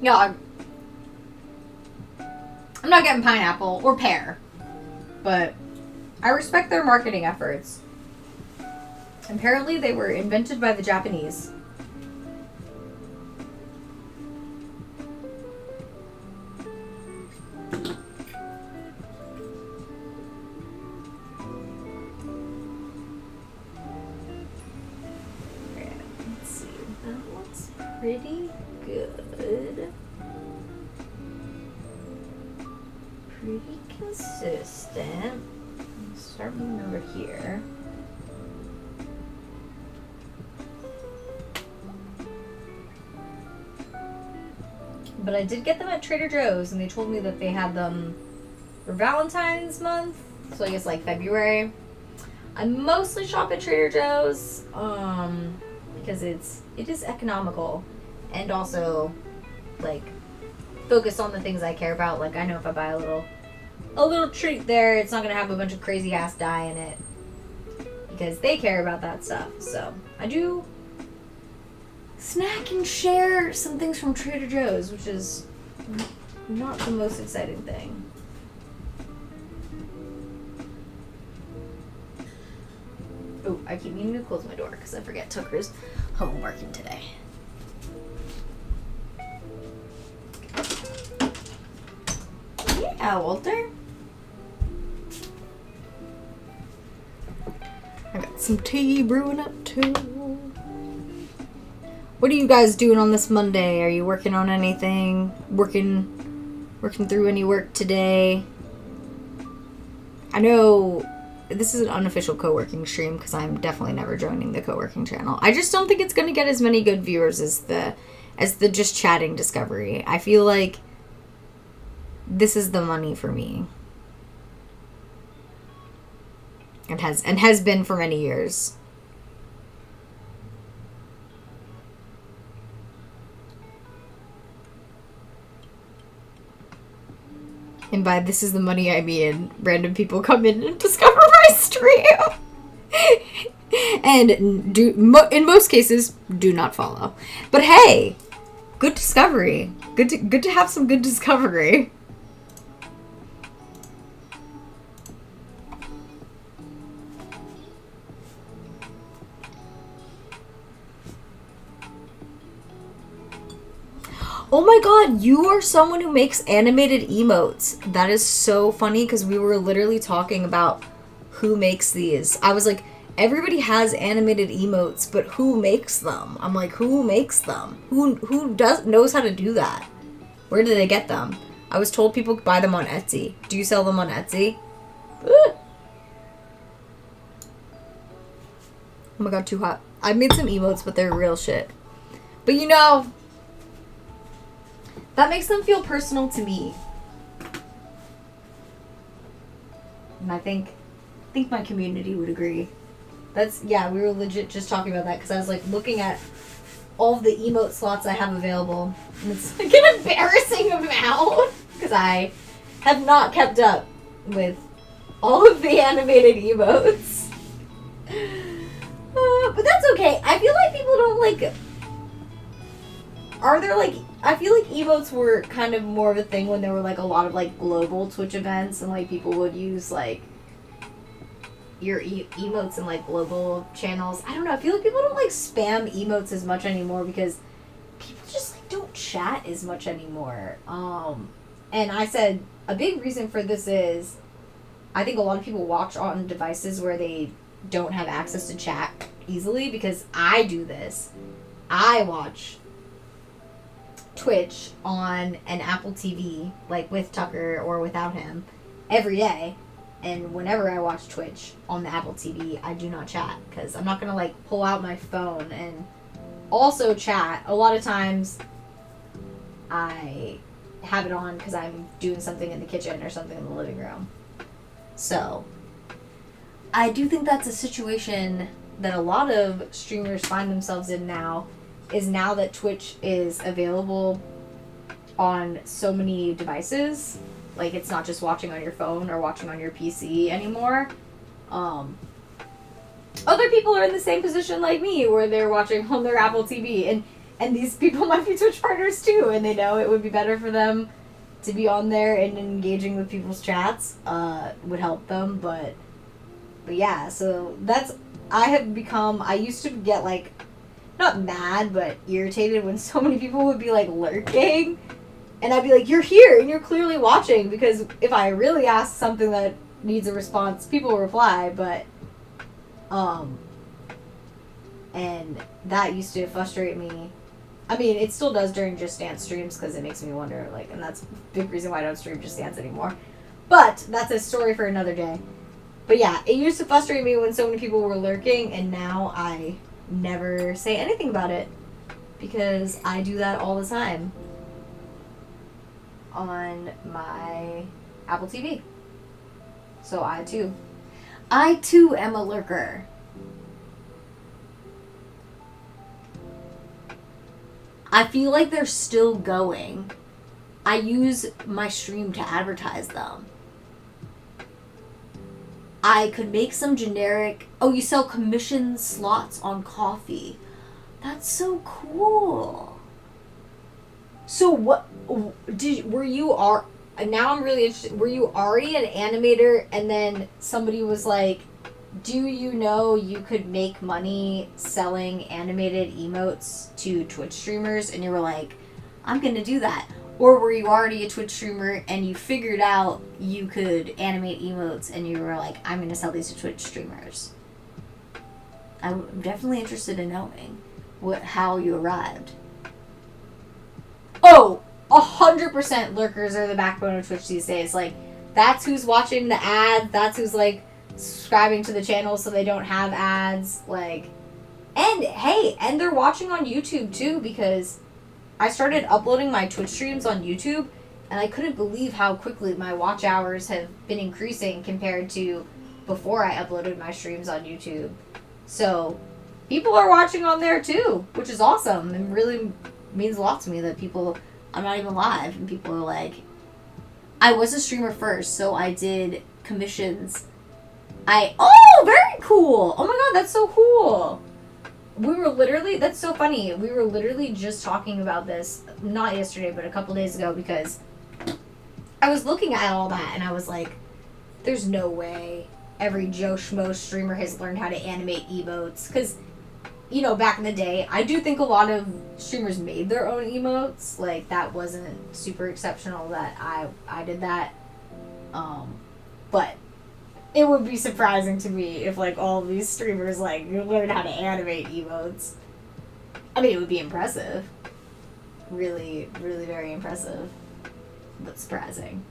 Yeah, I'm not getting pineapple or pear, but I respect their marketing efforts. Apparently, they were invented by the Japanese. Okay, let's see. That looks pretty good. Pretty consistent. Let's start moving over here. But I did get them at Trader Joe's, and they told me that they had them for Valentine's month, so I guess like February. I mostly shop at Trader Joe's because it is economical, and also like focus on the things I care about. Like I know if I buy a little treat there, it's not gonna have a bunch of crazy ass dye in it because they care about that stuff. So I do snack and share some things from Trader Joe's, which is not the most exciting thing. Oh, I keep meaning to close my door because I forget Tucker's home working today. Yeah, Walter. I got some tea brewing up too. What are you guys doing on this Monday? Are you working on anything? Working through any work today? I know this is an unofficial co-working stream because I'm definitely never joining the co-working channel. I just don't think it's going to get as many good viewers as the just chatting discovery. I feel like this is the money for me. It has been for many years. And by this is the money I mean random people come in and discover my stream. And in most cases do not follow. But hey, good discovery. Good to have some good discovery. Oh my god, you are someone who makes animated emotes. That is so funny because we were literally talking about who makes these. I was like, everybody has animated emotes, but who makes them? I'm like, who makes them? Who knows how to do that? Where do they get them? I was told people could buy them on Etsy. Do you sell them on Etsy? Oh my god, too hot. I made some emotes, but they're real shit. But you know, that makes them feel personal to me. And I think my community would agree. We were legit just talking about that because I was like looking at all of the emote slots I have available. And it's like an embarrassing amount because I have not kept up with all of the animated emotes. But that's okay. I feel like people don't like... Are there like... I feel like emotes were kind of more of a thing when there were like a lot of like global Twitch events and like people would use like your emotes in like global channels. I don't know. I feel like people don't like spam emotes as much anymore because people just like don't chat as much anymore. And I said a big reason for this is I think a lot of people watch on devices where they don't have access to chat easily because I do this. I watch Twitch on an Apple TV, like with Tucker or without him, every day. And whenever I watch Twitch on the Apple TV, I do not chat because I'm not going to like pull out my phone and also chat. A lot of times I have it on because I'm doing something in the kitchen or something in the living room. So I do think that's a situation that a lot of streamers find themselves in now, is now that Twitch is available on so many devices. Like, it's not just watching on your phone or watching on your PC anymore. Other people are in the same position like me, where they're watching on their Apple TV, and these people might be Twitch partners too, and they know it would be better for them to be on there and engaging with people's chats would help them, but yeah, so that's... I used to get, like, not mad, but irritated when so many people would be, like, lurking. And I'd be like, you're here, and you're clearly watching, because if I really ask something that needs a response, people will reply, but, and that used to frustrate me. I mean, it still does during Just Dance streams, because it makes me wonder, like, and that's a big reason why I don't stream Just Dance anymore. But, that's a story for another day. But yeah, it used to frustrate me when so many people were lurking, and now I never say anything about it, because I do that all the time on my Apple TV. So I too am a lurker. I feel like they're still going. I use my stream to advertise them. I could make some generic... Oh, you sell commission slots on coffee. That's so cool. So what... Were you... Now I'm really interested. Were you already an animator and then somebody was like, do you know you could make money selling animated emotes to Twitch streamers? And you were like, I'm going to do that. Or were you already a Twitch streamer and you figured out you could animate emotes and you were like, I'm going to sell these to Twitch streamers? I'm definitely interested in knowing how you arrived. Oh, 100% lurkers are the backbone of Twitch these days. Like, that's who's watching the ads. That's who's, like, subscribing to the channel so they don't have ads. Like, and, hey, and they're watching on YouTube, too, because I started uploading my Twitch streams on YouTube, and I couldn't believe how quickly my watch hours have been increasing compared to before I uploaded my streams on YouTube. So, people are watching on there too, which is awesome, and really means a lot to me that people... I'm not even live, and people are like... I was a streamer first, so I did commissions. Oh, very cool! Oh my god, that's so cool! We were literally... That's so funny. We were literally just talking about this, not yesterday, but a couple days ago, because I was looking at all that, and I was like, there's no way every Joe Schmo streamer has learned how to animate emotes. Because, you know, back in the day, I do think a lot of streamers made their own emotes. Like, that wasn't super exceptional that I did that. But it would be surprising to me if, like, all these streamers, like, learned how to animate emotes. I mean, it would be impressive. Really, really very impressive. But surprising.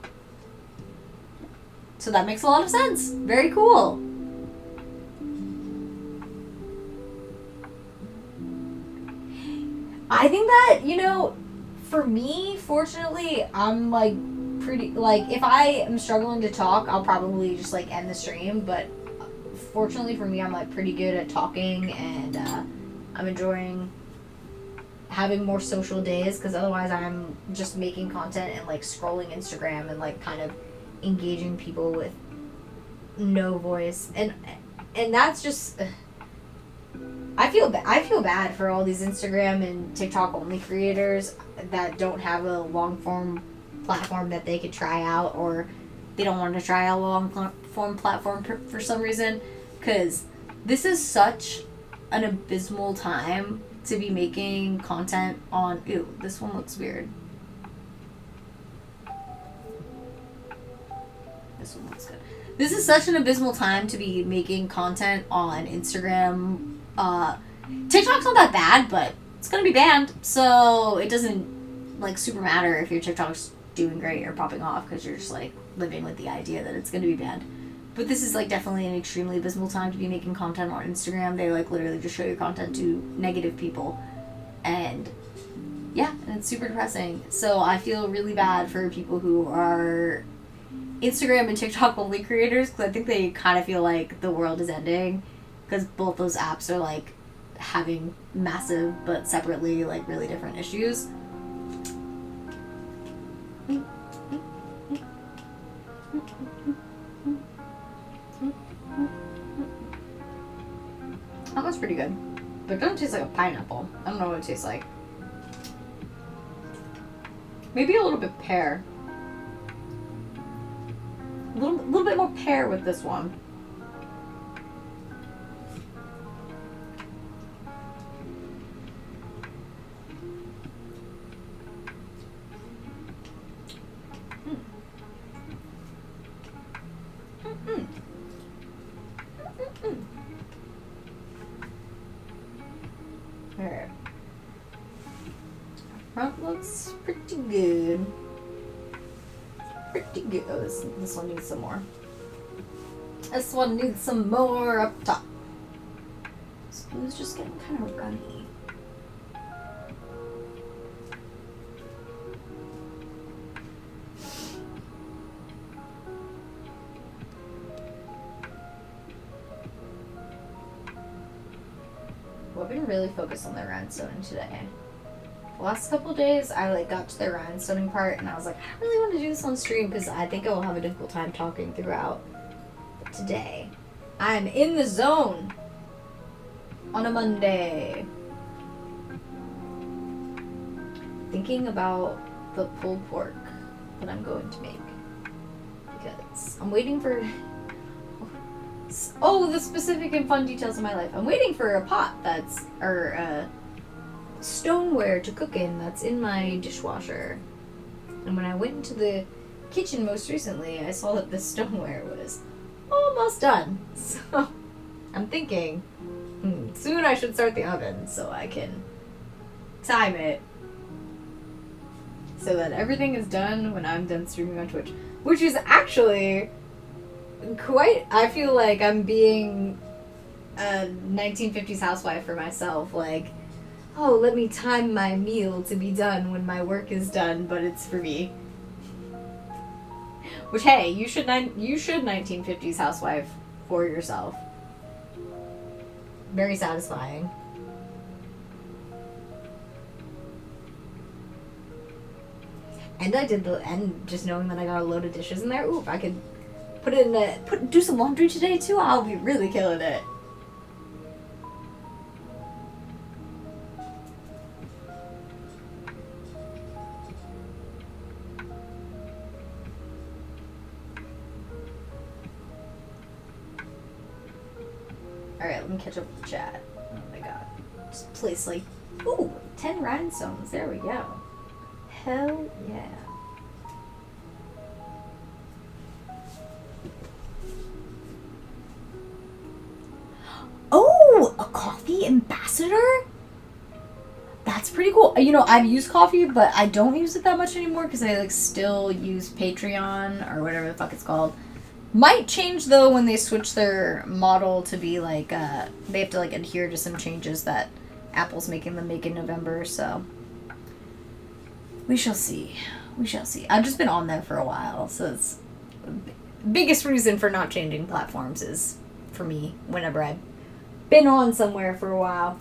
So that makes a lot of sense. Very cool. I think that, you know, for me, fortunately, I'm, like, pretty, like, if I am struggling to talk, I'll probably just, like, end the stream, but fortunately for me, I'm like pretty good at talking, and I'm enjoying having more social days, because otherwise I'm just making content and like scrolling Instagram and like kind of engaging people with no voice, and that's just I feel bad for all these Instagram and TikTok only creators that don't have a long form platform that they could try out, or they don't want to try a long form platform for some reason, because this is such an abysmal time to be making content on. Ew, this one looks weird. This one looks good. This is such an abysmal time to be making content on Instagram. TikTok's not that bad, but it's gonna be banned, so it doesn't like super matter if your TikTok's doing great or popping off, because you're just like living with the idea that it's gonna be banned. But this is like definitely an extremely abysmal time to be making content on Instagram. They like literally just show your content to negative people, and yeah, and it's super depressing. So I feel really bad for people who are Instagram and TikTok only creators, because I think they kind of feel like the world is ending, because both those apps are like having massive but separately like really different issues. That was pretty good, but it doesn't taste like a pineapple. I don't know what it tastes like. Maybe a little bit pear. A little bit more pear with this one. Alright. Front looks pretty good. Pretty good. Oh, this one needs some more. This one needs some more up top. This blue's just getting kind of runny. Well, I've been really focused on the rhinestoning today. The last couple days, I like got to the rhinestoning part, and I was like, I really want to do this on stream because I think I will have a difficult time talking throughout. But today, I'm in the zone on a Monday, thinking about the pulled pork that I'm going to make, because I'm waiting for the specific and fun details of my life. I'm waiting for a pot stoneware to cook in that's in my dishwasher. And when I went into the kitchen most recently, I saw that the stoneware was almost done. So I'm thinking, soon I should start the oven so I can time it so that everything is done when I'm done streaming on Twitch. Which is actually quite, I feel like I'm being a 1950s housewife for myself. Like, oh, let me time my meal to be done when my work is done, but it's for me. Which, hey, you should 1950s housewife for yourself. Very satisfying. And just knowing that I got a load of dishes in there, ooh, if I could do some laundry today too, I'll be really killing it. Alright, let me catch up with the chat. Oh my god. Just place like, 10 rhinestones. There we go. Hell yeah. Oh, a coffee ambassador? That's pretty cool. You know, I've used coffee, but I don't use it that much anymore because I like still use Patreon or whatever the fuck it's called. Might change though when they switch their model to be like they have to like adhere to some changes that Apple's making them make in November, so we shall see. We shall see. I've just been on there for a while, so it's biggest reason for not changing platforms is for me whenever I've been on somewhere for a while.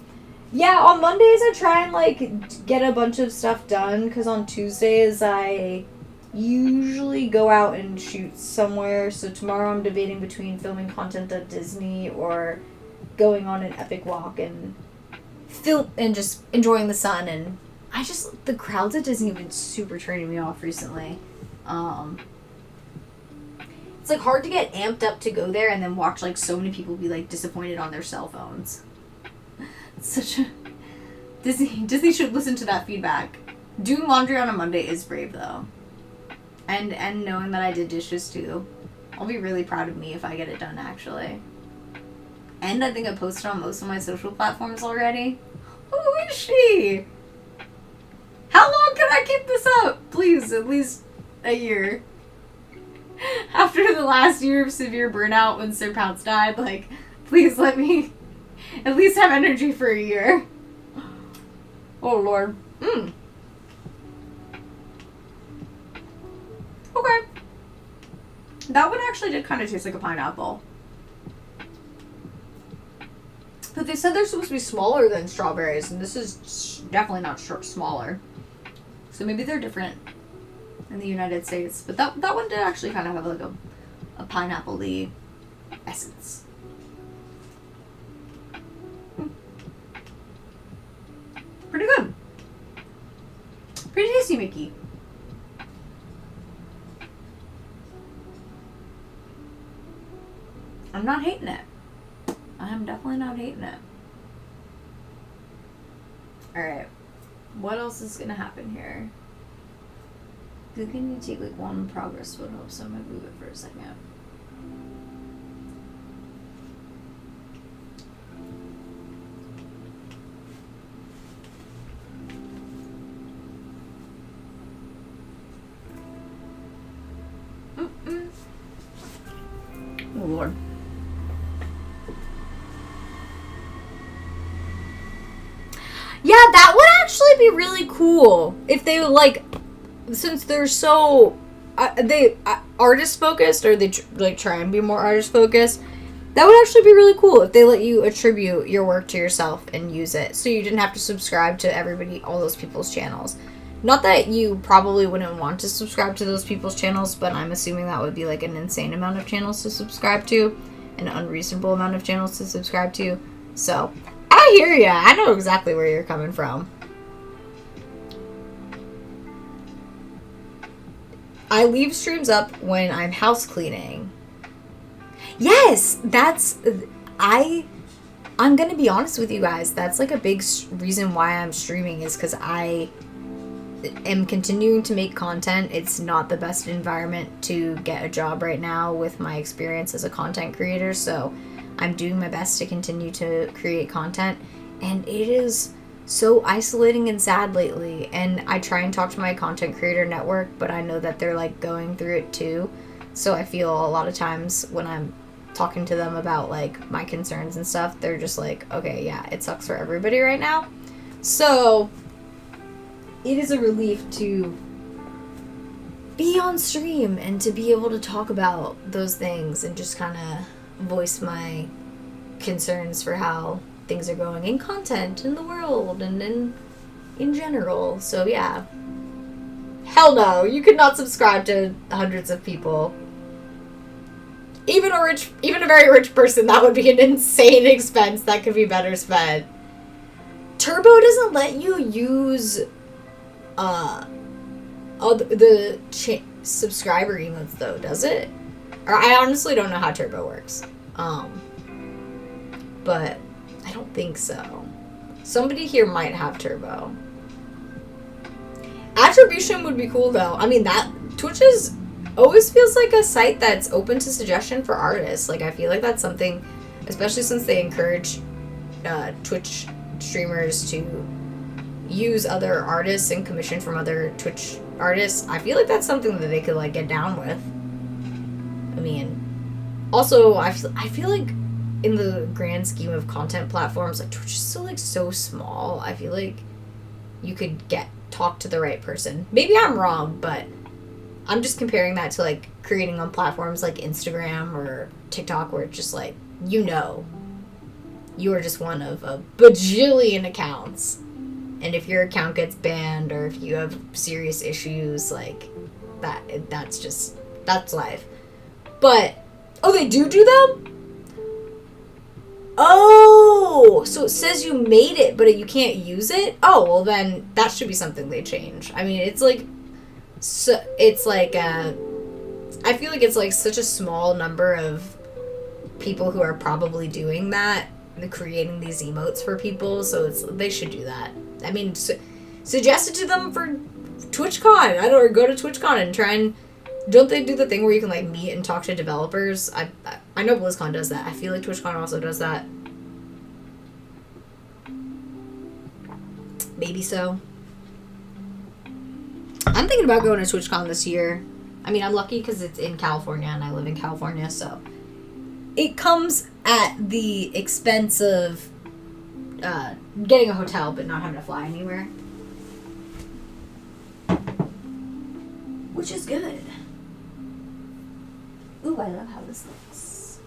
Yeah, on Mondays I try and like get a bunch of stuff done because on Tuesdays I usually go out and shoot somewhere. So tomorrow I'm debating between filming content at Disney or going on an epic walk and film and just enjoying the sun. And the crowds at Disney have been super turning me off recently. It's like hard to get amped up to go there and then watch like so many people be like disappointed on their cell phones. It's such a Disney should listen to that feedback. Doing laundry on a Monday is brave though. And knowing that I did dishes too. I'll be really proud of me if I get it done actually. And I think I posted on most of my social platforms already. Who is she? How long can I keep this up? Please, at least a year. After the last year of severe burnout when Sir Pounce died, like, please let me at least have energy for a year. Oh, Lord. Okay. That one actually did kind of taste like a pineapple. But they said they're supposed to be smaller than strawberries, and this is definitely not smaller. So maybe they're different in the United States. But that one did actually kind of have like a pineapple-y essence. Pretty good. Pretty tasty, Mickey. I'm not hating it. I am definitely not hating it. Alright. What else is gonna happen here? Can you take like one progress photo? So I'm gonna move it for a second. Oh Lord. Yeah, that would actually be really cool if they like, since they're so artist focused, or they like try and be more artist focused. That would actually be really cool if they let you attribute your work to yourself and use it, so you didn't have to subscribe to all those people's channels. Not that you probably wouldn't want to subscribe to those people's channels, but I'm assuming that would be like an insane amount of channels to subscribe to, an unreasonable amount of channels to subscribe to. So I hear ya. I know exactly where you're coming from. I leave streams up when I'm house cleaning. Yes, I'm gonna be honest with you guys. That's like a big reason why I'm streaming, is because I am continuing to make content. It's not the best environment to get a job right now with my experience as a content creator, so I'm doing my best to continue to create content, and it is so isolating and sad lately. And I try and talk to my content creator network, but I know that they're like going through it too. So I feel a lot of times when I'm talking to them about like my concerns and stuff, they're just like, okay, yeah, it sucks for everybody right now. So it is a relief to be on stream and to be able to talk about those things and just kind of voice my concerns for how things are going in content, in the world, and in general. So yeah. Hell no, you could not subscribe to hundreds of people. Even a very rich person, that would be an insane expense that could be better spent. Turbo doesn't let you use the subscriber emotes though, does it? Or I honestly don't know how Turbo works. But I don't think so. Somebody here might have Turbo. Attribution would be cool though. I mean, that Twitch always feels like a site that's open to suggestion for artists. Like, I feel like that's something, especially since they encourage Twitch streamers to use other artists and commission from other Twitch artists. I feel like that's something that they could like get down with. I mean, also I feel like in the grand scheme of content platforms, like Twitch is still like so small. I feel like you could talk to the right person. Maybe I'm wrong, but I'm just comparing that to like creating on platforms like Instagram or TikTok, where it's just like you know, you are just one of a bajillion accounts. And if your account gets banned or if you have serious issues, like, that's life. But, oh, they do them? Oh, so it says you made it, but you can't use it? Oh, well then, that should be something they change. I mean, it's like, I feel like it's like such a small number of people who are probably doing that, creating these emotes for people, so they should do that. I mean, suggest it to them for TwitchCon. Or go to TwitchCon and try and... Don't they do the thing where you can, like, meet and talk to developers? I know BlizzCon does that. I feel like TwitchCon also does that. Maybe so. I'm thinking about going to TwitchCon this year. I mean, I'm lucky because it's in California and I live in California, so... It comes at the expense of getting a hotel but not having to fly anywhere. Which is good. Ooh, I love how this looks.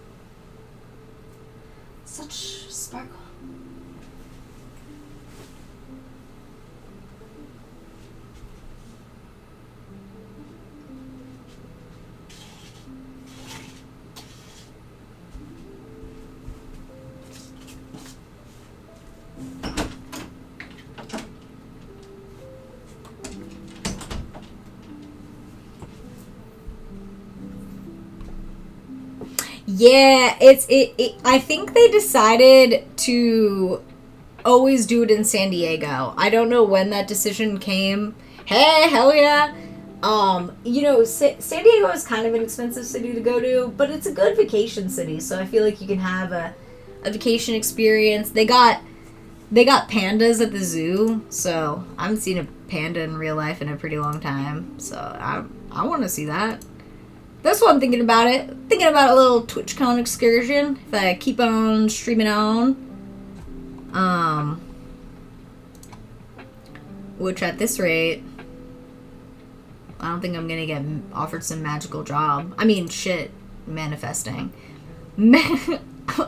Such sparkle. Yeah, I think they decided to always do it in San Diego. I don't know when that decision came. Hey, hell yeah. San Diego is kind of an expensive city to go to, but it's a good vacation city, so I feel like you can have a vacation experience. They got pandas at the zoo, so I haven't seen a panda in real life in a pretty long time, so I want to see that. That's what I'm thinking about it. Thinking about a little TwitchCon excursion if I keep on streaming on. Which at this rate, I don't think I'm gonna get offered some magical job. I mean, shit, manifesting.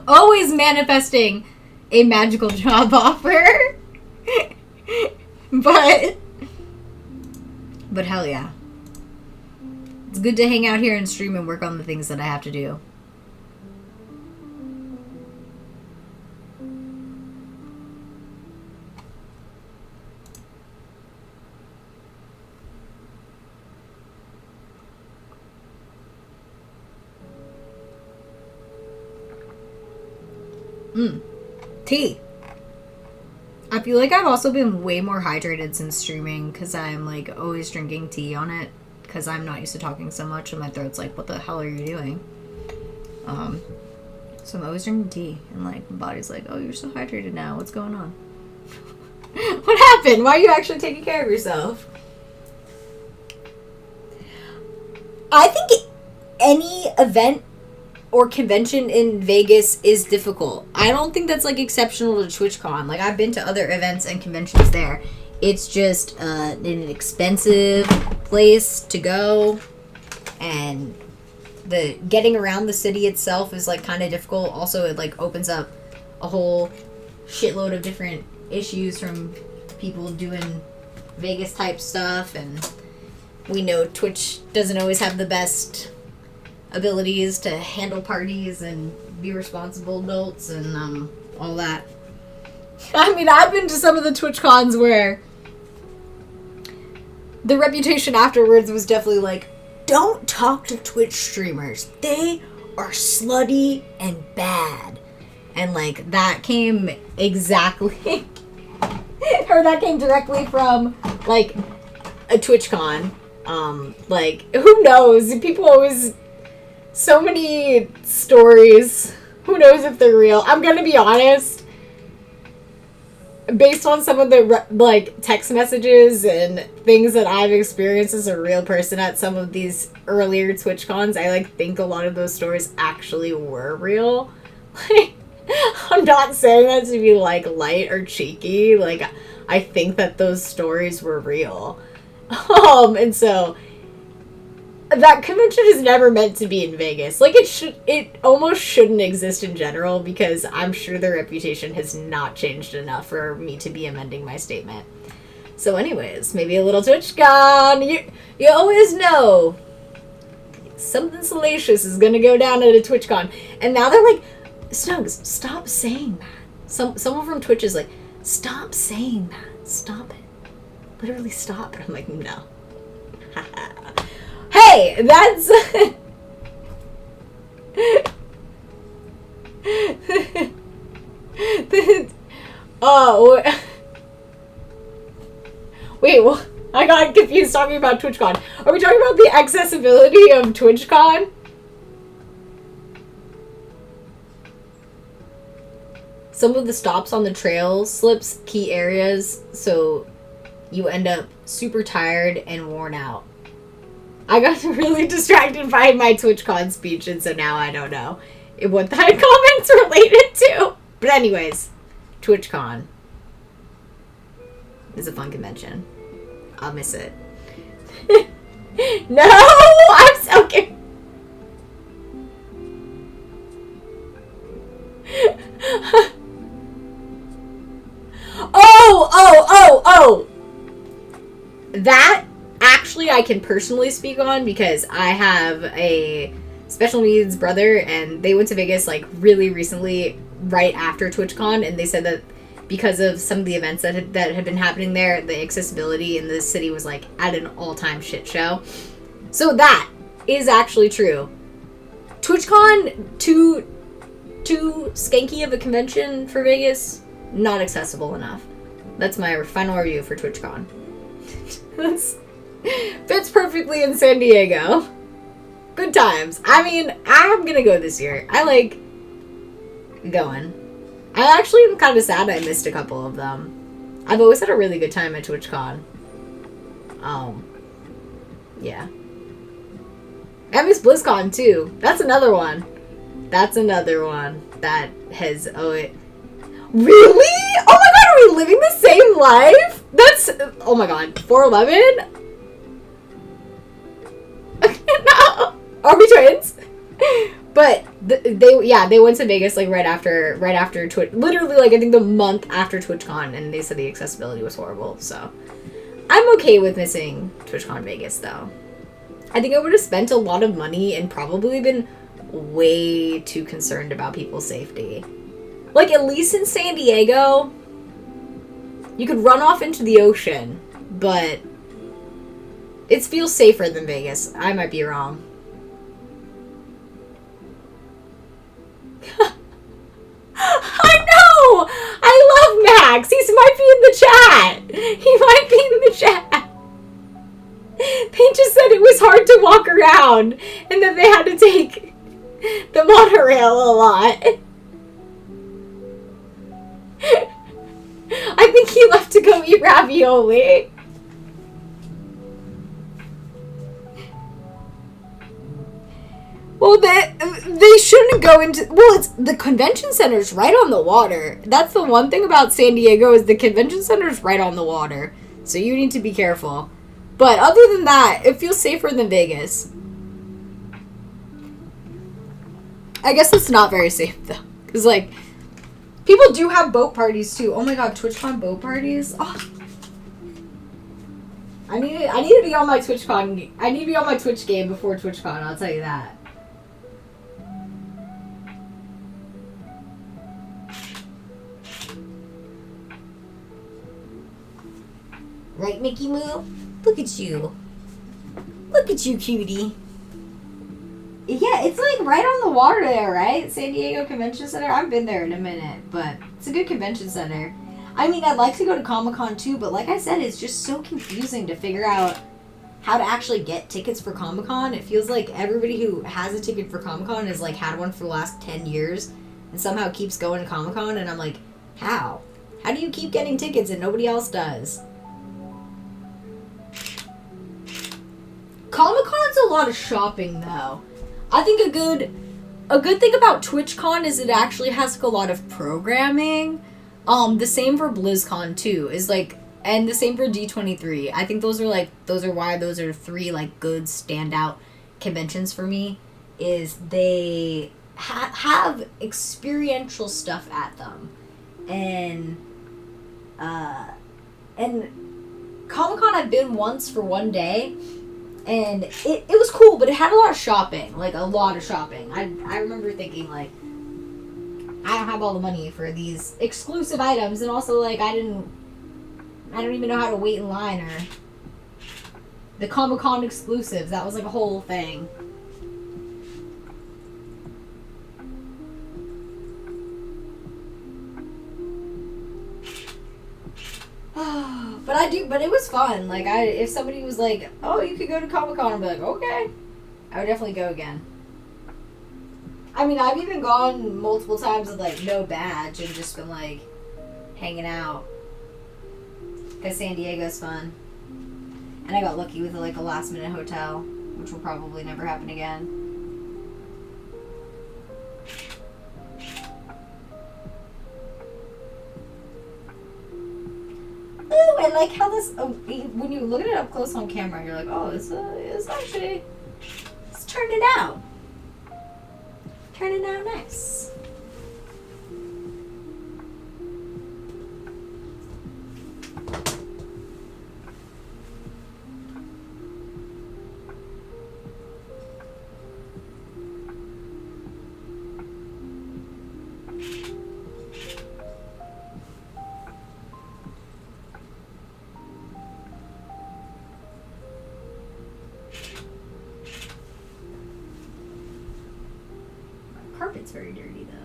Always manifesting a magical job offer. But hell yeah. It's good to hang out here and stream and work on the things that I have to do. Tea. I feel like I've also been way more hydrated since streaming because I'm like always drinking tea on it. Because I'm not used to talking so much and my throat's like, what the hell are you doing? So I'm always drinking tea and like my body's like, oh, you're so hydrated now, what's going on? What happened? Why are you actually taking care of yourself? I think any event or convention in Vegas is difficult. I don't think that's like exceptional to TwitchCon. Like I've been to other events and conventions there. It's just an expensive place to go, and the getting around the city itself is like kind of difficult. Also, it like opens up a whole shitload of different issues from people doing Vegas type stuff, and we know Twitch doesn't always have the best abilities to handle parties and be responsible adults and all that. I mean, I've been to some of the TwitchCons where the reputation afterwards was definitely like, don't talk to Twitch streamers. They are slutty and bad. And like, that came exactly, or that came directly from like a TwitchCon. Like, who knows? People always, so many stories. Who knows if they're real? I'm gonna be honest. Based on some of the like text messages and things that I've experienced as a real person at some of these earlier TwitchCons, I like think a lot of those stories actually were real. Like, I'm not saying that to be like light or cheeky. Like, I think that those stories were real. And so that convention is never meant to be in Vegas. Like, it almost shouldn't exist in general, because I'm sure their reputation has not changed enough for me to be amending my statement. So anyways, maybe a little TwitchCon. You always know something salacious is gonna go down at a TwitchCon. And now they're like, Snugs, stop saying that. Someone from Twitch is like, stop saying that. Stop it. Literally stop. And I'm like, no. Hey, that's... oh... Wait, well, I got confused talking about TwitchCon. Are we talking about the accessibility of TwitchCon? Some of the stops on the trail slips key areas, so you end up super tired and worn out. I got really distracted by my TwitchCon speech, and so now I don't know what that comment's related to. But anyways, TwitchCon is a fun convention. I'll miss it. No! I'm so scared. Oh! That, actually, I can personally speak on, because I have a special needs brother, and they went to Vegas, like, really recently, right after TwitchCon, and they said that because of some of the events that had been happening there, the accessibility in the city was, like, at an all-time shit show. So that is actually true. TwitchCon, too skanky of a convention for Vegas, not accessible enough. That's my final review for TwitchCon. Fits perfectly in San Diego. Good times. I mean, I'm gonna go this year. I like going. I actually am kind of sad I missed a couple of them. I've always had a really good time at TwitchCon. Yeah. I miss BlizzCon too. That's another one. That has, really? Oh my god, are we living the same life? That's, oh my god, 411? No. Are we twins? But they went to Vegas like right after Twitch, literally like I think the month after TwitchCon, and they said the accessibility was horrible. So I'm okay with missing TwitchCon Vegas though. I think I would have spent a lot of money and probably been way too concerned about people's safety. Like, at least in San Diego, you could run off into the ocean, but it feels safer than Vegas. I might be wrong. I know! I love Max! He might be in the chat! He might be in the chat! They just said it was hard to walk around, and that they had to take the monorail a lot. I think he left to go eat ravioli. Well, they shouldn't go into... Well, it's the convention center's right on the water. That's the one thing about San Diego, is the convention center's right on the water. So you need to be careful. But other than that, it feels safer than Vegas. I guess it's not very safe, though. Because, like, people do have boat parties, too. Oh my god, TwitchCon boat parties? Oh. I need to be on my TwitchCon... I need to be on my Twitch game before TwitchCon, I'll tell you that. Right, Mickey Moo? Look at you. Look at you, cutie. Yeah, it's like right on the water there, right? San Diego Convention Center. I've been there in a minute, but it's a good convention center. I mean, I'd like to go to Comic-Con too, but like I said, it's just so confusing to figure out how to actually get tickets for Comic-Con. It feels like everybody who has a ticket for Comic-Con has like had one for the last 10 years and somehow keeps going to Comic-Con, and I'm like, how? How do you keep getting tickets and nobody else does? Comic-Con's a lot of shopping, though. I think a good thing about TwitchCon is it actually has like a lot of programming. The same for BlizzCon too. Is like, and the same for D23. I think those are why those are three like good standout conventions for me is they have experiential stuff at them, and Comic-Con I've been once for one day, and it was cool, but it had a lot of shopping, like a lot of shopping. I remember thinking like, I don't have all the money for these exclusive items, and also like I don't even know how to wait in line, or the Comic-Con exclusives. That was like a whole thing. But it was fun. Like, if somebody was like, oh, you could go to Comic-Con, I'd be like, okay. I would definitely go again. I mean, I've even gone multiple times with, like, no badge and just been, like, hanging out. Because San Diego's fun. And I got lucky with, like, a last-minute hotel, which will probably never happen again. Ooh, I like how this, when you look at it up close on camera, you're like, oh, it's actually, it's turning out. Turning out nice. Carpet's very dirty though.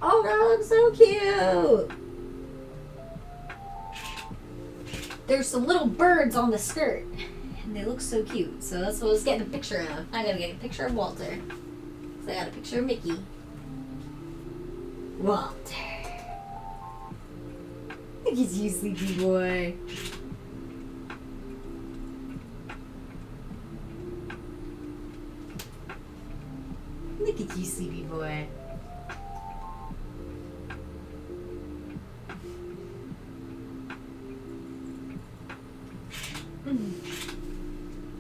Oh, that looks so cute. There's some little birds on the skirt, and they look so cute. So that's what I was getting a picture of. I gotta get a picture of Walter. So I got a picture of Mickey. Walter. Look at you, sleepy boy. Look at you, sleepy boy.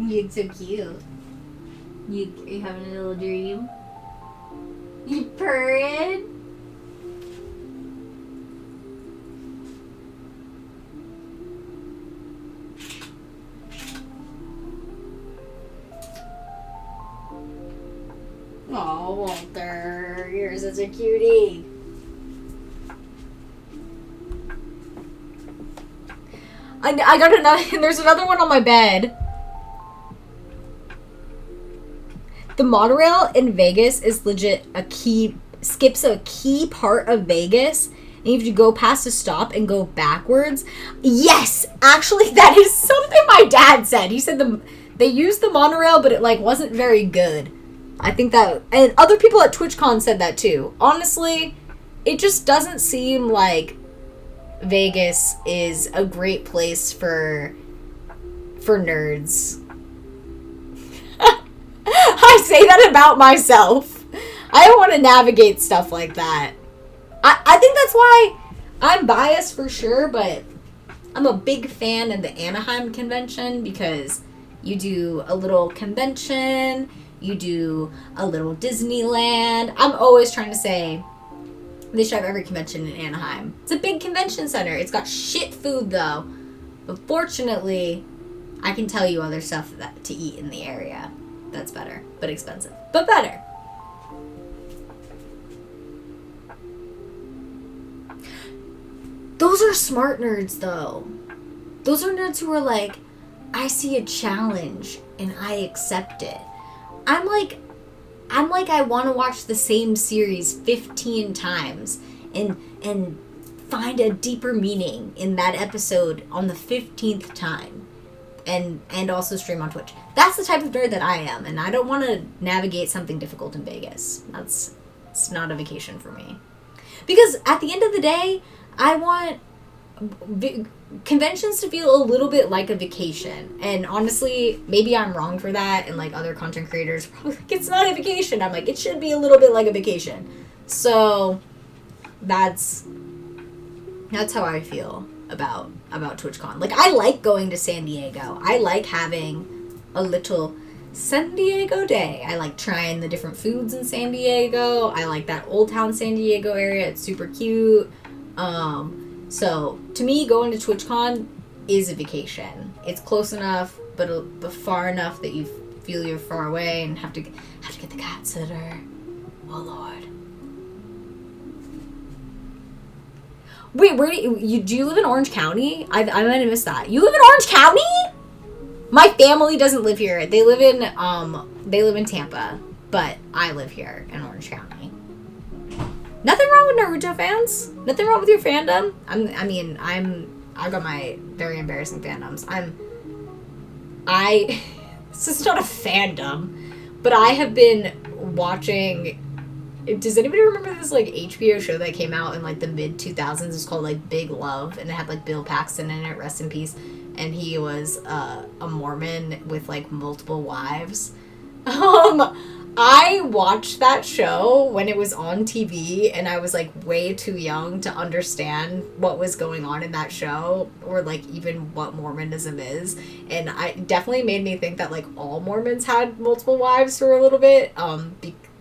You look so cute. Are you having a little dream? You purring? Aw, Walter, you're such a cutie. I got another, there's another one on my bed. The monorail in Vegas is legit skips a key part of Vegas, and you have to go past a stop and go backwards. Yes! Actually, that is something my dad said. He said they used the monorail, but it, like, wasn't very good. I think that, and other people at TwitchCon said that too. Honestly, it just doesn't seem like Vegas is a great place for nerds. I say that about myself. I don't want to navigate stuff like that. I think that's why I'm biased for sure, but I'm a big fan of the Anaheim convention because you do a little convention, you do a little Disneyland. I'm always trying to say they should have every convention in Anaheim. It's a big convention center. It's got shit food though. But fortunately, I can tell you other stuff to eat in the area. That's better, but expensive. But better. Those are smart nerds, though. Those are nerds who are like, I see a challenge and I accept it. I'm like I want to watch the same series 15 times and find a deeper meaning in that episode on the 15th time. And also stream on Twitch. That's the type of nerd that I am, and I don't want to navigate something difficult in Vegas. It's not a vacation for me. Because at the end of the day, I want conventions to feel a little bit like a vacation. And honestly, maybe I'm wrong for that, and like other content creators probably like, it's not a vacation. I'm like, it should be a little bit like a vacation. So that's how I feel about TwitchCon. Like, I like going to San Diego. I like having a little San Diego day. I like trying the different foods in San Diego. I like that Old Town San Diego area. It's super cute. So to me, going to TwitchCon is a vacation. It's close enough, but far enough that you feel you're far away and have to get the cat sitter. Oh Lord. Wait, where do you live in Orange County? I might have missed that. You live in Orange County? My family doesn't live here. They live in Tampa, but I live here in Orange County. Nothing wrong with Naruto fans. Nothing wrong with your fandom. I've got my very embarrassing fandoms. This is not a fandom, but I have been watching. Does anybody remember this like HBO show that came out in like the mid 2000s? It's called like Big Love, and it had like Bill Paxton in it. Rest in peace. And he was a Mormon with like multiple wives. I watched that show when it was on TV, and I was like way too young to understand what was going on in that show, or like even what Mormonism is. And it definitely made me think that like all Mormons had multiple wives for a little bit,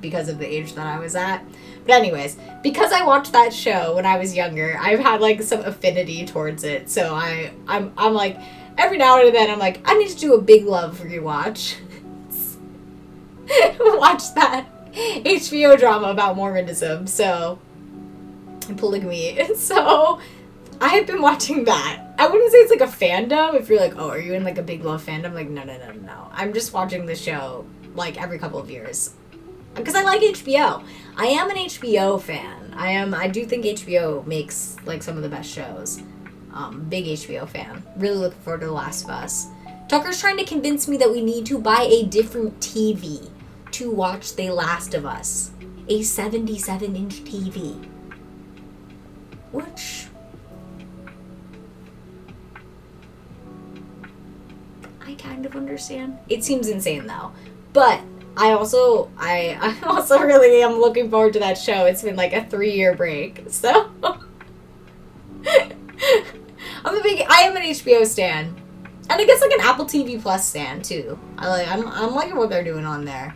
because of the age that I was at. But anyways, because I watched that show when I was younger, I've had like some affinity towards it. So I'm like, every now and then I'm like, I need to do a Big Love rewatch. Watch that HBO drama about Mormonism, so, and polygamy. And so I have been watching that. I wouldn't say it's like a fandom. If you're like, oh, are you in like a Big Love fandom? Like, no. I'm just watching the show like every couple of years. Because I like HBO. I am an HBO fan. I do think HBO makes like some of the best shows. Big HBO fan. Really looking forward to The Last of Us. Tucker's trying to convince me that we need to buy a different TV to watch The Last of Us. A 77-inch TV. Which I kind of understand. It seems insane though. But I also really am looking forward to that show. It's been like a 3-year break. So I am an HBO stan. And I guess like an Apple TV Plus stan too. I'm liking what they're doing on there.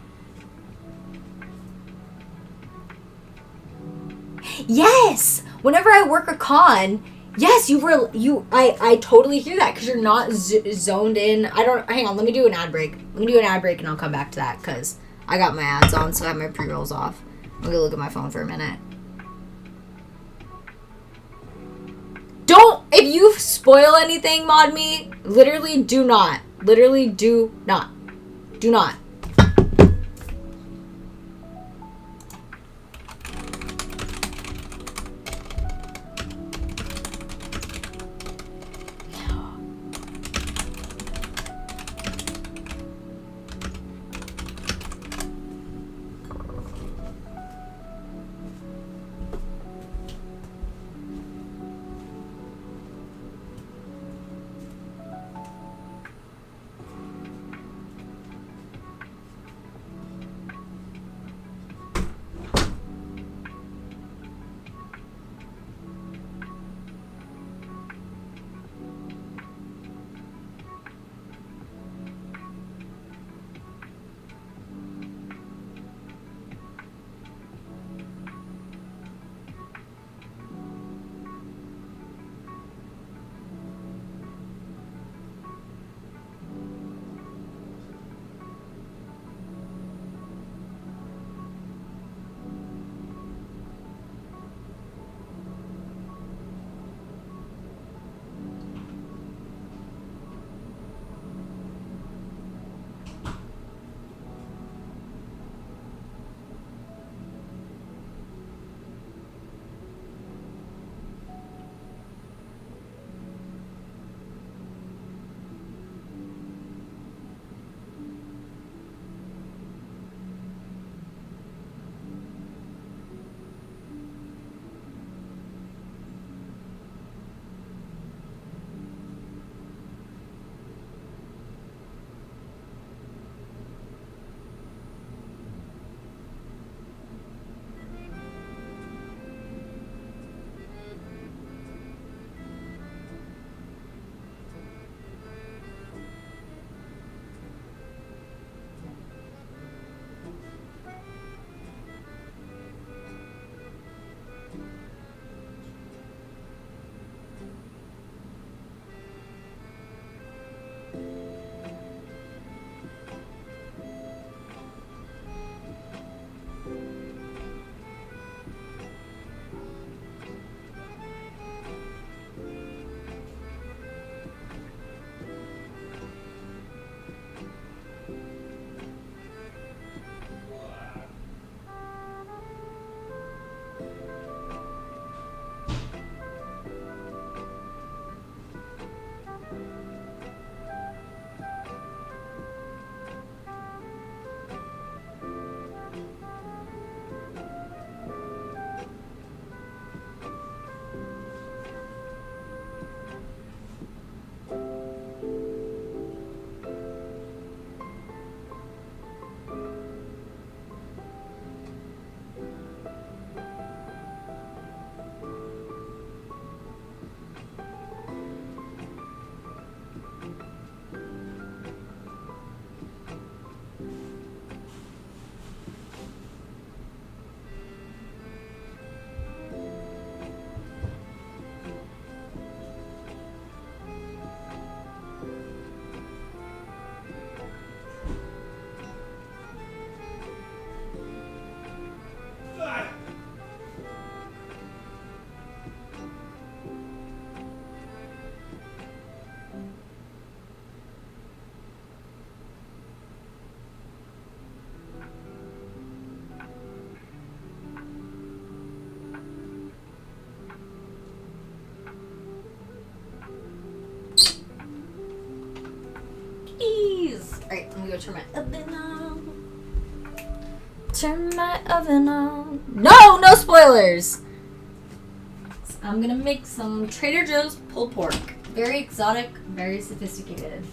Yes! Whenever I work a con, yes, I totally hear that because you're not zoned in. Hang on, let me do an ad break. And I'll come back to that because I got my ads on, so I have my pre-rolls off. I'm gonna look at my phone for a minute. If you spoil anything, mod me, literally do not. Literally do not. Do not. go turn my oven on. Turn my oven on. No spoilers! I'm gonna make some Trader Joe's pulled pork. Very exotic, very sophisticated.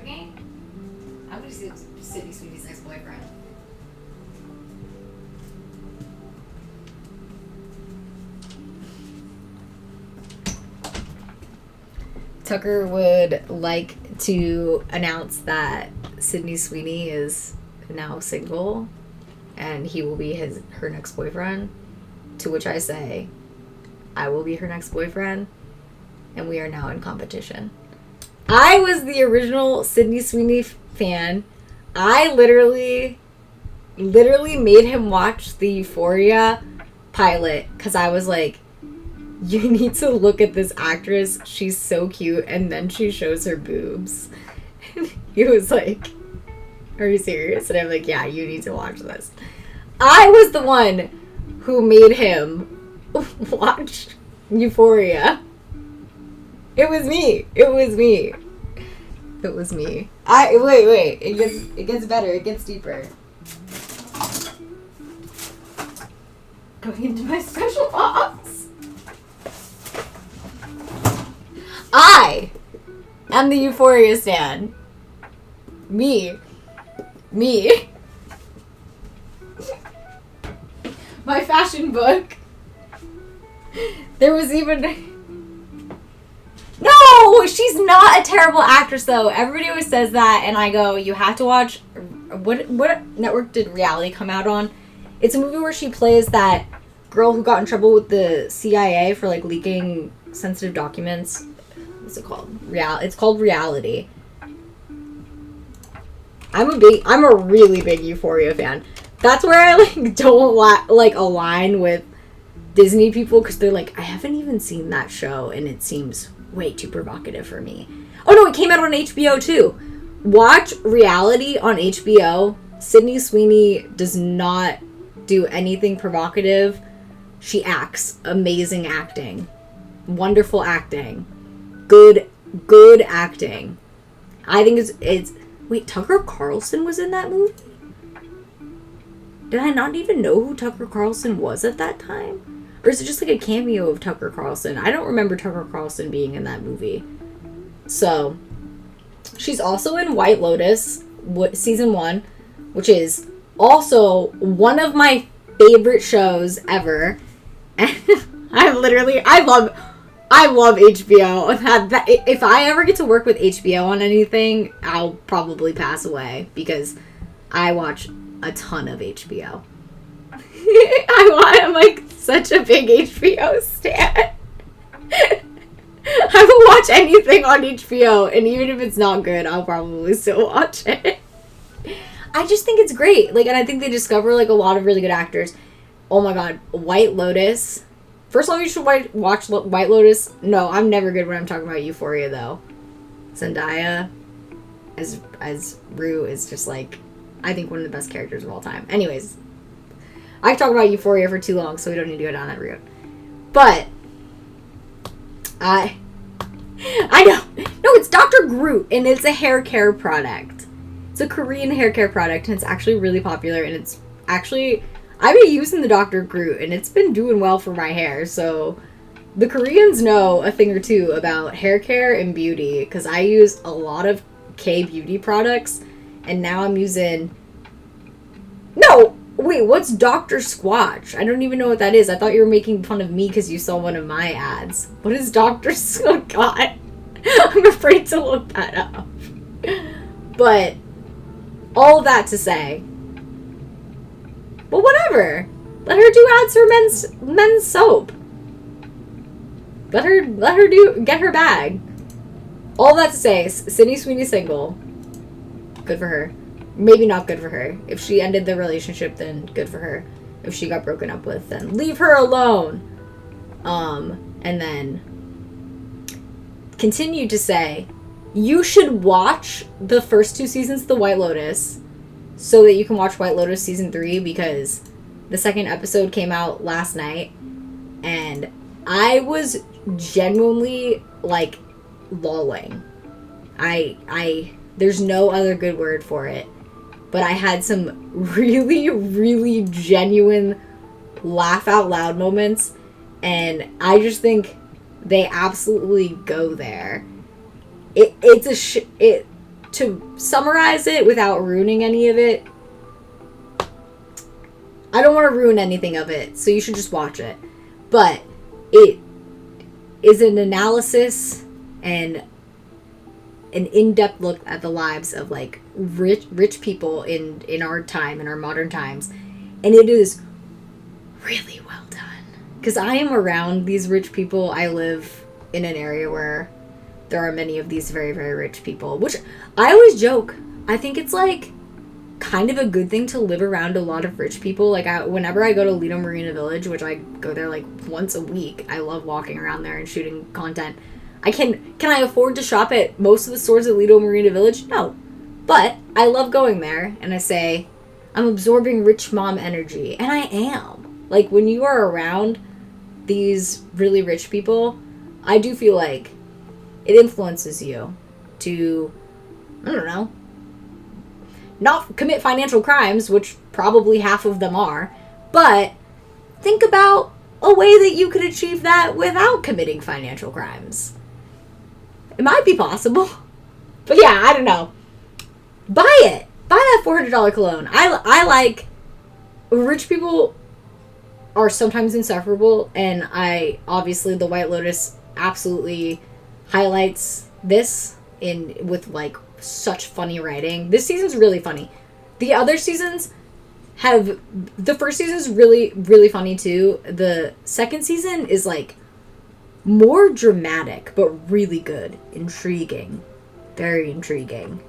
Yeah. Sydney Sweetie's ex-boyfriend. Tucker would like to announce that Sydney Sweeney is now single and he will be her next boyfriend. To which I say, I will be her next boyfriend, and we are now in competition. I was the original Sydney Sweeney fan. I literally made him watch the Euphoria pilot because I was like, you need to look at this actress. She's so cute. And then she shows her boobs. And he was like, are you serious? And I'm like, yeah, you need to watch this. I was the one who made him watch Euphoria. It was me. Wait. It gets better. It gets deeper. Going into my special box. I am the Euphoria stan. Me. My fashion book. There was even... No! She's not a terrible actress, though. Everybody always says that, and I go, you have to watch... What network did Reality come out on? It's a movie where she plays that girl who got in trouble with the CIA for, like, leaking sensitive documents. What's it called? It's called Reality. I'm a really big Euphoria fan. That's where I, like, don't, align with Disney people, because they're like, I haven't even seen that show, and it seems way too provocative for me. Oh, no, it came out on HBO, too. Watch Reality on HBO. Sydney Sweeney does not do anything provocative. She acts. Amazing acting. Wonderful acting. Good acting. I think it's... Wait, Tucker Carlson was in that movie? Did I not even know who Tucker Carlson was at that time? Or is it just like a cameo of Tucker Carlson? I don't remember Tucker Carlson being in that movie. So, she's also in White Lotus, season 1, which is also one of my favorite shows ever. And I love HBO. If I ever get to work with HBO on anything, I'll probably pass away because I watch a ton of HBO. I'm like such a big HBO stan. I will watch anything on HBO, and even if it's not good, I'll probably still watch it. I just think it's great. Like, and I think they discover like a lot of really good actors. Oh my god, White Lotus. First of all, you should watch White Lotus. No, I'm never good when I'm talking about Euphoria, though. Zendaya as Rue is just like, I think one of the best characters of all time. Anyways, I could talk about Euphoria for too long, so we don't need to go down that route. But I know. No, it's Dr. Groot, and it's a hair care product. It's a Korean hair care product, and it's actually really popular, and it's actually... I've been using the Dr. Groot, and it's been doing well for my hair, so the Koreans know a thing or two about hair care and beauty, because I use a lot of K-beauty products, and now I'm using... No! Wait, what's Dr. Squatch? I don't even know what that is. I thought you were making fun of me because you saw one of my ads. What is Dr. Oh, God. I'm afraid to look that up. But, all that to say... Well, whatever. Let her do ads for men's soap. Let her get her bag. All that to say, Sydney Sweeney single. Good for her. Maybe not good for her. If she ended the relationship, then good for her. If she got broken up with, then leave her alone. And then continue to say, you should watch the first 2 seasons of The White Lotus so that you can watch White Lotus season 3, because the second episode came out last night and I was genuinely like lolling. There's no other good word for it, but I had some really, really genuine laugh out loud moments, and I just think they absolutely go there. To summarize it without ruining any of it, I don't want to ruin anything of it, so you should just watch it. But it is an analysis and an in-depth look at the lives of like rich people in our time, in our modern times, and it is really well done. Because I am around these rich people. I live in an area where there are many of these very, very rich people, which I always joke. I think it's like kind of a good thing to live around a lot of rich people. Like whenever I go to Lido Marina Village, which I go there like once a week, I love walking around there and shooting content. Can I afford to shop at most of the stores at Lido Marina Village? No. But I love going there, and I say, I'm absorbing rich mom energy. And I am. Like, when you are around these really rich people, I do feel like it influences you to, I don't know, not commit financial crimes, which probably half of them are, but think about a way that you could achieve that without committing financial crimes. It might be possible. But yeah, I don't know. Buy it. Buy that $400 cologne. I like... Rich people are sometimes insufferable, and obviously, The White Lotus absolutely highlights this with like such funny writing. This season's really funny. The other seasons the first season's really, really funny too. The second season is like more dramatic, but really good. Intriguing. Very intriguing.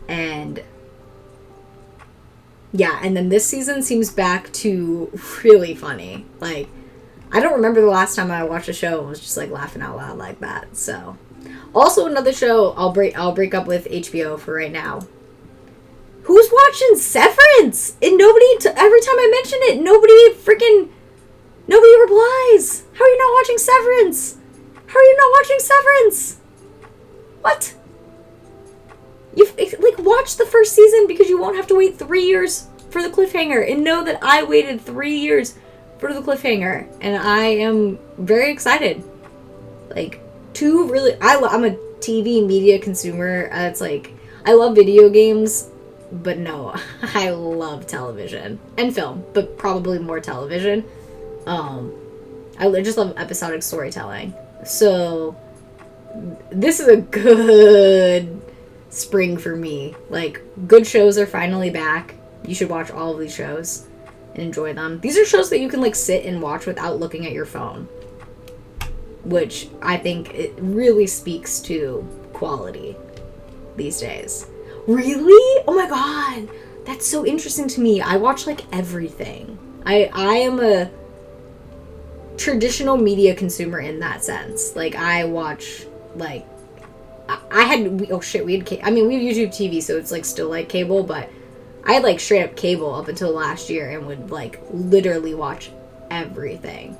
And yeah, and then this season seems back to really funny. Like, I don't remember the last time I watched a show and was just like laughing out loud like that. So, also another show I'll break up with HBO for right now. Who's watching Severance? And every time I mention it, nobody replies. How are you not watching Severance? How are you not watching Severance? What? Watch the first season because you won't have to wait 3 years for the cliffhanger. And know that I waited 3 years for the cliffhanger. And I am very excited. Like, I'm a TV media consumer. It's like, I love video games, but no, I love television. And film, but probably more television. I just love episodic storytelling. So, this is a good spring for me. Like, good shows are finally back. You should watch all of these shows and enjoy them. These are shows that you can like sit and watch without looking at your phone, which I think it really speaks to quality these days. Really? Oh my god, that's so interesting to me. I watch like everything. I am a traditional media consumer in that sense. Like, I watch like we had we have YouTube TV, so it's like still like cable, but I had like straight up cable up until last year and would like literally watch everything.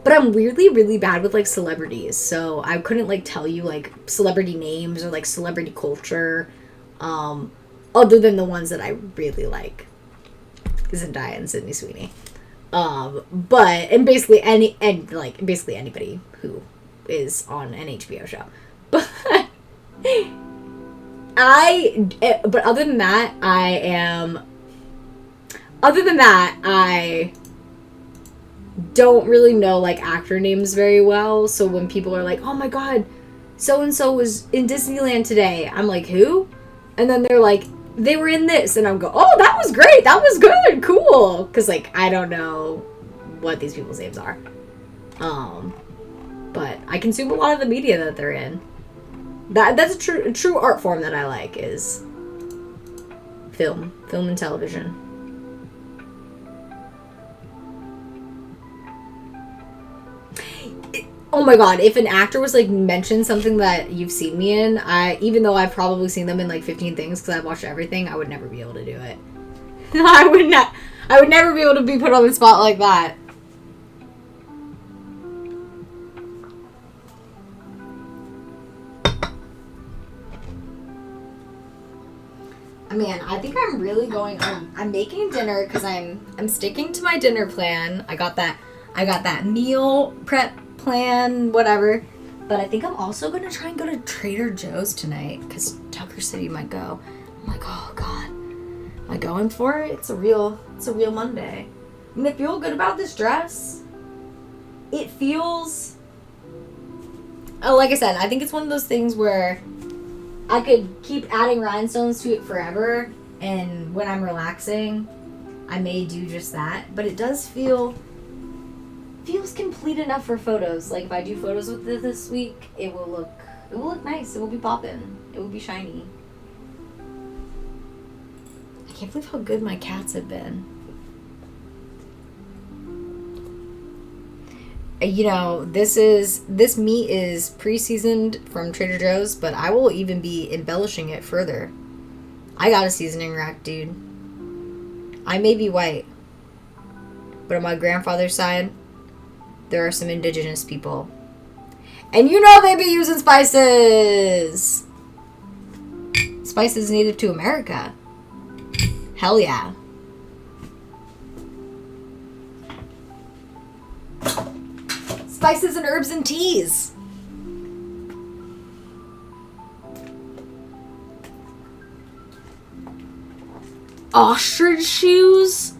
But I'm really, really bad with like celebrities, so I couldn't like tell you like celebrity names or like celebrity culture. A other than the ones that I really like. Zendaya and Sydney Sweeney. Basically anybody who is on an HBO show. But other than that, I don't really know like actor names very well. So when people are like, "Oh my god, so and so was in Disneyland today," I'm like, "Who?" And then they're like, "They were in this," and I'm go, "Oh, that was great, that was good, cool," because like I don't know what these people's names are. But I consume a lot of the media that they're in. That's a true art form that I like is film and television. Oh my god, if an actor was like mentioned something that you've seen me in, even though I've probably seen them in like 15 things because I've watched everything, I would never be able to do it. I would never be able to be put on the spot like that. Man, I think I'm really going. I'm making dinner because I'm sticking to my dinner plan. I got that meal prep plan, whatever. But I think I'm also gonna try and go to Trader Joe's tonight because Tucker City might go. I'm like, oh god, am I going for it? It's a real Monday. I mean, I feel good about this dress. It feels. Oh, like I said, I think it's one of those things where I could keep adding rhinestones to it forever, and when I'm relaxing, I may do just that. But it does feels complete enough for photos. Like if I do photos with it this week, it will look nice. It will be poppin'. It will be shiny. I can't believe how good my cats have been. You know, this meat is pre-seasoned from Trader Joe's, but I will even be embellishing it further. I got a seasoning rack, dude. I may be white, but on my grandfather's side, there are some indigenous people. And you know they be using spices! Spices native to America. Hell yeah. Spices and herbs and teas. Ostrich shoes?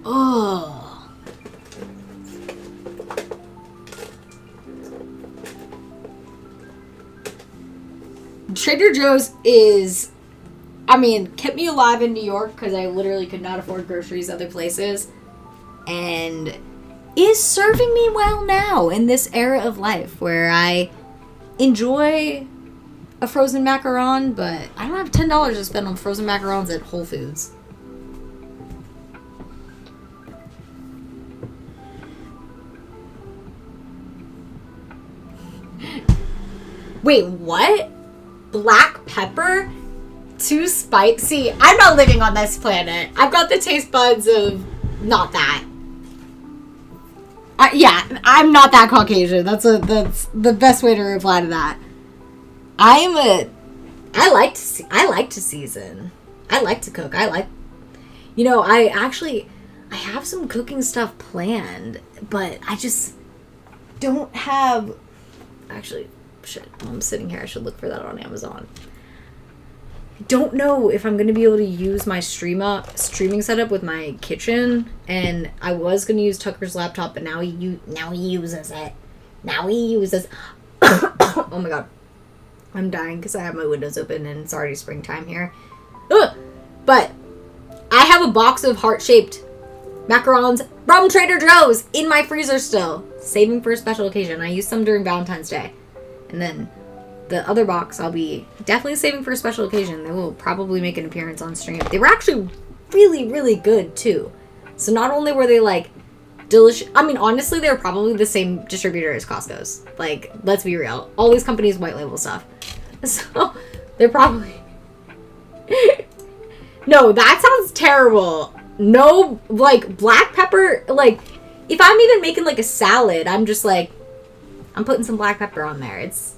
Oh. Trader Joe's is, kept me alive in New York because I literally could not afford groceries other places. And is serving me well now in this era of life where I enjoy a frozen macaron, but I don't have $10 to spend on frozen macarons at Whole Foods. Wait, what? Black pepper? Too spicy? I'm not living on this planet. I've got the taste buds of not that. Yeah, I'm not that Caucasian. That's the best way to reply to that. I like to season. I like to cook. I have some cooking stuff planned, but I just don't have. Actually, shit. While I'm sitting here, I should look for that on Amazon. I don't know if I'm going to be able to use my streaming setup with my kitchen, and I was going to use Tucker's laptop, but now he uses it. Oh my god. I'm dying because I have my windows open and it's already springtime here. Ugh! But I have a box of heart-shaped macarons from Trader Joe's in my freezer still, saving for a special occasion. I used some during Valentine's Day. And then the other box I'll be definitely saving for a special occasion. They will probably make an appearance on stream. They were actually really, really good too. So not only were they like delicious, honestly, they were probably the same distributor as Costco's. Like, let's be real. All these companies white label stuff. So they're probably... No, that sounds terrible. No, like, black pepper, like, if I'm even making like a salad, I'm just like, I'm putting some black pepper on there. It's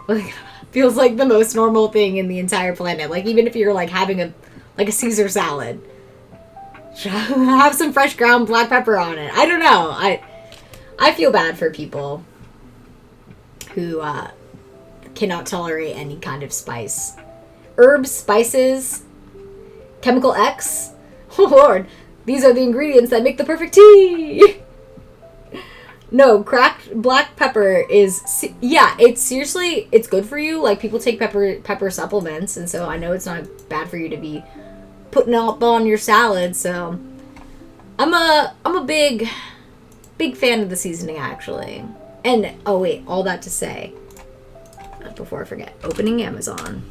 like, feels like the most normal thing in the entire planet. Like, even if you're, like, having a Caesar salad, have some fresh ground black pepper on it. I don't know. I feel bad for people who cannot tolerate any kind of spice. Herbs, spices, chemical X. Oh, Lord. These are the ingredients that make the perfect tea. No, cracked black pepper is... Yeah, it's seriously... It's good for you. Like, people take pepper supplements, and so I know it's not bad for you to be putting up on your salad, so... I'm a big fan of the seasoning, actually. And, oh wait, all that to say, before I forget, opening Amazon.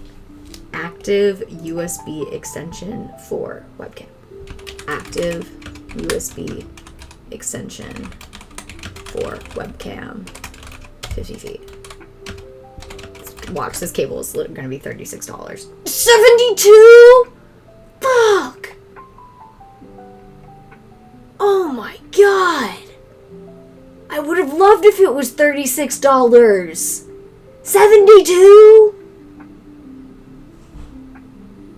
Active USB extension for webcam. Active USB extension for webcam. 50 feet. Watch, this cable is going to be $36. 72? Fuck! Oh my god! I would have loved if it was $36. 72?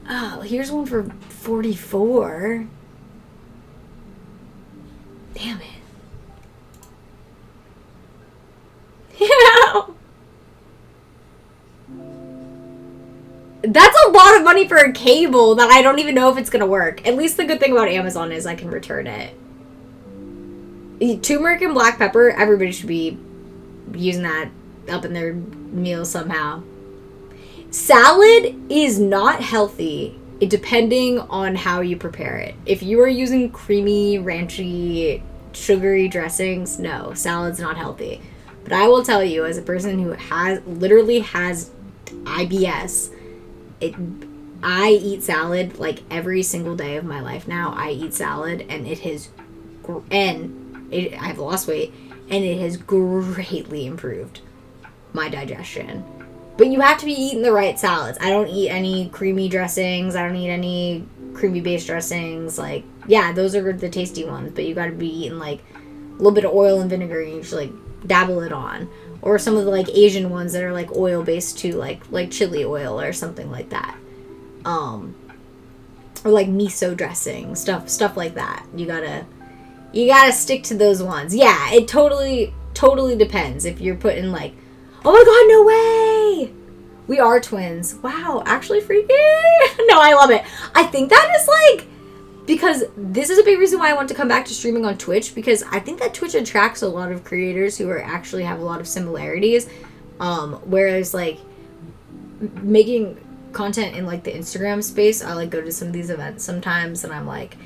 Oh, here's one for 44. Damn it. Yeah. That's a lot of money for a cable that I don't even know if it's gonna work. At least the good thing about Amazon is I can return it. Turmeric and black pepper, everybody should be using that up in their meals somehow. Salad is not healthy, depending on how you prepare it. If you are using creamy, ranchy, sugary dressings, no, salad's not healthy. But I will tell you, as a person who literally has IBS, I eat salad like every single day of my life now. I eat salad, and I've lost weight, and it has greatly improved my digestion. But you have to be eating the right salads. I don't eat any creamy dressings. I don't eat any creamy-based dressings. Like, yeah, those are the tasty ones, but you got to be eating, like, a little bit of oil and vinegar, and you just, like, dabble it on. Or some of the, like, Asian ones that are, like, oil-based, too, like chili oil or something like that. Or, like, miso dressing, stuff like that. You gotta stick to those ones. Yeah, it totally depends. If you're putting, like, oh my god, no way! We are twins. Wow, actually freaky? No, I love it. I think that is, like, because this is a big reason why I want to come back to streaming on Twitch, because I think that Twitch attracts a lot of creators who actually have a lot of similarities. Whereas, like, making content in, like, the Instagram space, I, like, go to some of these events sometimes, and I'm, like,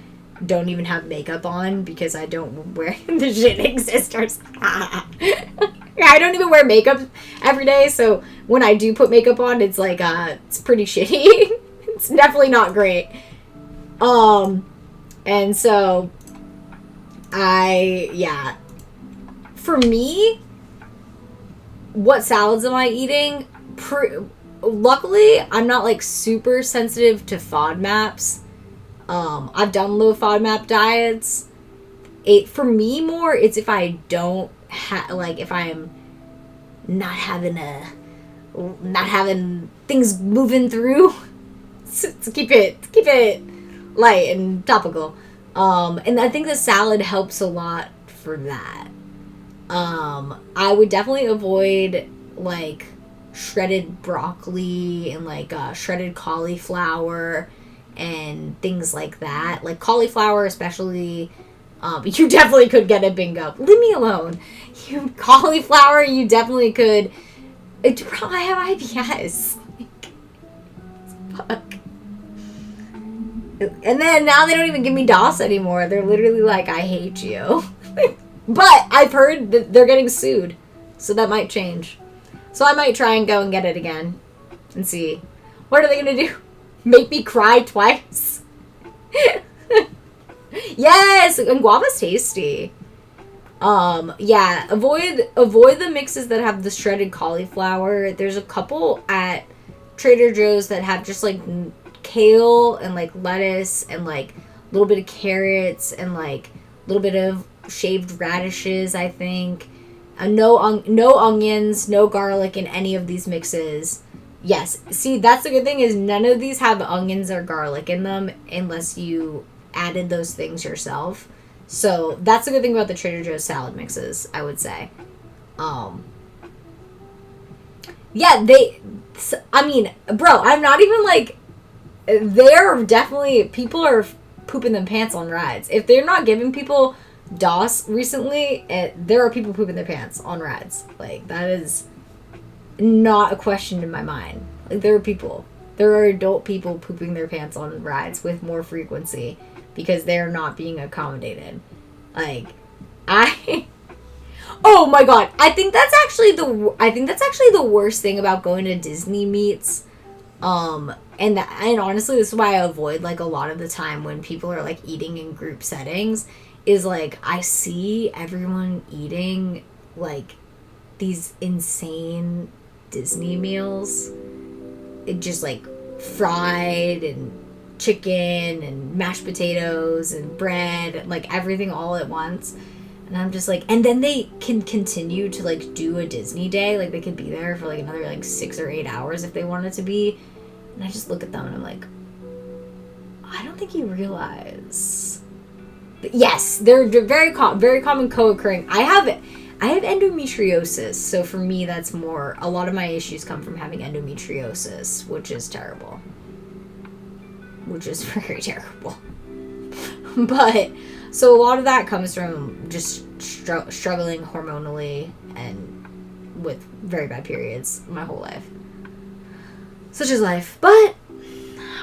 don't even have makeup on because I don't wear the shit existers. I don't even wear makeup every day, so when I do put makeup on, it's like, it's pretty shitty. It's definitely not great. And so, for me, what salads am I eating? Luckily, I'm not, like, super sensitive to FODMAPs. I've done low FODMAP diets. For me, more, it's if I don't if I am not having things moving through, to keep it light and topical. And I think the salad helps a lot for that. I would definitely avoid, like, shredded broccoli and, like, shredded cauliflower and things like that. Like, cauliflower especially, you definitely could get a bingo. Leave me alone. Cauliflower, you definitely could. I have IBS. Fuck. And then now they don't even give me DOS anymore. They're literally like, I hate you. But I've heard that they're getting sued, so that might change. So I might try and go and get it again and see. What are they going to do? Make me cry twice? Yes! And guava's tasty. Yeah, avoid the mixes that have the shredded cauliflower. There's a couple at Trader Joe's that have just, like, kale and, like, lettuce and, like, a little bit of carrots and, like, a little bit of shaved radishes, I think. No onions, no garlic in any of these mixes. Yes. See, that's the good thing is none of these have onions or garlic in them unless you added those things yourself. So that's the good thing about the Trader Joe's salad mixes, I would say. Um, yeah, I mean, bro, I'm not even like, they're definitely, people are pooping their pants on rides. If they're not giving people DOS recently, there are people pooping their pants on rides. Like, that is not a question in my mind. Like, there are adult people pooping their pants on rides with more frequency because they're not being accommodated. Like, I oh my god, I think that's actually the worst thing about going to Disney meets. And honestly, this is why I avoid like a lot of the time when people are like eating in group settings, is like I see everyone eating like these insane Disney meals. It just like fried and chicken and mashed potatoes and bread, like everything all at once. And I'm just like, and then they can continue to like do a Disney day, like they could be there for like another like 6 or 8 hours if they wanted to be. And I just look at them and I'm like, I don't think you realize. But yes, they're very common co-occurring. I have endometriosis, so for me that's more, a lot of my issues come from having endometriosis, which is terrible. Which is very terrible. But so a lot of that comes from just struggling hormonally and with very bad periods my whole life. Such is life. But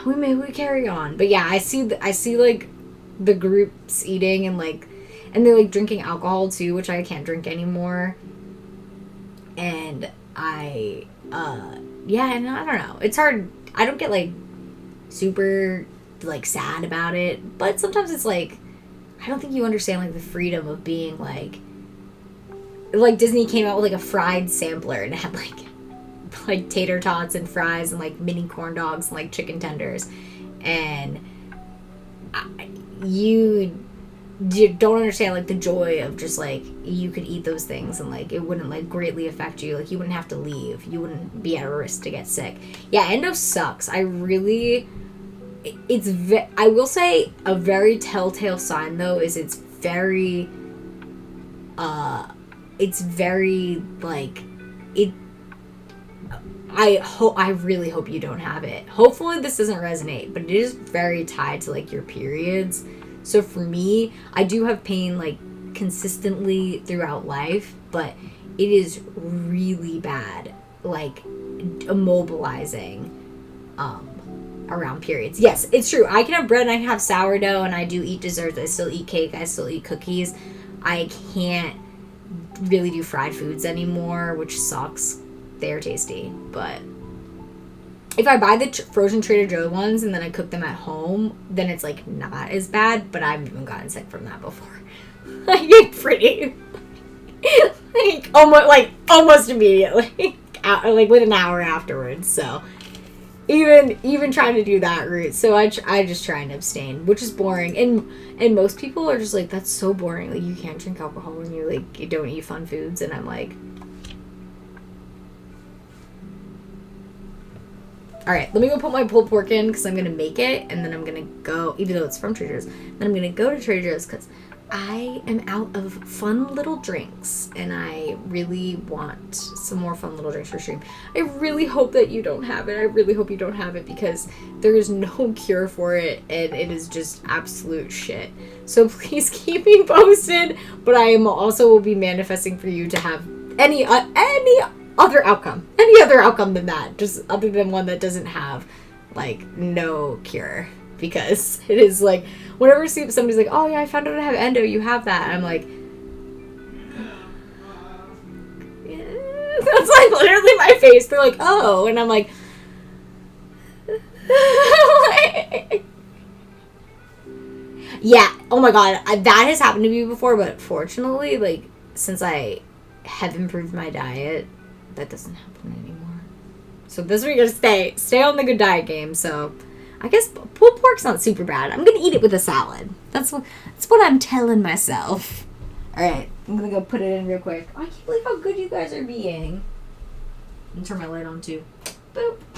we carry on. But yeah, I see like the groups eating and they're like drinking alcohol too, which I can't drink anymore. And and I don't know. It's hard. I don't get like super like sad about it, but sometimes it's like I don't think you understand like the freedom of being like Disney came out with like a fried sampler and it had like tater tots and fries and like mini corn dogs and like chicken tenders, and you don't understand like the joy of just like you could eat those things and like it wouldn't like greatly affect you, like you wouldn't have to leave, you wouldn't be at risk to get sick. Yeah, endo sucks. I will say a very telltale sign though is it's very like it. I really hope you don't have it. Hopefully this doesn't resonate, but it is very tied to like your periods. So for me, I do have pain like consistently throughout life, but it is really bad, like immobilizing around periods. Yes, it's true. I can have bread and I can have sourdough and I do eat desserts. I still eat cake. I still eat cookies. I can't really do fried foods anymore, which sucks. They're tasty, but if I buy the frozen Trader Joe ones and then I cook them at home, then it's like not as bad, but I've even gotten sick from that before. Like pretty almost immediately. Like with an hour afterwards. So even trying to do that route, so I just try and abstain, which is boring, and most people are just like, that's so boring, like you can't drink alcohol when you don't eat fun foods, and I'm like, alright, let me go put my pulled pork in because I'm gonna make it, and then I'm gonna go, even though it's from Trader Joe's, then I'm gonna go to Trader Joe's because I am out of fun little drinks, and I really want some more fun little drinks for stream. I really hope that you don't have it. I really hope you don't have it because there is no cure for it, and it is just absolute shit. So please keep me posted, but I am also will be manifesting for you to have any other outcome than that, just other than one that doesn't have like no cure. Because it is like, whenever somebody's like, oh yeah, I found out I have endo, you have that. And I'm like, yeah. That's like literally my face. They're like, oh. And I'm like, yeah, oh my god, that has happened to me before, but fortunately, like, since I have improved my diet, that doesn't happen anymore. So this is where you're gonna stay on the good diet game, so I guess pulled pork's not super bad. I'm gonna eat it with a salad. That's what I'm telling myself. Alright, I'm gonna go put it in real quick. Oh, I can't believe how good you guys are being. I'm gonna turn my light on too. Boop.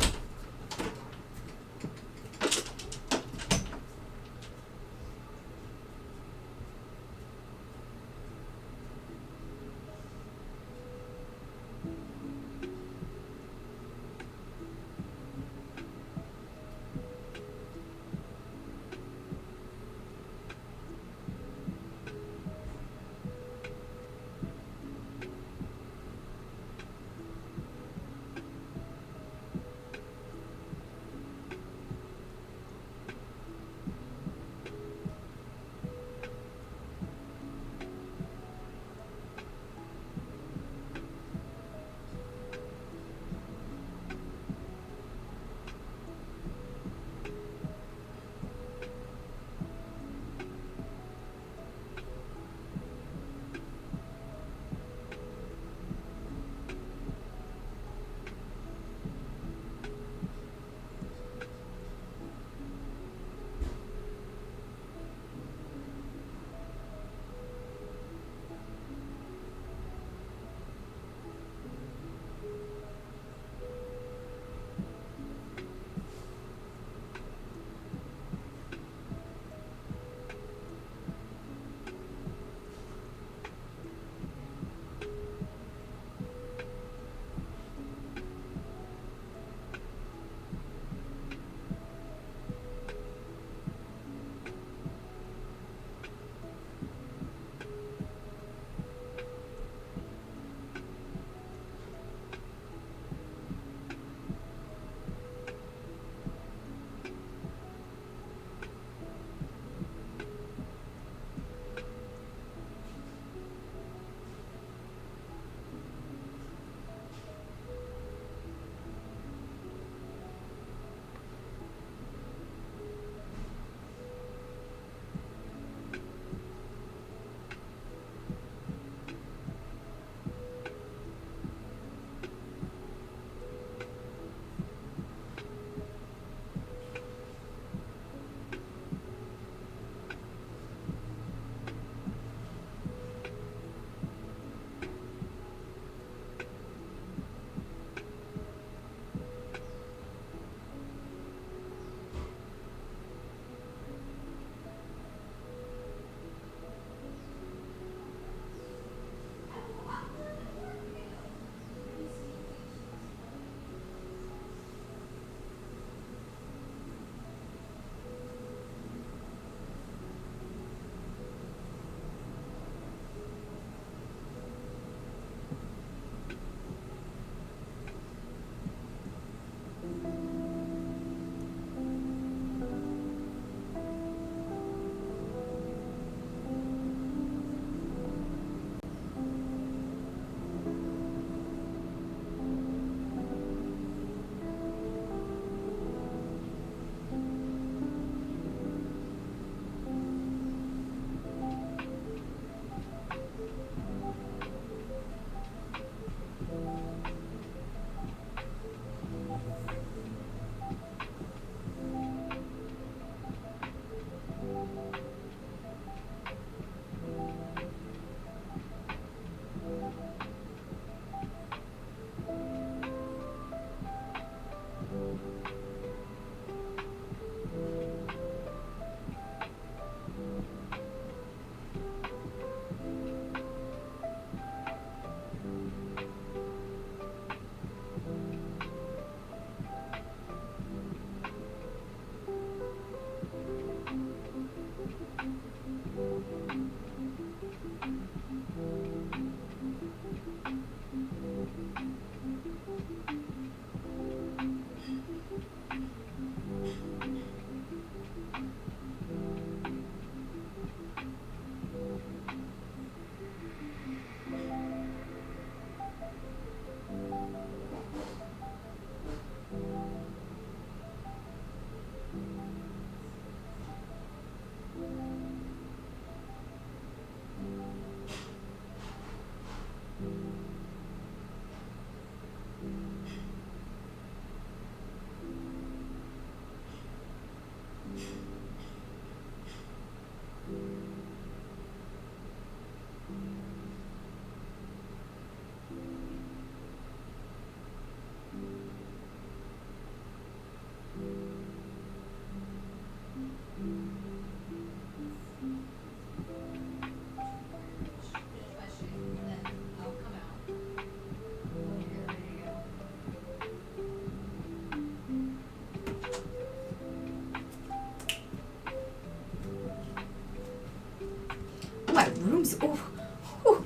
room's...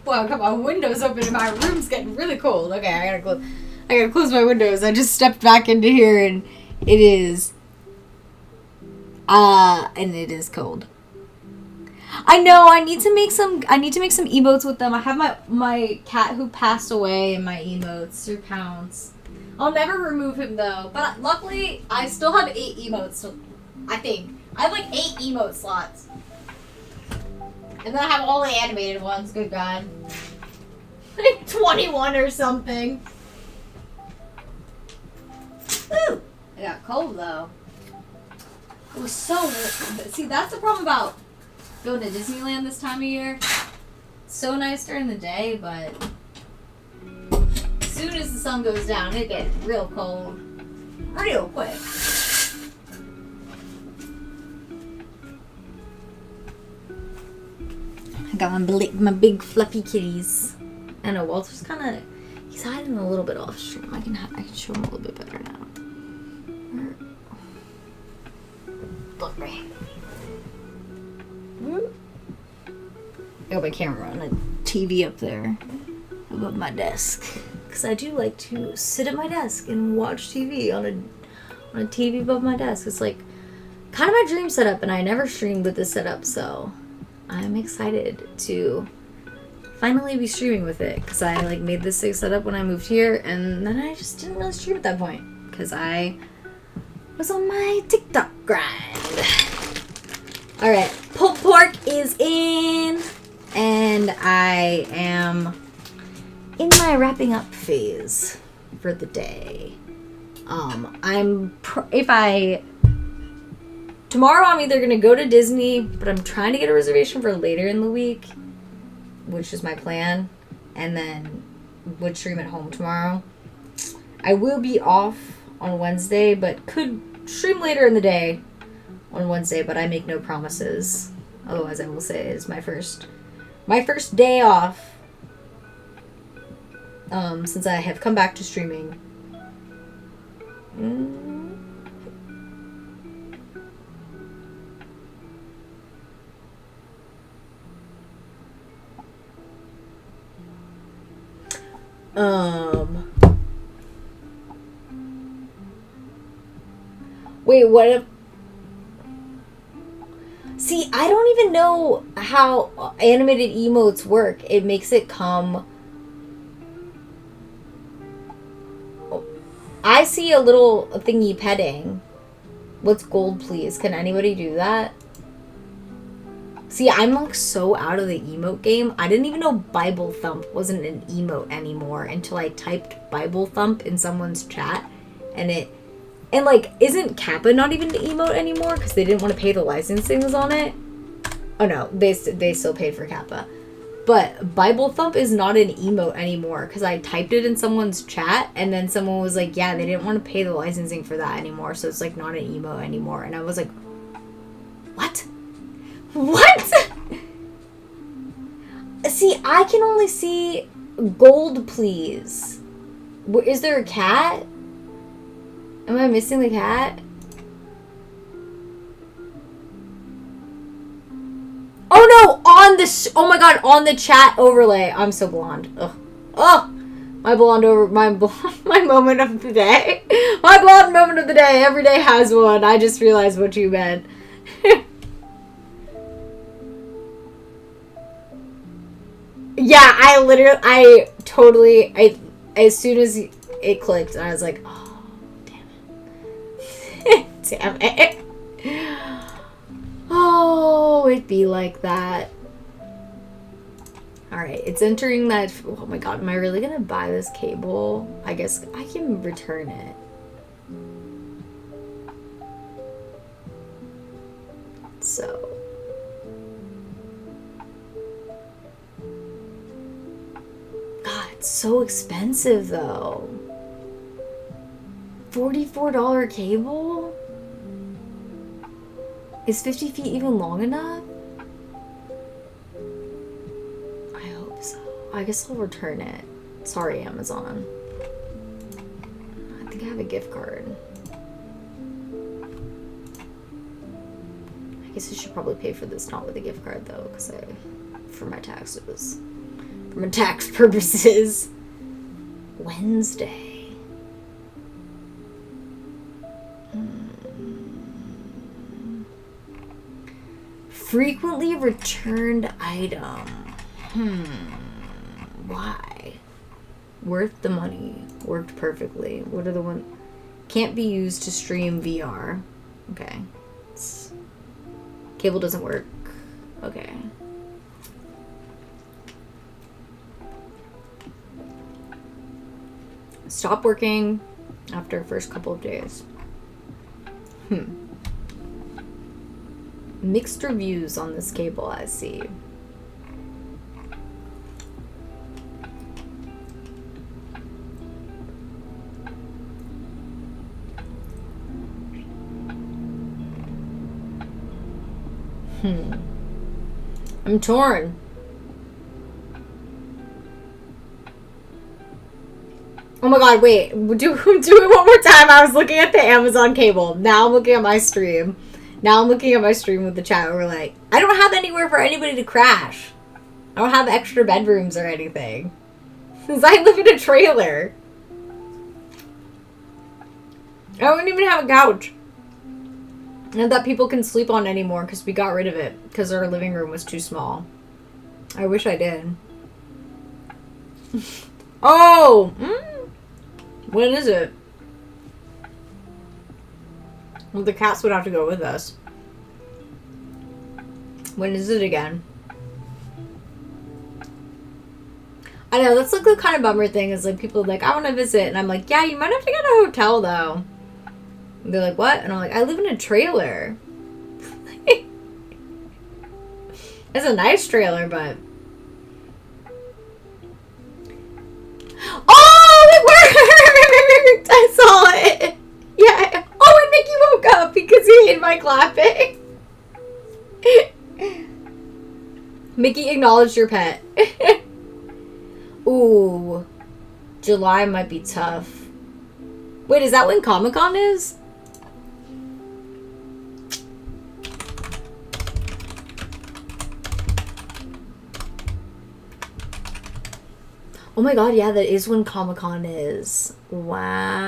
Boy, I got my windows open and my room's getting really cold. Okay, I gotta close my windows. I just stepped back into here and it is... and it is cold. I know, I need to make some emotes with them. I have my cat who passed away and my emotes, Sir Pounce. I'll never remove him though. But luckily, I still have 8 emotes. So I think. I have like 8 emote slots. And then I have all the animated ones, good God. Like 21 or something. Woo! It got cold though. It was so... See, that's the problem about going to Disneyland this time of year. It's so nice during the day, but as soon as the sun goes down, it gets real cold. Real quick. I got my big fluffy kitties. I know Walter's kind of... He's hiding a little bit off stream. I can show him a little bit better now. Look right. I got my camera on a TV up there above my desk. Because I do like to sit at my desk and watch TV on a TV above my desk. It's like kind of my dream setup, and I never streamed with this setup, so I'm excited to finally be streaming with it. Because I like made this setup when I moved here, and then I just didn't really stream at that point. Because I was on my TikTok grind. Alright, pulled pork is in, and I am in my wrapping up phase for the day. Tomorrow I'm either gonna go to Disney, but I'm trying to get a reservation for later in the week, which is my plan, and then would stream at home tomorrow. I will be off on Wednesday, but could stream later in the day on Wednesday, but I make no promises. Otherwise, I will say it is my first day off since I have come back to streaming. Wait, what if... See, I don't even know how animated emotes work. It makes it come... I see a little thingy petting. What's gold, please? Can anybody do that? See, I'm like so out of the emote game. I didn't even know Bible Thump wasn't an emote anymore until I typed Bible Thump in someone's chat. And like, isn't Kappa not even an emote anymore? Because they didn't want to pay the licensings on it. Oh no, they still paid for Kappa. But Bible Thump is not an emote anymore because I typed it in someone's chat and then someone was like, yeah, they didn't want to pay the licensing for that anymore, so it's like not an emote anymore. And I was like, what? What? See, I can only see gold, please. Is there a cat? Am I missing the cat? Oh no! Oh my god! On the chat overlay. I'm so blonde. Ugh. Oh, my moment of the day. My blonde moment of the day. Every day has one. I just realized what you meant. Yeah, as soon as it clicked, I was like, oh, damn it. Damn it. Oh, it'd be like that. Alright, it's entering that... Oh my god, am I really gonna buy this cable? I guess I can return it. So... God, it's so expensive though. $44 cable? Is 50 feet even long enough? I hope so. I guess I'll return it. Sorry, Amazon. I think I have a gift card. I guess I should probably pay for this not with a gift card though, because for my taxes. For my tax purposes. Wednesday. Frequently returned item. Why? Worth the money. Worked perfectly. What are the ones? Can't be used to stream VR. Okay. Cable doesn't work. Okay. Stop working after first couple of days. Mixed reviews on this cable, I see. I'm torn. Oh my god, wait. Do it one more time. I was looking at the Amazon cable. Now I'm looking at my stream. Now I'm looking at my stream with the chat. We're like, I don't have anywhere for anybody to crash. I don't have extra bedrooms or anything. Because I live in a trailer. I don't even have a couch. And that people can sleep on anymore because we got rid of it. Because our living room was too small. I wish I did. Oh! When is it? Well, the cats would have to go with us. When is it again? I know, that's like the kind of bummer thing is like people are like, I want to visit. And I'm like, yeah, you might have to get a hotel though. And they're like, what? And I'm like, I live in a trailer. It's a nice trailer, but... Oh, it worked! I saw it. Yeah. Oh, and Mickey woke up because he hated my clapping. Mickey acknowledged your pet. Ooh. July might be tough. Wait, is that when Comic-Con is? Oh my god, yeah, that is when Comic-Con is. Wow.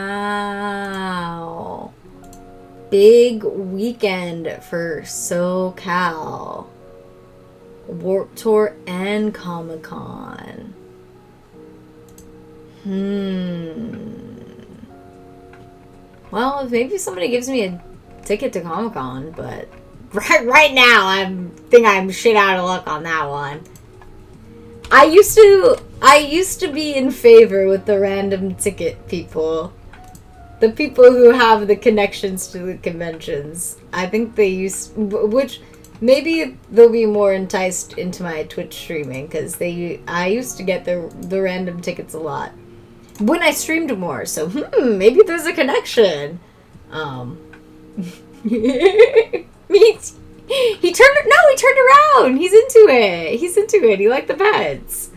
Big weekend for SoCal. Warped Tour and Comic-Con. Well, if maybe somebody gives me a ticket to Comic-Con, but right now I think I'm shit out of luck on that one. I used to be in favor with the random ticket people. The people who have the connections to the conventions. I think they which maybe they'll be more enticed into my Twitch streaming because I used to get the random tickets a lot when I streamed more. So maybe there's a connection. He turned around. He's into it. He liked the pets.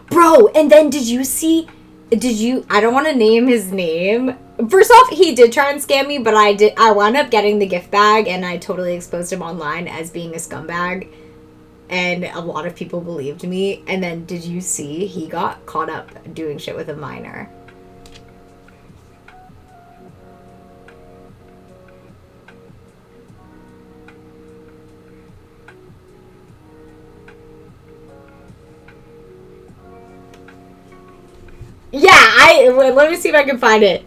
Bro, and then I don't want to name his name. First off, he did try and scam me, but I wound up getting the gift bag and I totally exposed him online as being a scumbag. And a lot of people believed me. And then did you see he got caught up doing shit with a minor? Yeah, let me see if I can find it.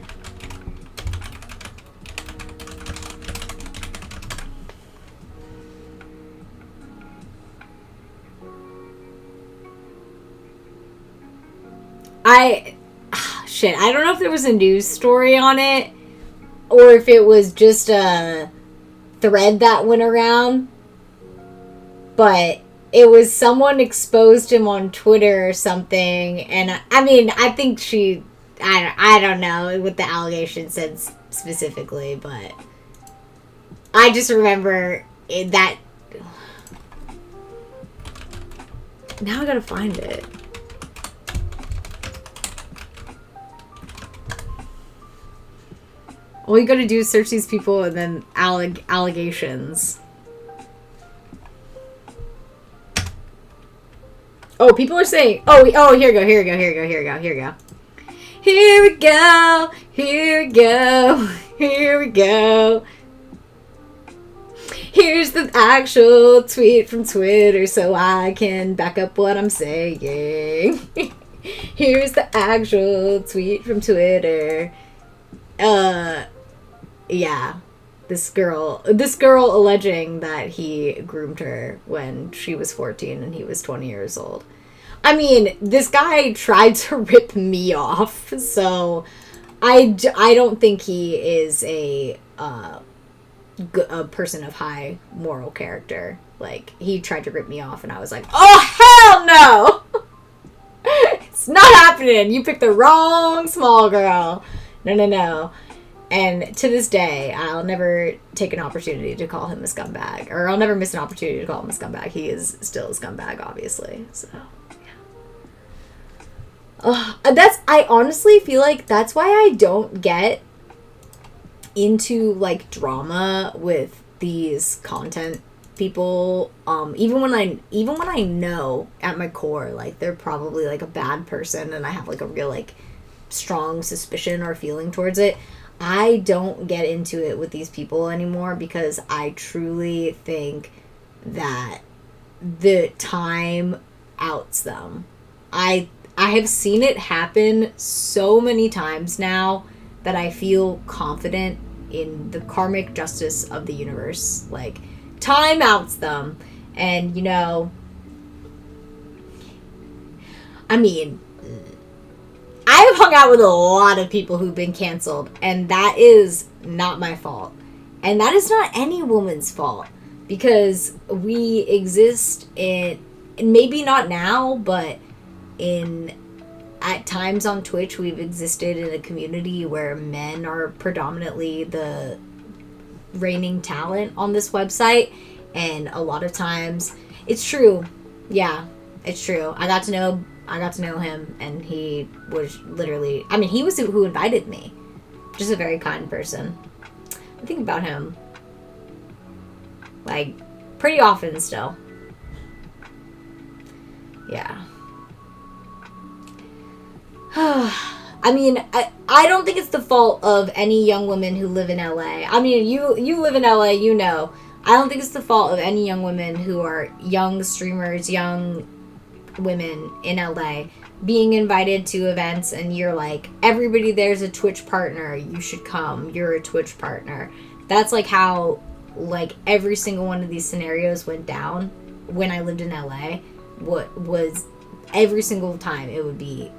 Shit, I don't know if there was a news story on it or if it was just a thread that went around, but it was someone exposed him on Twitter or something, and I mean, I think I don't know what the allegation said specifically, but I just remember that. Now I gotta find it. All you gotta do is search these people and then allegations. Oh, people are saying, here we go. Here we go. Here's the actual tweet from Twitter so I can back up what I'm saying. Here's the actual tweet from Twitter. Yeah. This girl alleging that he groomed her when she was 14 and he was 20 years old. I mean, this guy tried to rip me off, so I don't think he is a person of high moral character. Like, he tried to rip me off and I was like, oh, hell no! It's not happening! You picked the wrong small girl. No. And to this day, I'll never take an opportunity to call him a scumbag. Or I'll never miss an opportunity to call him a scumbag. He is still a scumbag, obviously. So, yeah. I honestly feel like that's why I don't get into, like, drama with these content people. Even when I know at my core, like, they're probably, like, a bad person and I have, like, a real, like, strong suspicion or feeling towards it, I don't get into it with these people anymore because I truly think that the time outs them. I have seen it happen so many times now that I feel confident in the karmic justice of the universe. Like, time outs them. And, you know, I mean, I've hung out with a lot of people who've been canceled, and that is not my fault. And that is not any woman's fault, because we exist in, maybe not now, but at times on Twitch, we've existed in a community where men are predominantly the reigning talent on this website, and a lot of times, it's true. Yeah, it's true. I got to know him, and he was literally, I mean, he was who invited me. Just a very kind person. I think about him, like, pretty often still. Yeah. I mean, I don't think it's the fault of any young women who live in LA. I mean, you live in LA, you know. I don't think it's the fault of any young women who are young streamers, young women in LA being invited to events and you're like, everybody there's a Twitch partner, you should come, you're a Twitch partner. That's like how, like, every single one of these scenarios went down when I lived in LA. What was every single time it would be,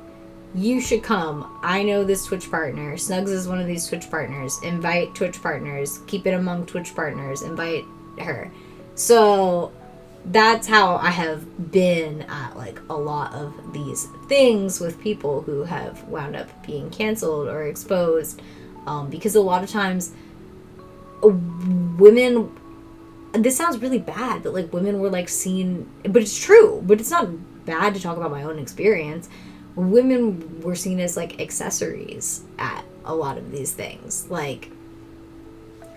you should come, I know this Twitch partner, Snugs is one of these Twitch partners, invite Twitch partners, keep it among Twitch partners, invite her. So that's how I have been at, like, a lot of these things with people who have wound up being canceled or exposed, because a lot of times women, this sounds really bad, but, like, women were, like, seen, but it's true, but it's not bad to talk about my own experience. Women were seen as, like, accessories at a lot of these things. Like,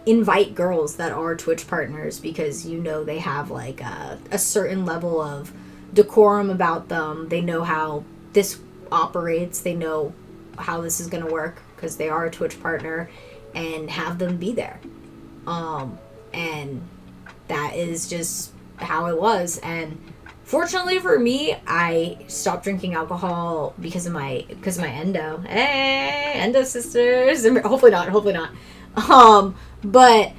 invite girls that are Twitch partners because you know they have, like, a certain level of decorum about them. They know how this operates. They know how this is going to work because they are a Twitch partner, and have them be there. And that is just how it was. And fortunately for me, I stopped drinking alcohol because of my endo. Hey, endo sisters. Hopefully not. But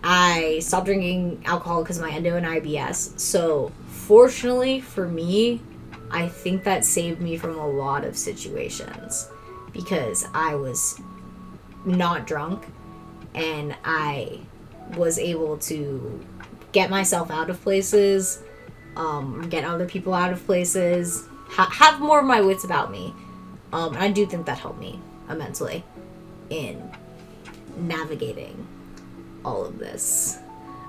I stopped drinking alcohol because of my endo and IBS. So fortunately for me, I think that saved me from a lot of situations because I was not drunk and I was able to get myself out of places, get other people out of places, have more of my wits about me. And I do think that helped me immensely in navigating all of this.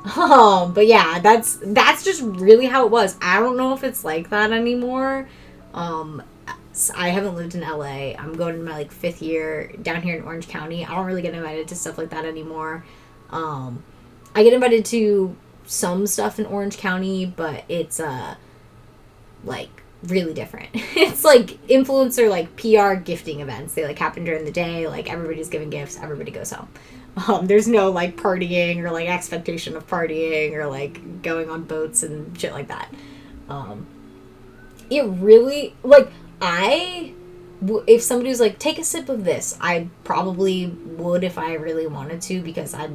But yeah, that's just really how it was. I don't know if it's like that anymore. I haven't lived in LA. I'm going to my like 5th year down here in Orange County. I don't really get invited to stuff like that anymore. I get invited to some stuff in Orange County, but it's like really different. It's like influencer like PR gifting events. They like happen during the day. Like everybody's giving gifts. Everybody goes home. There's no like partying or like expectation of partying or like going on boats and shit like that. It really like if somebody was like, take a sip of this, I probably would if I really wanted to, because I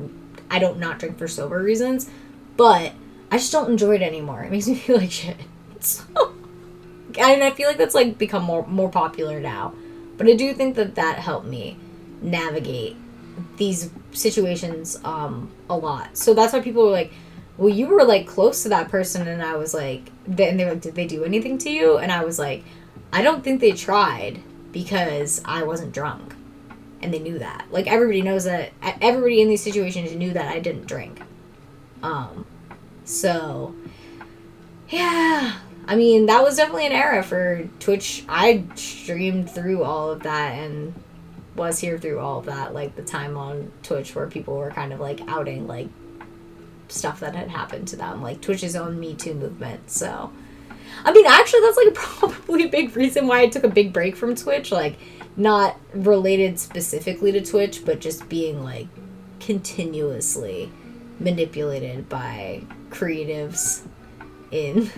don't not drink for sober reasons, but I just don't enjoy it anymore. It makes me feel like shit. So, and I feel like that's like become more popular now, but I do think that helped me navigate these situations a lot. So that's why people were like, well, you were like close to that person, and I was like, and they were like, did they do anything to you? And I was like, I don't think they tried, because I wasn't drunk, and they knew that. Like everybody knows that. Everybody in these situations knew that I didn't drink. So yeah, I mean, that was definitely an era for Twitch. I streamed through all of that and was here through all of that, like the time on Twitch where people were kind of like outing like stuff that had happened to them, like Twitch's own Me Too movement. So I mean, actually that's like probably a big reason why I took a big break from Twitch, like not related specifically to Twitch, but just being like continuously manipulated by creatives in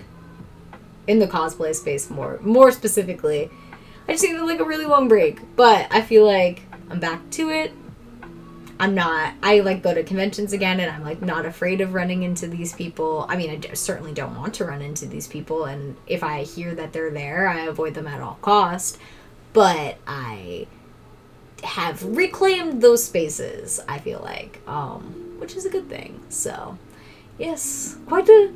the cosplay space more specifically. I just needed like a really long break, but I feel like I'm back to it. I like go to conventions again, and I'm like not afraid of running into these people. I mean, I certainly don't want to run into these people, and if I hear that they're there, I avoid them at all cost. But I have reclaimed those spaces, I feel like, which is a good thing. So, yes, quite the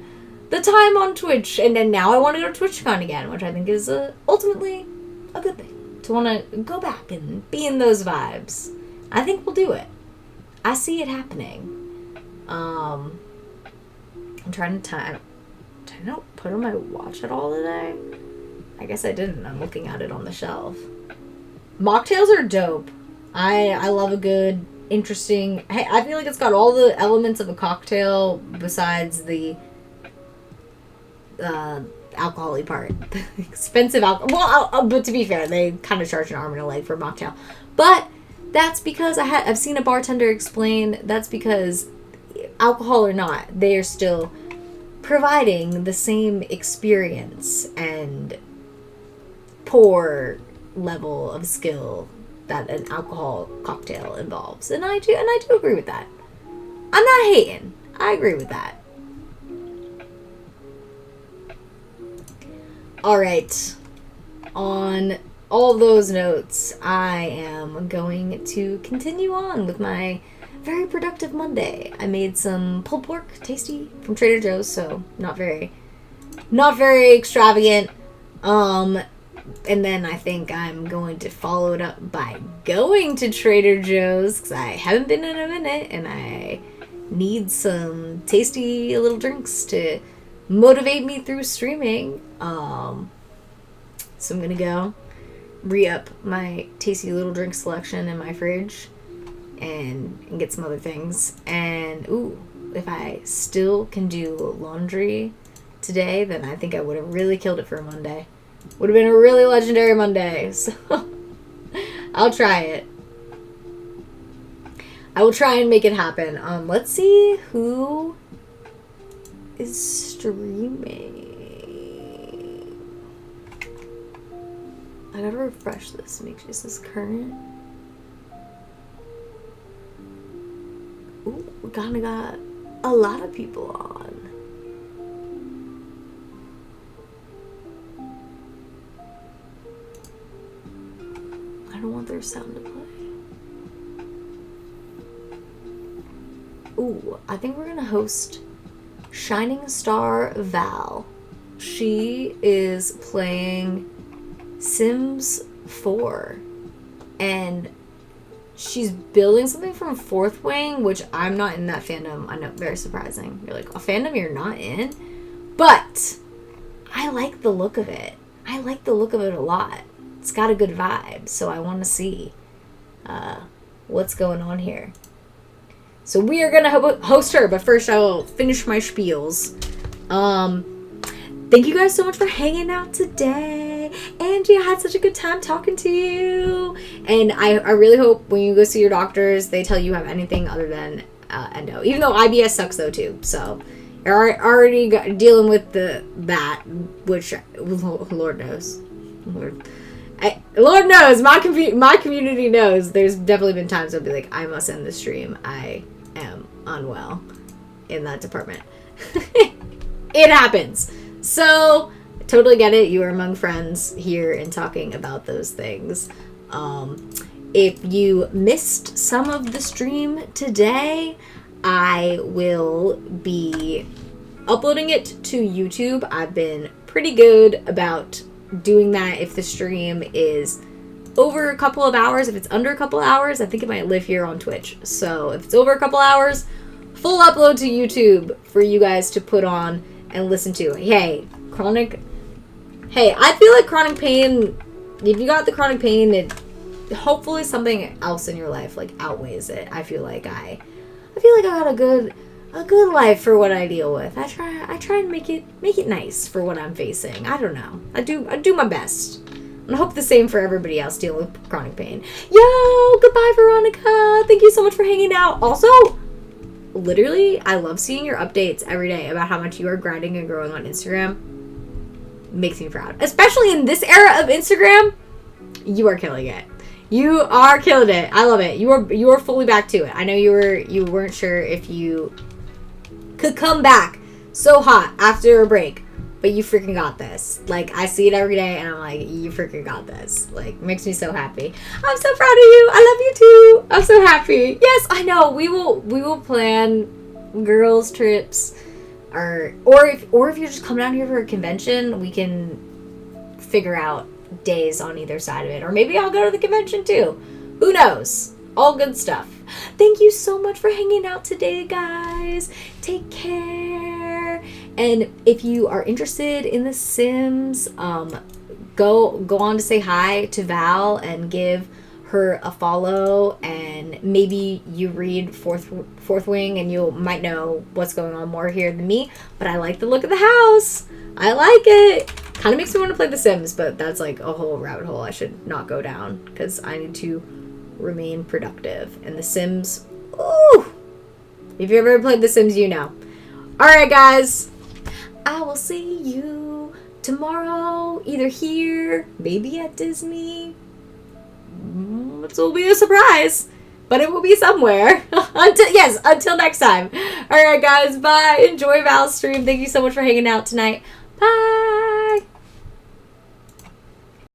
time on Twitch, and then now I want to go to TwitchCon again, which I think is ultimately a good thing, to want to go back and be in those vibes. I think we'll do it. I see it happening. I'm trying to did I not put on my watch at all today? I guess I didn't. I'm looking at it on the shelf. Mocktails are dope. I love a good, interesting... Hey, I feel like it's got all the elements of a cocktail besides the alcohol-y part. The expensive alcohol. Well, but to be fair, they kind of charge an arm and a leg for a mocktail. But that's because I've seen a bartender explain that's because alcohol or not, they are still providing the same experience and pour level of skill that an alcohol cocktail involves. And I do agree with that. I'm not hating. I agree with that. Alright. On all those notes, I am going to continue on with my very productive Monday. I made some pulled pork, tasty, from Trader Joe's, so not very extravagant. And then I think I'm going to follow it up by going to Trader Joe's, because I haven't been in a minute, and I need some tasty little drinks to motivate me through streaming. So I'm gonna go re-up my tasty little drink selection in my fridge and get some other things. And if I still can do laundry today, then I think I would have really killed it for a Monday. Would have been a really legendary Monday. So I'll try it. I will try and make it happen. Let's see who is streaming. I gotta refresh this, make sure this is current. Ooh, we kinda got a lot of people on. I don't want their sound to play. Ooh, I think we're gonna host Shining Star Val. She is playing Sims 4, and she's building something from Fourth Wing, which I'm not in that fandom. I know, very surprising. You're like, a fandom you're not in? But I like the look of it. I like the look of it a lot. it's got a good vibe. So I want to see what's going on here. So we are gonna host her, but first I will finish my spiels. Thank you guys so much for hanging out today. Angie, I had such a good time talking to you. And I really hope when you go see your doctors, they tell you have anything other than endo. Even though IBS sucks though too. So you're already dealing with that, which Lord knows. Lord knows, my community knows. There's definitely been times I'll be like, I must end the stream. I am unwell in that department. It happens. So, totally get it. You are among friends here and talking about those things. If you missed some of the stream today, I will be uploading it to YouTube. I've been pretty good about doing that if the stream is over a couple of hours. If it's under a couple of hours, I think it might live here on Twitch. So if it's over a couple hours, full upload to YouTube for you guys to put on and listen to. Hey, I feel like chronic pain, if you got the chronic pain, hopefully something else in your life like outweighs it. I feel like I got a good life for what I deal with. I try and make it nice for what I'm facing. I don't know. I do my best. And I hope the same for everybody else dealing with chronic pain. Yo, goodbye, Veronica. Thank you so much for hanging out. Also, literally, I love seeing your updates every day about how much you are grinding and growing on Instagram. Makes me proud. Especially in this era of Instagram, you are killing it. You are killing it. I love it. You are fully back to it. I know you weren't sure if you could come back so hot after a break, but you freaking got this. Like, I see it every day and I'm like, you freaking got this. Like, makes me so happy. I'm so proud of you. I love you too. I'm so happy. Yes, I know. We will plan girls trips or if you just come down here for a convention, we can figure out days on either side of it. Or maybe I'll go to the convention too. Who knows? All good stuff. Thank you so much for hanging out today, guys. Take care. And if you are interested in The Sims, go on to say hi to Val and give her a follow, and maybe you read Fourth Wing and you might know what's going on more here than me. But I like the look of the house. I like it. Kind of makes me want to play The Sims, but that's like a whole rabbit hole I should not go down because I need to remain productive. And The Sims, ooh! If you've ever played The Sims, you know. Alright, guys. I will see you tomorrow, either here, maybe at Disney. It will be a surprise, but it will be somewhere. Until next time. Alright, guys. Bye. Enjoy Val's stream. Thank you so much for hanging out tonight. Bye.